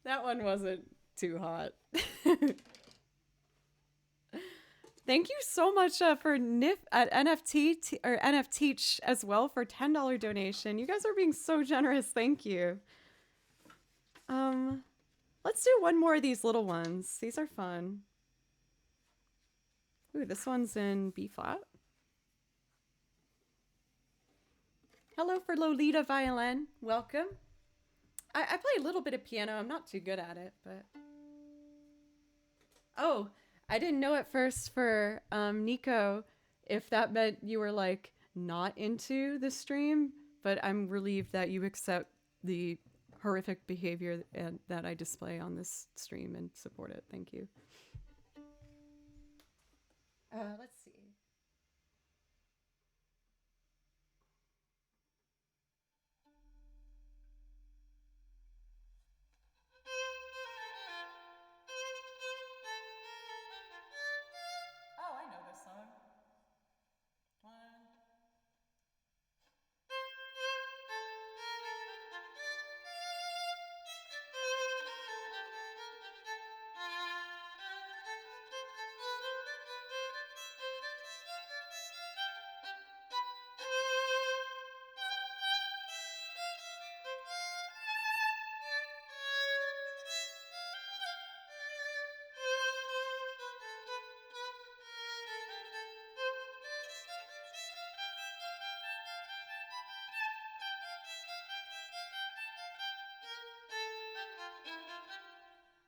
That one wasn't too hot. Thank you so much for NIF at NFT or NFTeach as well for $10 donation. You guys are being so generous. Thank you. Let's do one more of these little ones. These are fun. Ooh, this one's in B flat. Hello for Lolita Violin. Welcome. I play a little bit of piano. I'm not too good at it, but... Oh, I didn't know at first for Nico if that meant you were like not into the stream, but I'm relieved that you accept the horrific behavior that I display on this stream and support it. Thank you. Let's see. Oh, I know this song. One.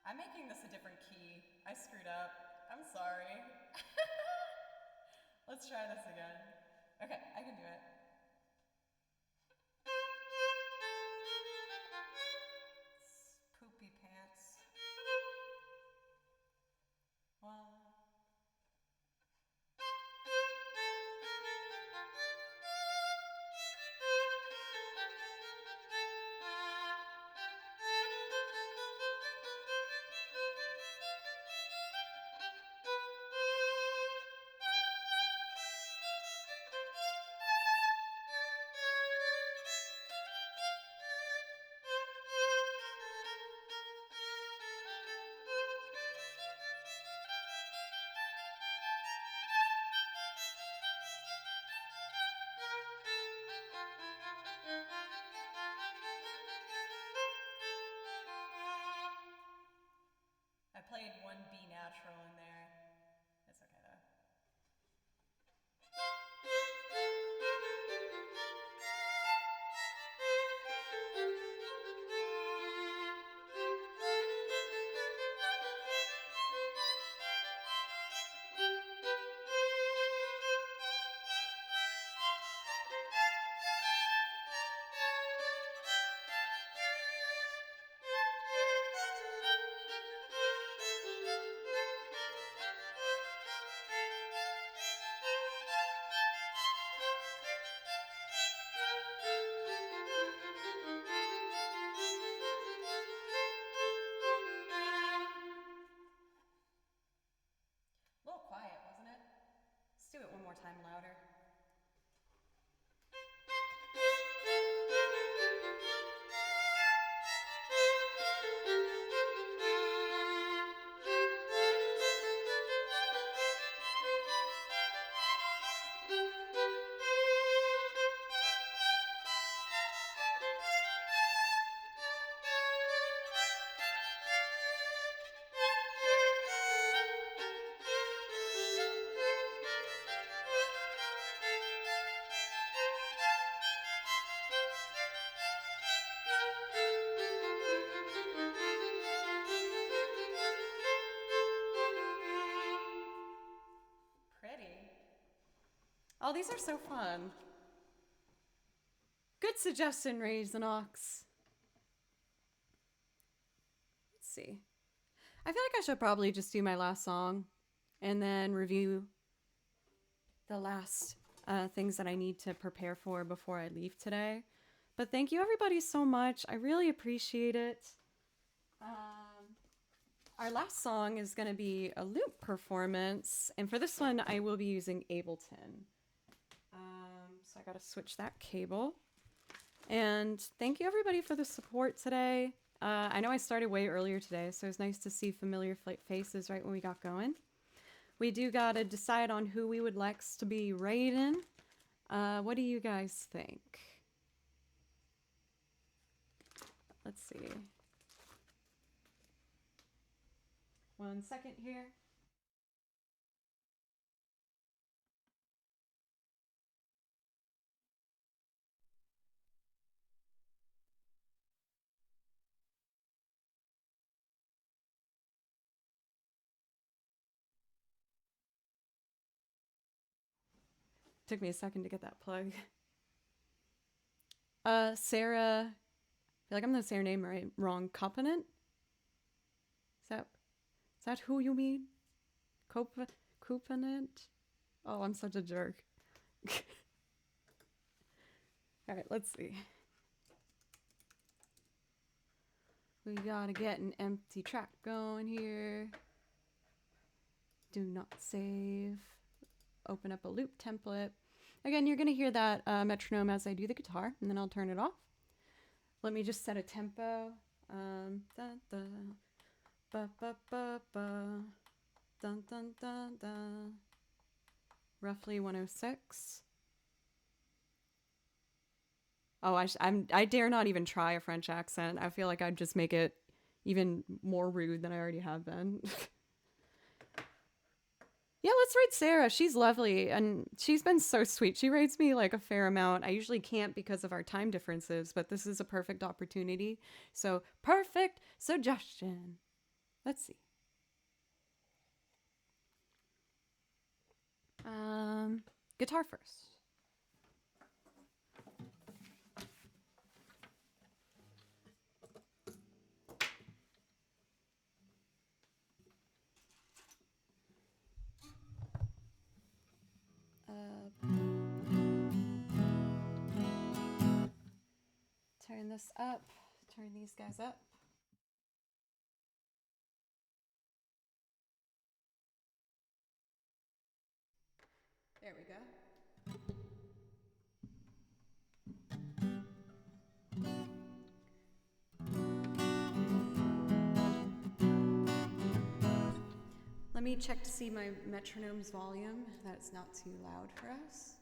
I'm making this a different key. I screwed up. I'm sorry. Let's try this again. Okay, I can do it. Oh, these are so fun. Good suggestion, Raisin Ox. Let's see. I feel like I should probably just do my last song and then review the last things that I need to prepare for before I leave today. But thank you everybody so much. I really appreciate it. Our last song is going to be a loop performance. And for this one, I will be using Ableton. So I got to switch that cable. And thank you everybody for the support today. I know I started way earlier today, so it's nice to see familiar faces right when we got going. We do got to decide on who we would like to be raiding. What do you guys think? Let's see. 1 second here. Took me a second to get that plug. Sarah, I feel like I'm gonna say her name right. Wrong. Component? Is that who you mean? Component? Oh, I'm such a jerk. Alright, let's see. We gotta get an empty track going here. Do not save. Open up a loop template. Again, you're gonna hear that metronome as I do the guitar, and then I'll turn it off. Let me just set a tempo. Dun, dun, ba, ba, ba, ba. Dun, dun, dun, dun. Roughly 106. Oh, I dare not even try a French accent. I feel like I'd just make it even more rude than I already have been. Yeah, let's raid Sarah. She's lovely, and she's been so sweet. She raids me like a fair amount. I usually can't because of our time differences, but this is a perfect opportunity. So, perfect suggestion. Let's see. Guitar first. Turn this up. Turn these guys up. There we go. Let me check to see my metronome's volume, that it's not too loud for us.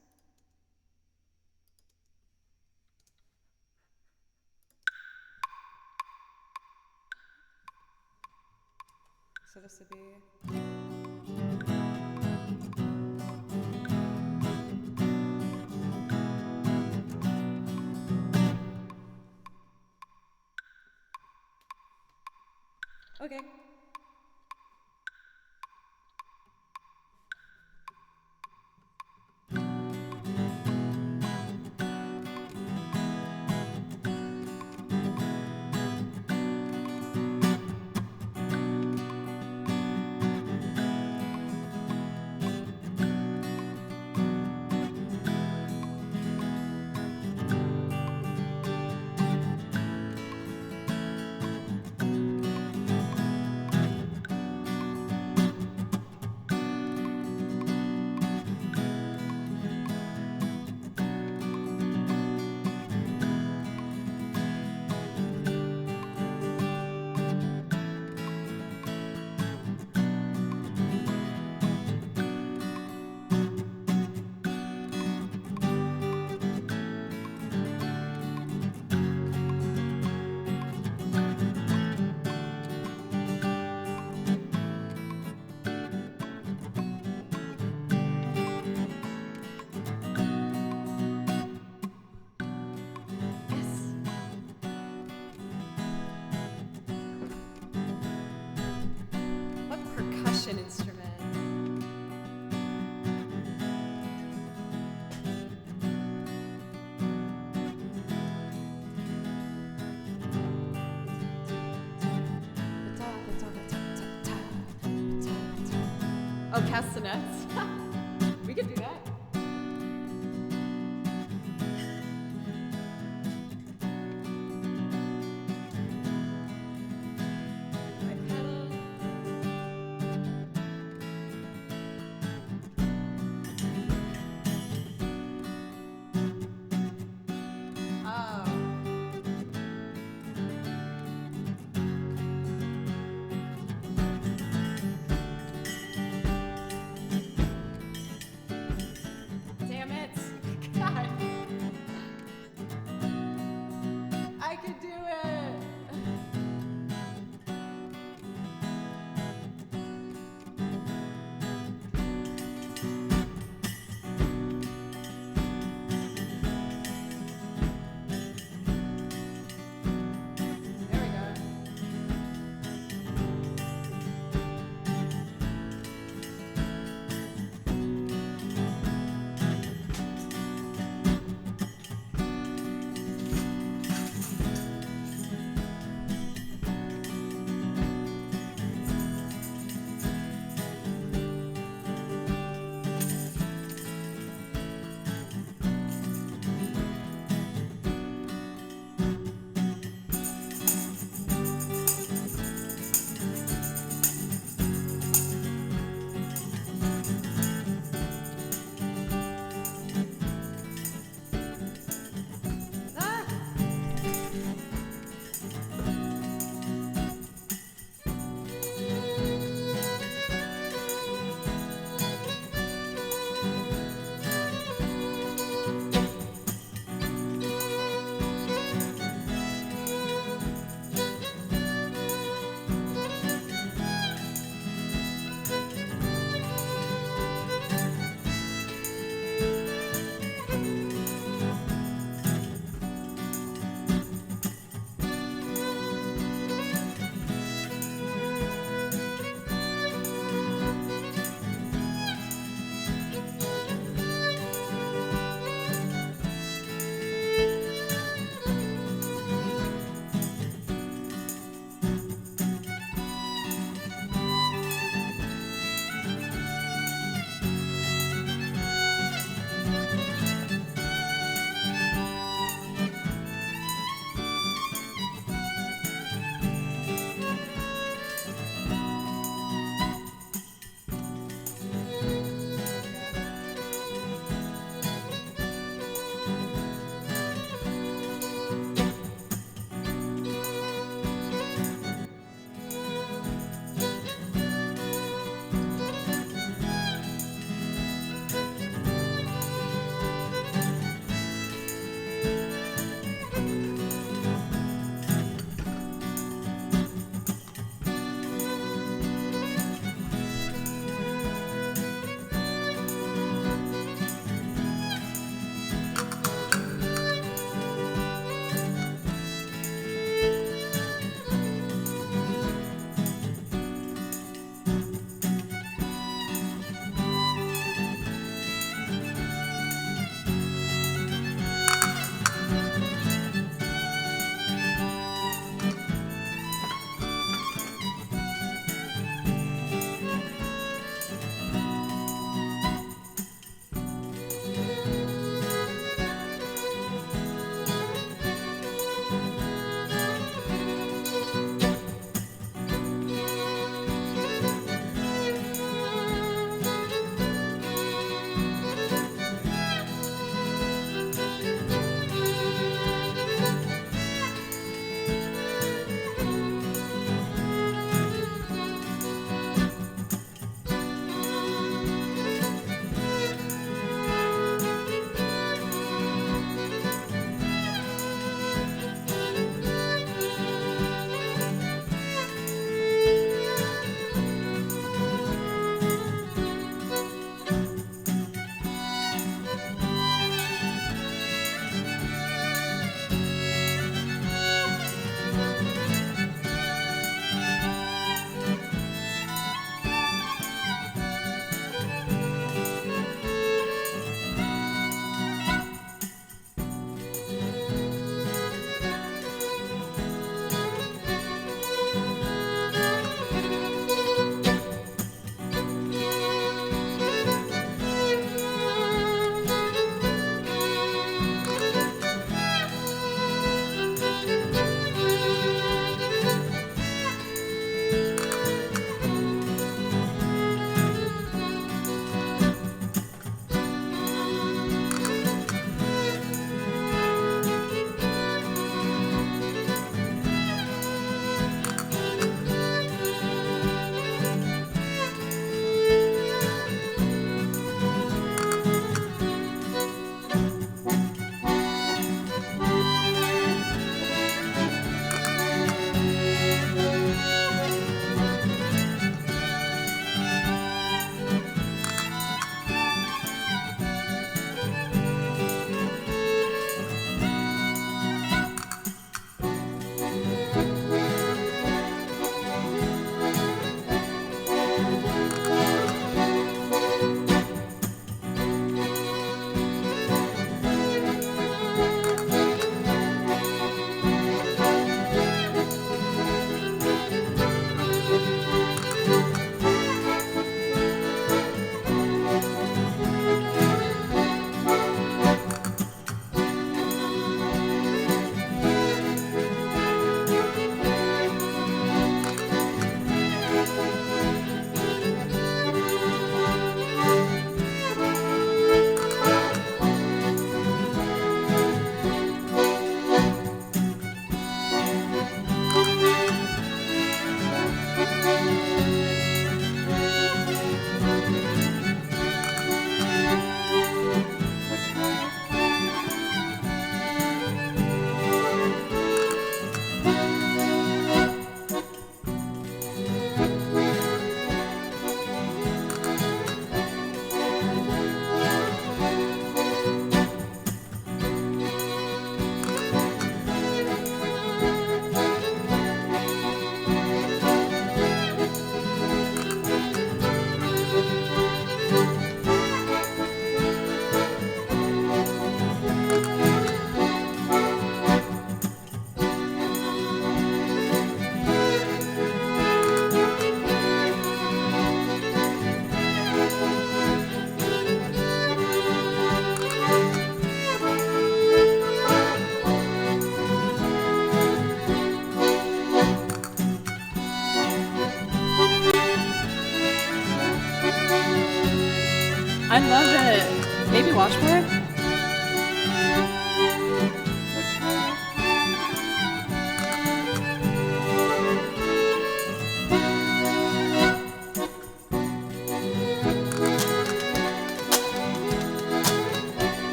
So this would be... Okay. castanets. We could do that. I pedal. Oh.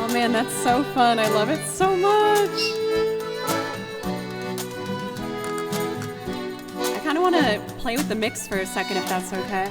Oh man, that's so fun. I love it so much. I kind of want to play with the mix for a second if that's okay.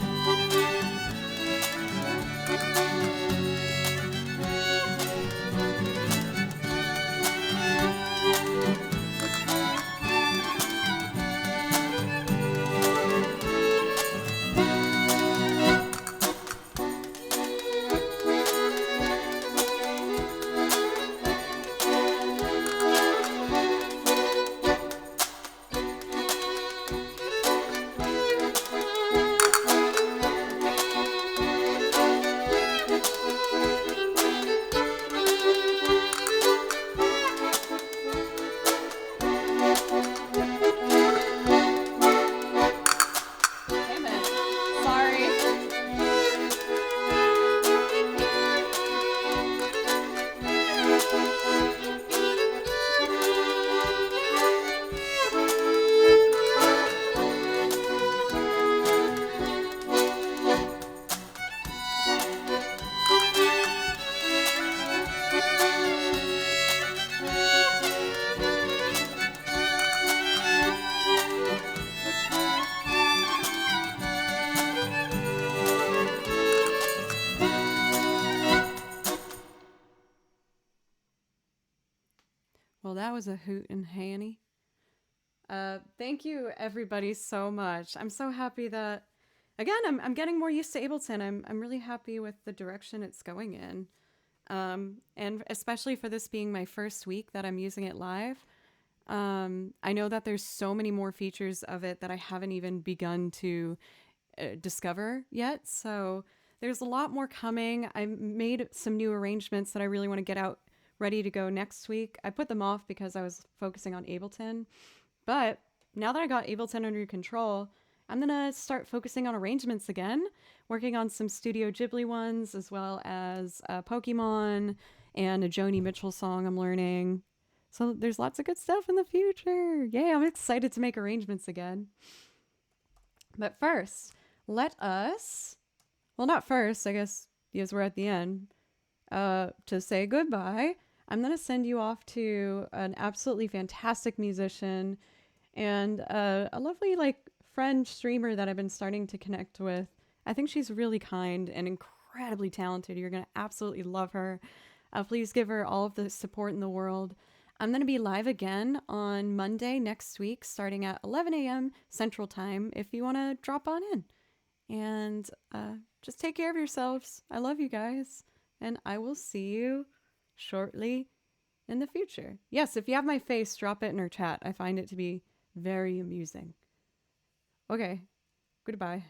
Damn it. Sorry. Well, that was a hoot and Hanny. Thank you everybody so much. I'm so happy that again I'm getting more used to Ableton. I'm really happy with the direction it's going in. And especially for this being my first week that I'm using it live. I know that there's so many more features of it that I haven't even begun to discover yet. So there's a lot more coming. I made some new arrangements that I really want to get out ready to go next week. I put them off because I was focusing on Ableton. But now that I got Ableton under control, I'm going to start focusing on arrangements again, working on some Studio Ghibli ones, as well as Pokemon and a Joni Mitchell song I'm learning. So there's lots of good stuff in the future. Yay, I'm excited to make arrangements again. But first, let us, well, not first, I guess, because we're at the end, to say goodbye. I'm going to send you off to an absolutely fantastic musician and a lovely, friend streamer that I've been starting to connect with. I think she's really kind and incredibly talented. You're going to absolutely love her. Please give her all of the support in the world. I'm going to be live again on Monday next week, starting at 11 a.m. Central Time, if you want to drop on in. And just take care of yourselves. I love you guys. And I will see you shortly in the future. Yes, if you have my face, drop it in our chat. I find it to be very amusing. Okay, goodbye.